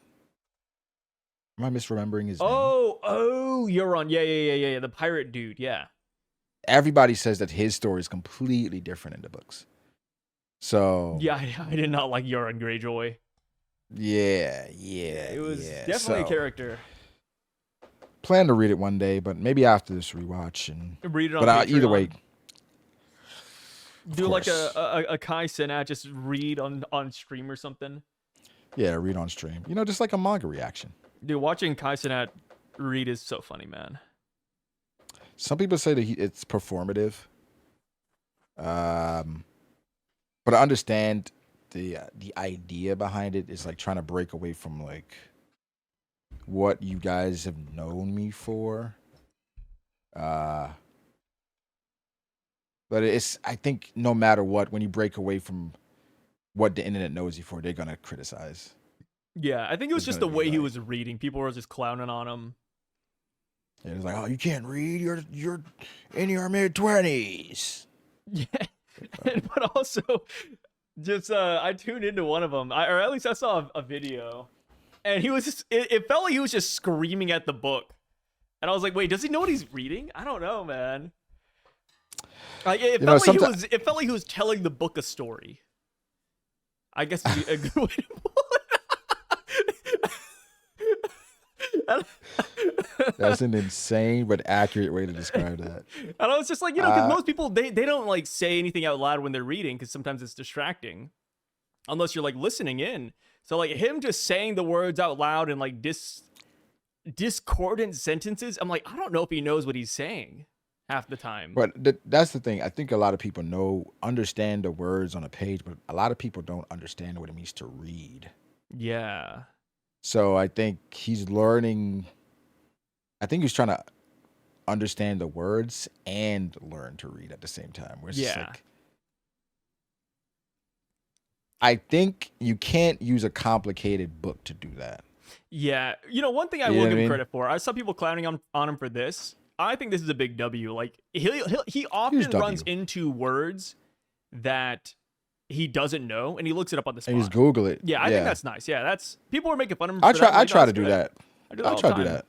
Am I misremembering his name? Oh, Euron. Yeah. The pirate dude. Yeah. Everybody says that his story is completely different in the books. So Yeah, I did not like Euron Greyjoy. yeah, Yeah, yeah, it was yeah. definitely a So character. plan to read it one day, but maybe after this rewatch. And Read it on but either way, Patreon. of Do like course, a Kai Cenat, just read on stream or something. yeah, read on stream. You know, just like a manga reaction. Dude, watching Kai Cenat read is so funny, man. Some people say that it's performative, um, but I understand the idea behind it is like trying to break away from like what you guys have known me for. Uh, but it's I think no matter what, when you break away from what the internet knows you for, they're gonna criticize. Yeah, I think it was It's just gonna the be way he like, was reading. People were just clowning on him. yeah, it's like, oh, you can't read. You're in your mid-20s. Yeah, but also just I tuned into one of them, or at least I saw a video, and he was just it felt like he was just screaming at the book, and I was like, wait, does he know what he's reading? I don't know, man. Like it You know, felt like sometimes he was telling the book a story. I guess would be a good way to put it. that's an insane but accurate way to describe that. And I was just like, because Uh, most people they don't like say anything out loud when they're reading because sometimes it's distracting, unless you're like listening in. So like him just saying the words out loud and like discordant sentences, I'm like, I don't know if he knows what he's saying half the time. but that's the thing. I think a lot of people understand the words on a page, but a lot of people don't understand what it means to read. Yeah. So I think he's learning. I think he's trying to understand the words and learn to read at the same time. Where it's just Yeah. like, I think you can't use a complicated book to do that. Yeah. One thing I You know will what I give him mean? credit for, I saw people clowning on him for this. I think this is a big W. Like he Huge often runs W. into words that he doesn't know and he looks it up on the And just spot. Google it. Yeah, I think Yeah. that's nice. Yeah, that's people were making fun of him I for that. try. I'm I like, oh, try that's to do good. that. I do that I all the try to do time. that.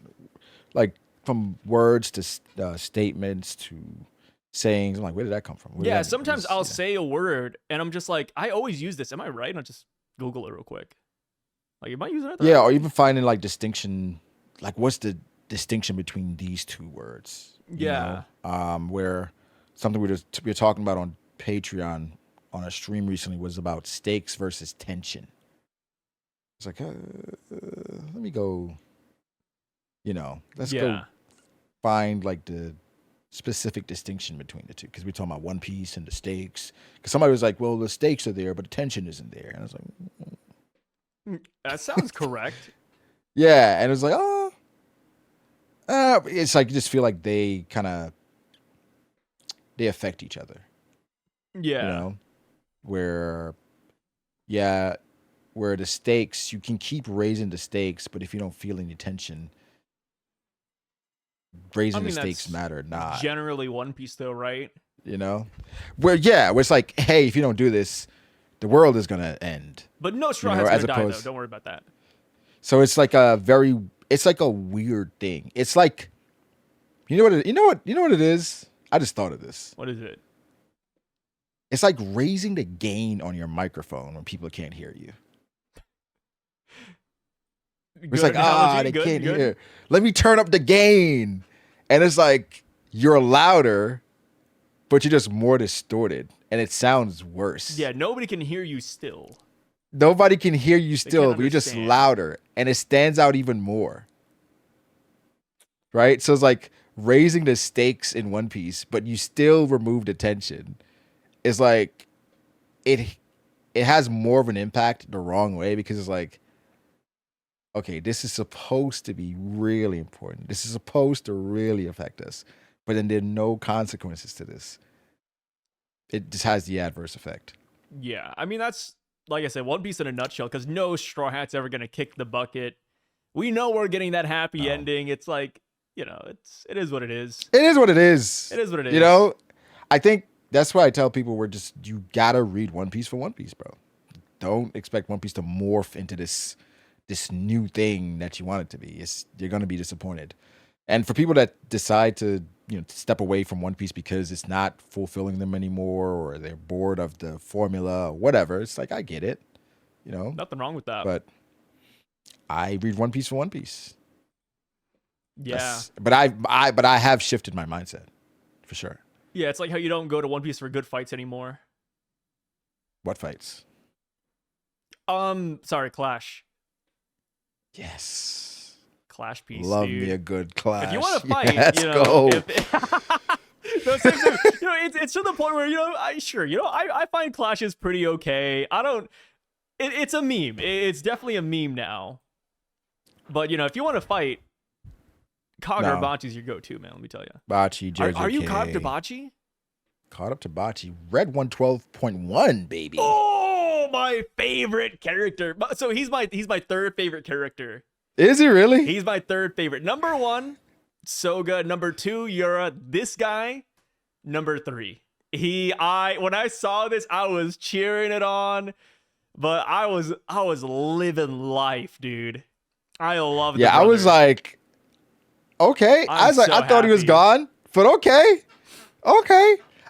Like from words to statements to sayings. I'm like, where did that come from? Where did Yeah, that sometimes was, I'll say a word and I'm just like, I always use this. Am I right? And I'll just Google it real quick. Like, am I using it the yeah, right or way? even finding like distinction. Like, what's the distinction between these two words? You Yeah. know, where something we were talking about on Patreon on a stream recently was about stakes versus tension. It's like, let me go. Let's go Yeah. find like the specific distinction between the two because we're talking about One Piece and the stakes. Because somebody was like, "Well, the stakes are there, but the tension isn't there," and I was like, That sounds correct. "Yeah," and it was like, "Oh, it's like you just feel like they affect each other, you Yeah. know, where yeah, where the stakes you can keep raising the stakes, but if you don't feel any tension, I raising the mean, stakes that's matter or not." generally One Piece, though, right? You know, where it's like, hey, if you don't do this, the world is gonna end. But no Straw Hat's As gonna die, though. opposed, Don't worry about that. So it's like it's like a weird thing. It's like, you know what it is? I just thought of this. What is it? It's like raising the gain on your microphone when people can't hear you. It's Good like, analogy. they Good, can't good. hear. Let me turn up the gain. And it's like you're louder, but you're just more distorted. And it sounds worse. Yeah, nobody can hear you still. Nobody can hear you They can't still, but you're just understand. louder. And it stands out even more. Right? So it's like raising the stakes in One Piece, but you still remove the tension. It's like it has more of an impact the wrong way because it's like, okay, this is supposed to be really important. This is supposed to really affect us. But then there are no consequences to this. It just has the adverse effect. Yeah, I mean that's like I said, One Piece in a nutshell. Because no Straw Hat's ever gonna kick the bucket. We know we're getting that happy No. ending. It's like, it is what it is. It is what it is. It is what it is. You know, I think that's why I tell people you gotta read One Piece for One Piece, bro. Don't expect One Piece to morph into this new thing that you want it to be. You're gonna be disappointed. And for people that decide to step away from One Piece because it's not fulfilling them anymore, or they're bored of the formula, or whatever, it's like I get it, Nothing wrong with that. But I read One Piece for One Piece. Yeah. But I have shifted my mindset for sure. Yeah, it's like how you don't go to One Piece for good fights anymore. What fights? Sorry, Clash. Yes. Clash piece. Love dude. me a good Clash. If you want to fight, Let's go. It's to the point where I find clashes pretty okay. It's a meme. It's definitely a meme now. But if you want to fight, Kagurabachi's your go-to, man. Let me tell you. Bachi, JJK. Are you caught up to Bachi? Caught up to Bachi. Red 112.1, baby. Oh, my favorite character. So he's my third favorite character. Is he really? He's my third favorite. Number 1, Soga. Number 2, Yura. This guy. Number 3. When I saw this, I was cheering it on, but I was living life, dude. I love. Yeah, I was like, okay. I thought he was gone, but okay.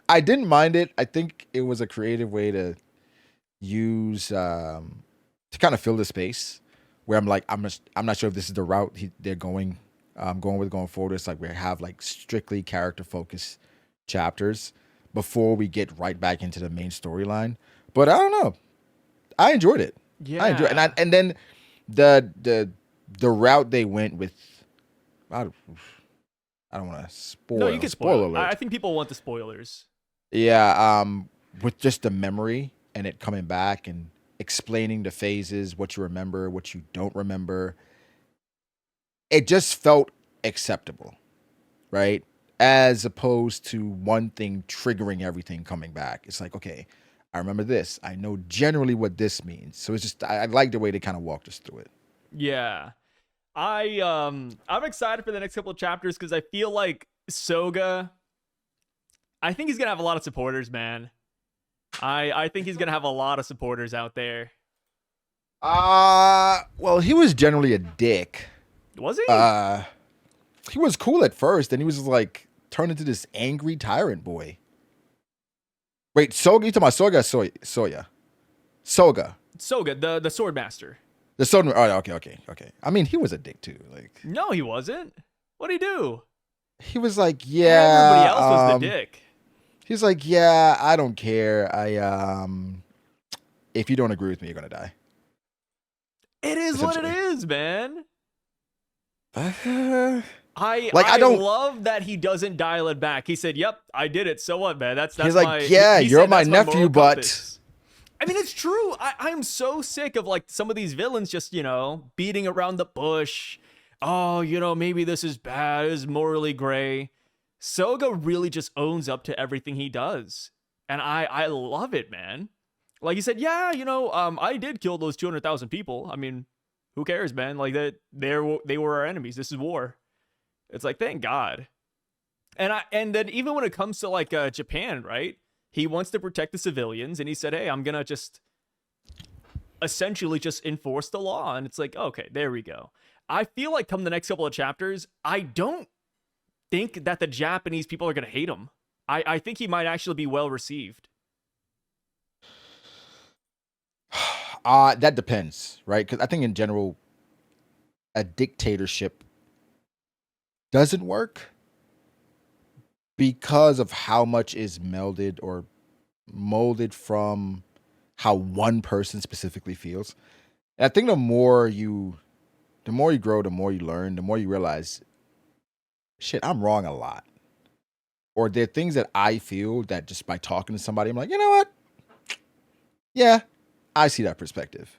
I didn't mind it. I think it was a creative way to use to kind of fill the space where I'm like, I'm not sure if this is the route they're going forward. It's like we have like strictly character focused chapters before we get right back into the main storyline. But I don't know. I enjoyed it. Yeah. I enjoyed it. And then the route they went with, I don't want to spoil. No, you can spoil alert. alert. I think people want the spoilers. Yeah, with just the memory and it coming back and explaining the phases, what you remember, what you don't remember. It just felt acceptable, right? As opposed to one thing triggering everything coming back. It's like, okay, I remember this. I know generally what this means. So it's just, I like the way they kind of walked us through it. Yeah. I'm excited for the next couple of chapters because I feel like Soga, I think he's gonna have a lot of supporters, man. I think he's gonna have a lot of supporters out there. Well, he was generally a dick. Was he? He was cool at first, and he was like turned into this angry tyrant boy. Wait, Soga? You talking about Soga or Soya? Soga. Soga, the sword master. The sword. Oh, okay. I mean, he was a dick too. Like, no, he wasn't. What'd he do? He was like, yeah. Everybody else was the dick. He's like, yeah, I don't care. If you don't agree with me, you're gonna die. It is what it is, man. I don't love that he doesn't dial it back. He said, "Yep, I did it. So what, man? That's he's my." Like, yeah, you're my nephew, but I mean, it's true. I'm so sick of like some of these villains just beating around the bush. Oh, maybe this is bad. It's morally gray. Soga really just owns up to everything he does, and I love it, man. Like he said, yeah, I did kill those 200,000 people. I mean, who cares, man? Like that, they were our enemies. This is war. It's like, thank God. And then even when it comes to like Japan, right? He wants to protect the civilians, and he said, hey, I'm gonna just essentially just enforce the law. And it's like, okay, there we go. I feel like come the next couple of chapters, I don't think that the Japanese people are going to hate him. I think he might actually be well received. That depends, right? Because I think in general, a dictatorship doesn't work because of how much is melded or molded from how one person specifically feels. And I think the more you grow, the more you learn, the more you realize, shit, I'm wrong a lot. Or there are things that I feel that just by talking to somebody, I'm like, you know what? Yeah, I see that perspective.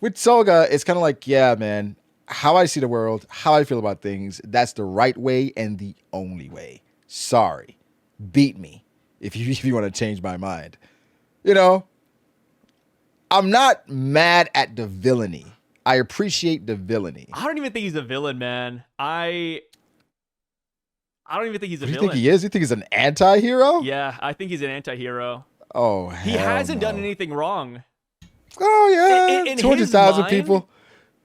With Soga, it's kind of like, yeah, man, how I see the world, how I feel about things, that's the right way and the only way. Sorry. Beat me if you want to change my mind. You know, I'm not mad at the villainy. I appreciate the villainy. I don't even think he's a villain, man. I don't even think he's a What do you villain. think he is? You think he's an anti-hero? Yeah, I think he's an anti-hero. Oh, He hell hasn't no. done anything wrong. Oh, yeah. In 200,000 people.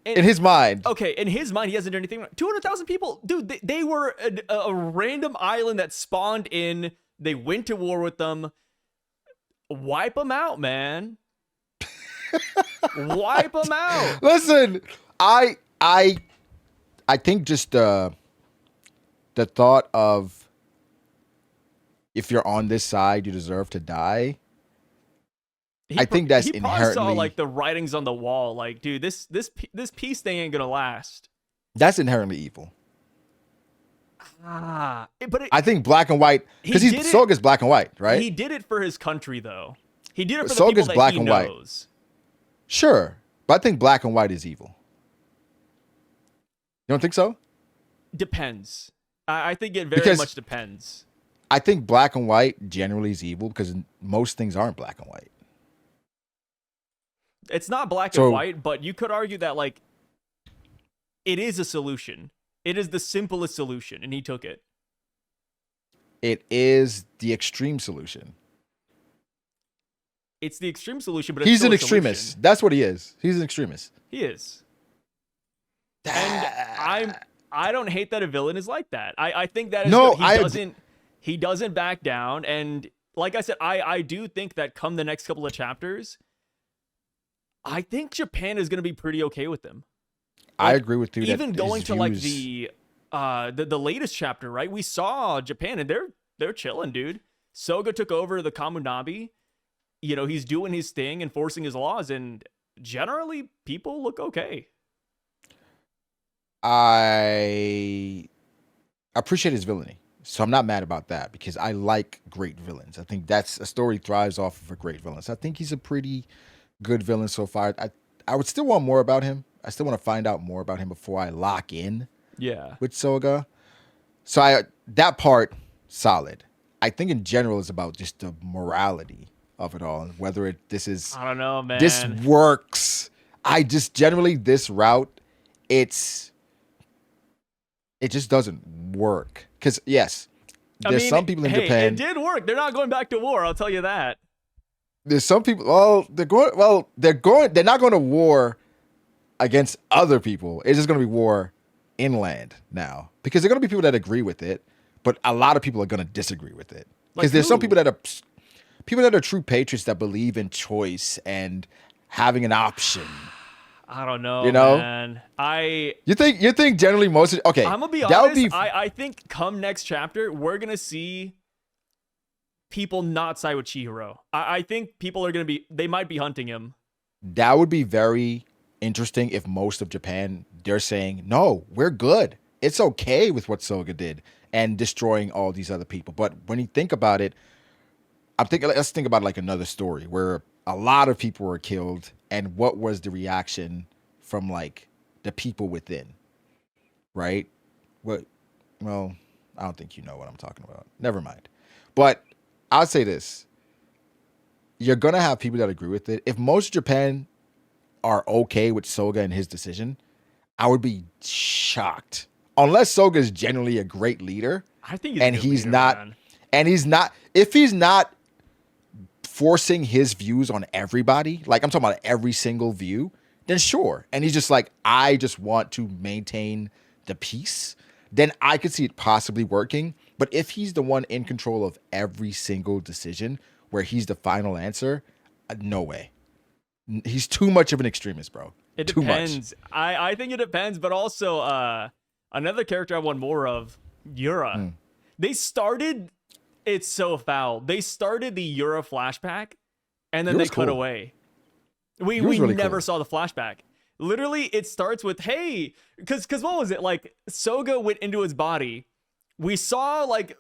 In his mind. Okay, in his mind, he hasn't done anything wrong. 200,000 people. Dude, they were a random island that spawned in. They went to war with them. Wipe them out, man. Wipe them out. Listen, I think just the thought of if you're on this side, you deserve to die. I think that's he inherently saw like the writings on the wall. Like, dude, this peace thing ain't gonna last. That's inherently evil. I think black and white, because Soga's black and white, right? He did it for his country, though. He did it for the Soga's people black that he and white. knows. Sure, but I think black and white is evil. You don't think so? Depends. I think it very much depends. I think black and white generally is evil because most things aren't black and white. It's not black and white, but you could argue that, like, it is a solution. It is the simplest solution, and he took it. It is the extreme solution. It's the extreme solution, but it's he's still an extremist. Solution. That's what he is. He's an extremist. He is. And I don't hate that a villain is like that. I think that is good. He doesn't back down, and like I said, I do think that come the next couple of chapters, I think Japan is going to be pretty okay with them. Like, I agree with you. Even going to like the latest chapter, right? We saw Japan, and they're chilling, dude. Soga took over the Kamunabi. You know, he's doing his thing, enforcing his laws, and generally people look okay. I appreciate his villainy, so I'm not mad about that because I like great villains. I think that's a story thrives off of a great villain. So I think he's a pretty good villain so far. I would still want more about him. I still want to find out more about him before I lock in. Yeah. With Soga. So that part solid. I think in general it's about just the morality of it all and whether this is I don't know, man. This works. I just generally this route it just doesn't work. Cuz yes, there's some people in Japan. It did work. They're not going back to war, I'll tell you that. There's some people they're not going to war against other people. It's just going to be war inland now because there are going to be people that agree with it, but a lot of people are going to disagree with it because there's some people that are true patriots that believe in choice and having an option. I don't know, man. You think generally most okay. I'm gonna be honest. I think come next chapter we're gonna see people not side with Chihiro. I think people are they might be hunting him. That would be very interesting if most of Japan, they're saying, no, we're good. It's okay with what Soga did and destroying all these other people. But when you think about it, let's think about like another story where a lot of people were killed and what was the reaction from like the people within, right? Well, I don't think you know what I'm talking about. Never mind. But I'll say this. You're going to have people that agree with it. If most of Japan are okay with Soga and his decision, I would be shocked. Unless Soga is generally a great leader. I think he's not. And he's not. If he's not forcing his views on everybody, like I'm talking about every single view, then sure. And he's just like, I just want to maintain the peace, then I could see it possibly working. But if he's the one in control of every single decision where he's the final answer, no way. He's too much of an extremist, bro. It Too much. depends. I think it depends, but also another character I want more of, Yura. They started it's so foul. They started the Yura flashback and then they Yura's cut cool. away. We Yura's really never cool. saw the flashback. Literally, it starts with, hey, because what was it? Like, Soga went into his body. We saw like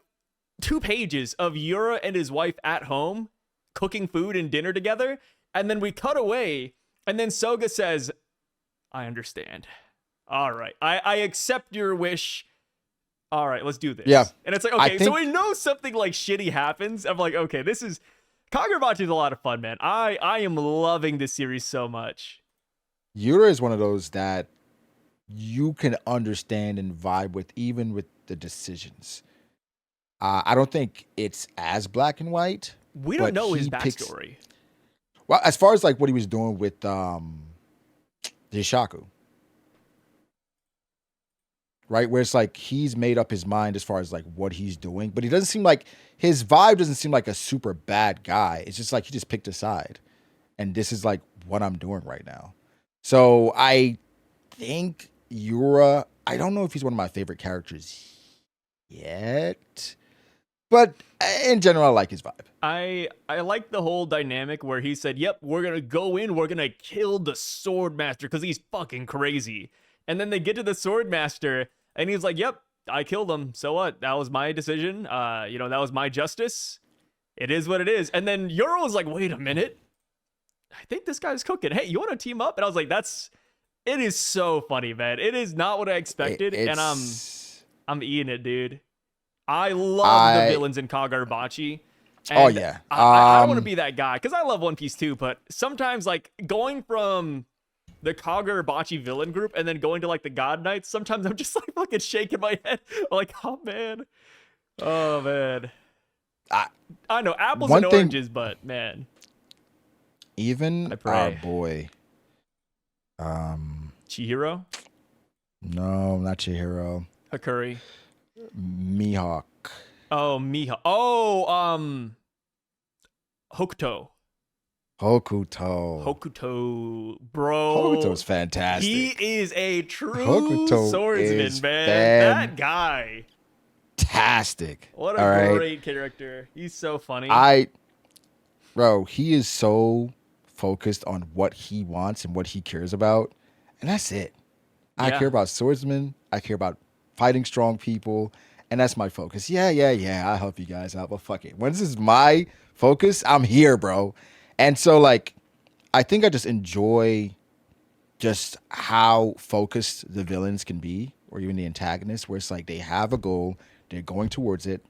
2 pages of Yura and his wife at home cooking food and dinner together. And then we cut away. And then Soga says, I understand. All right. I accept your wish. All right, let's do this. Yeah. And it's like, okay, so we know something like shitty happens. I'm like, okay, this is Kagurabachi is a lot of fun, man. I am loving this series so much. Yura is one of those that you can understand and vibe with, even with the decisions. I don't think it's as black and white. We don't know his backstory. Well, as far as like what he was doing with the Shaku, right? Where it's like he's made up his mind as far as like what he's doing, but he doesn't seem like his vibe doesn't seem like a super bad guy. It's just like he just picked a side, and this is like what I'm doing right now. So I think Yura, I don't know if he's one of my favorite characters yet, but in general, I like his vibe. I like the whole dynamic where he said, yep, we're going to go in, we're going to kill the Sword Master because he's fucking crazy. And then they get to the Sword Master and he's like, yep, I killed him. So what? That was my decision. That was my justice. It is what it is. And then Yura was like, wait a minute. I think this guy's cooking. Hey, you want to team up? And I was like, it is so funny, man. It is not what I expected. And I'm eating it, dude. I love the villains in Kagurabachi. Oh yeah, I don't want to be that guy because I love One Piece too. But sometimes, like going from the Kagurabachi villain group and then going to like the God Knights, sometimes I'm just like fucking shaking my head, like, oh man. I know apples and oranges, but man, even our boy, Chihiro. No, not Chihiro. Hakuri. Mihawk. Oh, Mihawk. Oh, Hokuto. Bro. Hokuto's fantastic. He is a true swordsman, man. That guy. Fantastic. What a great character. He's so funny. Bro, he is so focused on what he wants and what he cares about, and that's it. I care about swordsmen. I care about fighting strong people, and that's my focus. Yeah, I'll help you guys out, but fuck it. When this is my focus, I'm here, bro. And so, like, I think I just enjoy just how focused the villains can be, or even the antagonists, where it's like they have a goal, they're going towards it.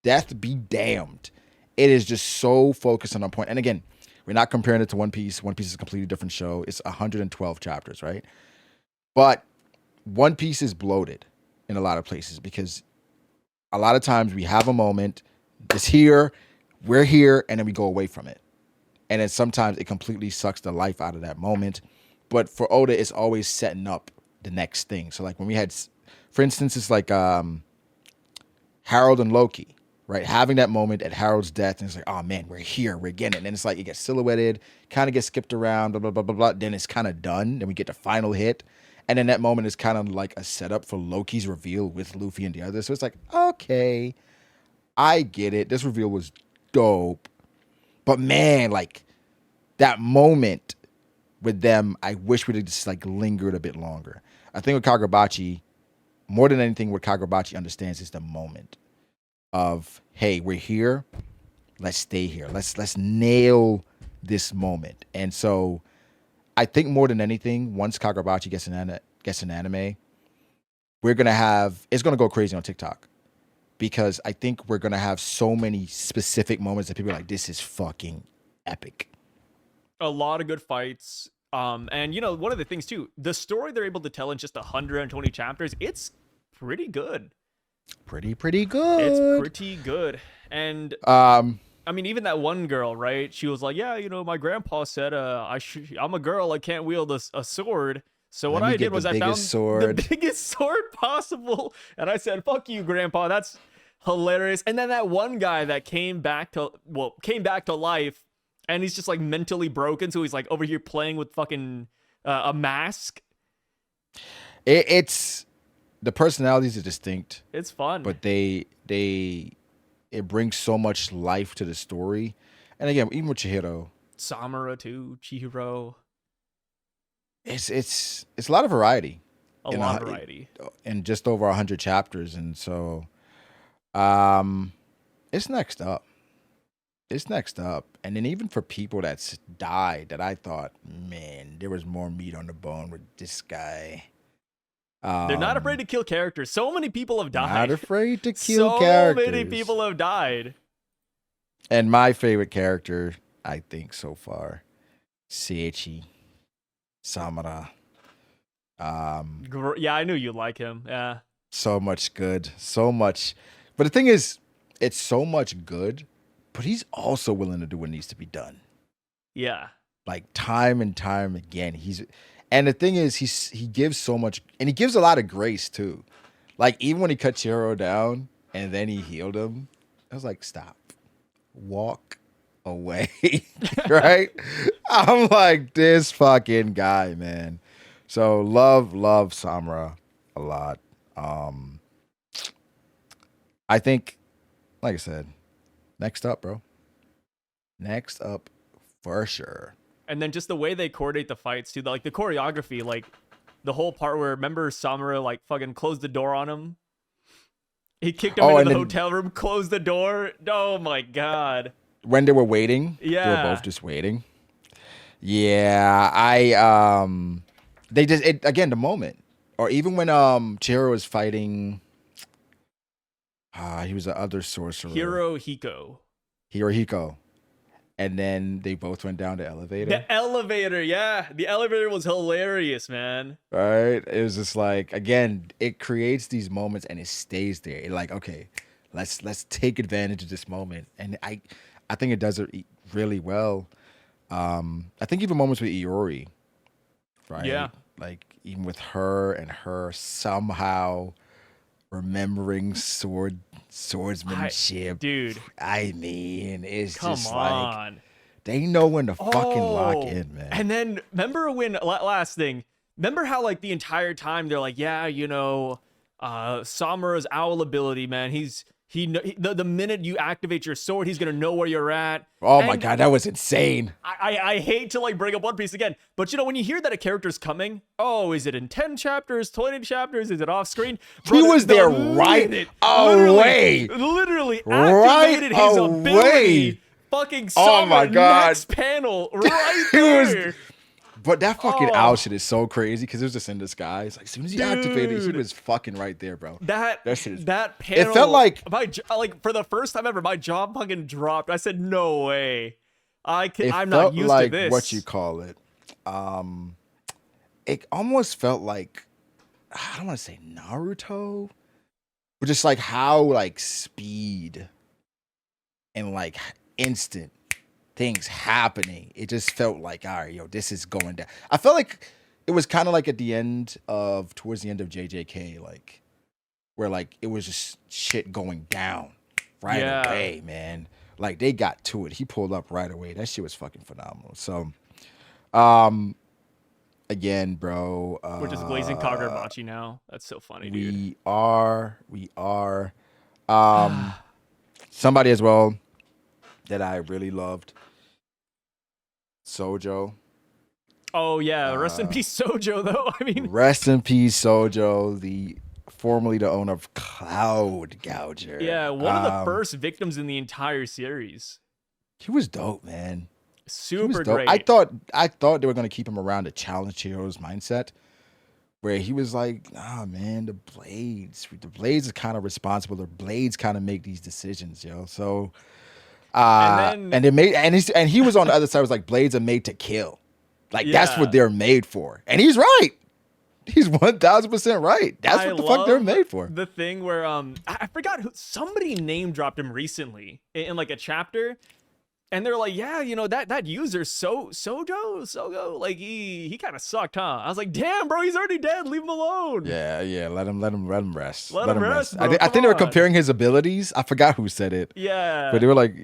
Death be damned. It is just so focused and on point. And again, we're not comparing it to One Piece. One Piece is a completely different show. It's 112 chapters, right? But One Piece is bloated in a lot of places because a lot of times we have a moment, it's here, we're here, and then we go away from it. And then sometimes it completely sucks the life out of that moment. But for Oda, it's always setting up the next thing. So like when we had, for instance, it's like Harold and Loki, right? Having that moment at Harold's death, and it's like, oh man, we're here, we're getting it. And then it's like it gets silhouetted, kind of gets skipped around, blah, blah, blah, blah, blah. Then it's kind of done. Then we get the final hit. And then that moment is kind of like a setup for Loki's reveal with Luffy and the others. So it's like, okay, I get it. This reveal was dope. But man, like that moment with them, I wish we'd have just like lingered a bit longer. I think with Kagurabachi, more than anything, what Kagurabachi understands is the moment of, hey, we're here. Let's stay here. Let's nail this moment. And so I think more than anything, once Kagurabachi gets an anime, it's gonna go crazy on TikTok. Because I think we're going to have so many specific moments that people are like, this is fucking epic. A lot of good fights. And, one of the things, too, the story they're able to tell in just 120 chapters, it's pretty good. Pretty good. It's pretty good. And... I mean, even that one girl, right? She was like, "Yeah, my grandpa said, I'm a girl, I can't wield a sword. So what Let me I did get the was I biggest found the sword. biggest sword possible, and I said, "Fuck you, grandpa." That's hilarious. And then that one guy that came back to life, and he's just like mentally broken, so he's like over here playing with fucking a mask. It's the personalities are distinct, It's fun. but it brings so much life to the story. And again, even with Chihiro, Samura too, Chihiro, it's a lot of variety a in lot of variety. in just over 100 chapters, and so um, it's next up. It's next up, and then even for people that's died, that I thought, man, there was more meat on the bone with this guy. They're not afraid to kill characters. So many people have Not died. afraid to kill So characters. many people have died. And my favorite character, I think so far, Seiichi Samura. Yeah, I knew you'd like him. Yeah. So much good, so much. But the thing is, it's so much good, but he's also willing to do what needs to be done. Yeah. Like time and time again, and the thing is, he gives so much, and he gives a lot of grace too. Like even when he cut Chihiro down and then he healed him, I was like, stop, walk away, right? I'm like, this fucking guy, man. So love Samura a lot. I think, like I said, next up, bro. Next up for sure. And then just the way they coordinate the fights too, like the choreography, like the whole part where remember Samura like fucking closed the door on him. He kicked him into the hotel room, closed the door. Oh my god. When they were waiting, yeah, they were both just waiting. Yeah, they just again the moment, or even when Chihiro was fighting, he was the other sorcerer, Hirohiko, and then they both went down the elevator. The elevator, yeah, the elevator was hilarious, man. Right, it was just like, again, it creates these moments and it stays there. It like, okay, let's take advantage of this moment, and I think it does it really well. I think even moments with Iori, right? Yeah. Like even with her and her somehow remembering swordsmanship. Dude. I mean, it's Come just on. Like they know when to fucking lock in, man. And then remember when last thing, remember how like the entire time they're like, yeah, Samura's owl ability, man, the minute you activate your sword, he's gonna know where you're at. Oh my god, that was insane. I hate to like bring up One Piece again, but when you hear that a character's coming, oh, is it in 10 chapters, 20 chapters, is it off screen? Brother, he was there right away. Literally activated his ability. Fucking Samura, oh my god, next panel right there. But that fucking owl shit is so crazy because it was just in the sky. It's like as soon as he activated, he was fucking right there, bro. That panel. It felt like for the first time ever, my jaw fucking dropped. I said, "No way, I'm not used to this." What you call it? It almost felt like, I don't want to say Naruto, but just like how like speed and like instant things happening. It just felt like, all right, this is going down. I felt like it was kind of like towards the end of JJK, like where like it was just shit going down right away, man. Like they got to it. He pulled up right away. That shit was fucking phenomenal. So, again, bro, we're just glazing Kagurabachi now. That's so funny, dude. We are. Somebody as well that I really loved, Sojo. Oh yeah, rest in peace, Sojo. Though I mean, rest in peace, Sojo, formerly the owner of Cloud Gouger. Yeah, one of the first victims in the entire series. He was dope, man. Super great. I thought they were gonna keep him around to challenge Chihiro's mindset, where he was like, "Nah, man, the blades are kind of responsible. The blades kind of make these decisions, yo." So. And he was on the other side. Was like, blades are made to kill, like that's what they're made for, and he's right. He's 1000% right. That's I what the fuck they're love made for. the thing where I forgot who, somebody name dropped him recently in like a chapter, and they're like, yeah, you know, that user Sogo, like he kind of sucked, huh? I was like, damn, bro, he's already dead. Leave him alone. Yeah, yeah. Let him rest. Let him rest, bro. I Come think they were on. comparing his abilities. I forgot who said it, Yeah, but they were like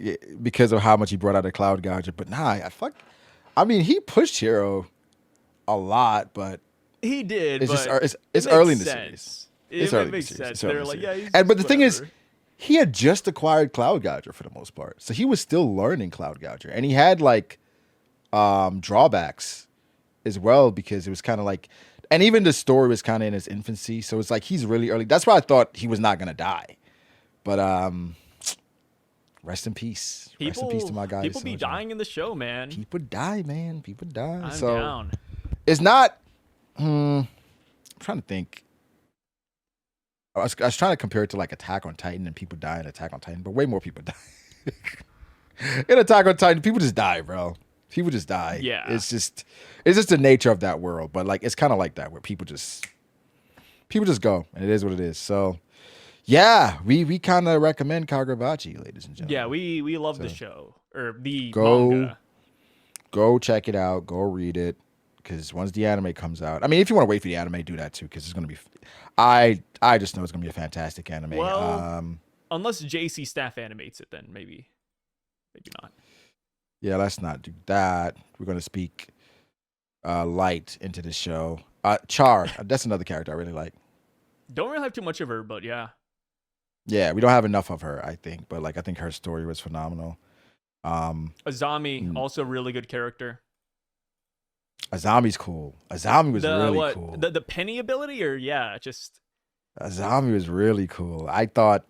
because of how much he brought out of Cloud Gouger. But nah, I mean, he pushed Hero a lot, but he did. it's but just it it's makes early in the sense. series. It, It's it early in the makes series. sense. It's early They're in the like, series. yeah, he's And but the thing is, whatever. he had just acquired Cloud Gouger for the most part, so he was still learning Cloud Gouger, and he had like drawbacks as well because it was kind of like, and even the story was kind of in its infancy, so it's like he's really early. That's why I thought he was not gonna die, but rest in peace. Rest in peace to my guy. People be dying in the show, man. People die, man. People die. I'm So down. it's not. I'm trying to think. I was trying to compare it to like Attack on Titan, and people die in Attack on Titan, but way more people die in Attack on Titan. People just die, bro. People just die. Yeah. It's just the nature of that world. But like, it's kind of like that where people just go, and it is what it is. So yeah, we kind of recommend Kagurabachi, ladies and gentlemen. Yeah, we love the show or the Go manga. Go check it out. Go read it. Because once the anime comes out, I mean, if you want to wait for the anime, do that too. Because it's gonna be, I just know it's gonna be a fantastic anime. Well, unless JC staff animates it, then maybe not. Yeah, let's not do that. We're gonna speak light into the show. Char, that's another character I really like. Don't really have too much of her, but yeah. Yeah, we don't have enough of her, I think. But like, I think her story was phenomenal. Azami, also really good character. Azami's cool. Azami was really cool. The penny ability, or yeah, just Azami was really cool. I thought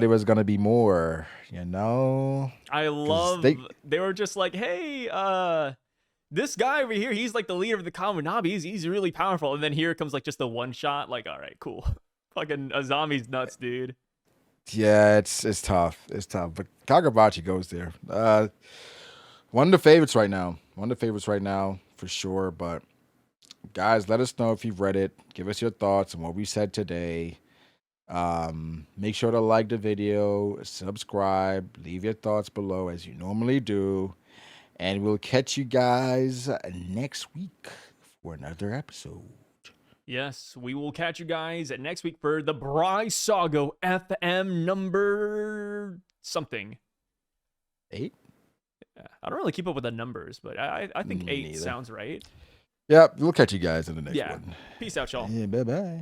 it was gonna be more. You know, I love they were just like, hey, this guy over here, he's like the leader of the Kaminabi. He's really powerful. And then here comes like just the one shot. Like, all right, cool. Fucking Azami's nuts, dude. Yeah, it's tough. It's tough. But Kagurabachi goes there. One of the favorites right now. For sure. But guys, let us know if you've read it. Give us your thoughts on what we said today. Make sure to like the video, subscribe, leave your thoughts below as you normally do. And we'll catch you guys next week for another episode. Yes, we will catch you guys next week for the Bryv Sago FM number something. 8? Yeah, I don't really keep up with the numbers, but I think 8 neither. sounds right. Yep, we'll catch you guys in the next one. Peace out, y'all. Yeah, bye-bye.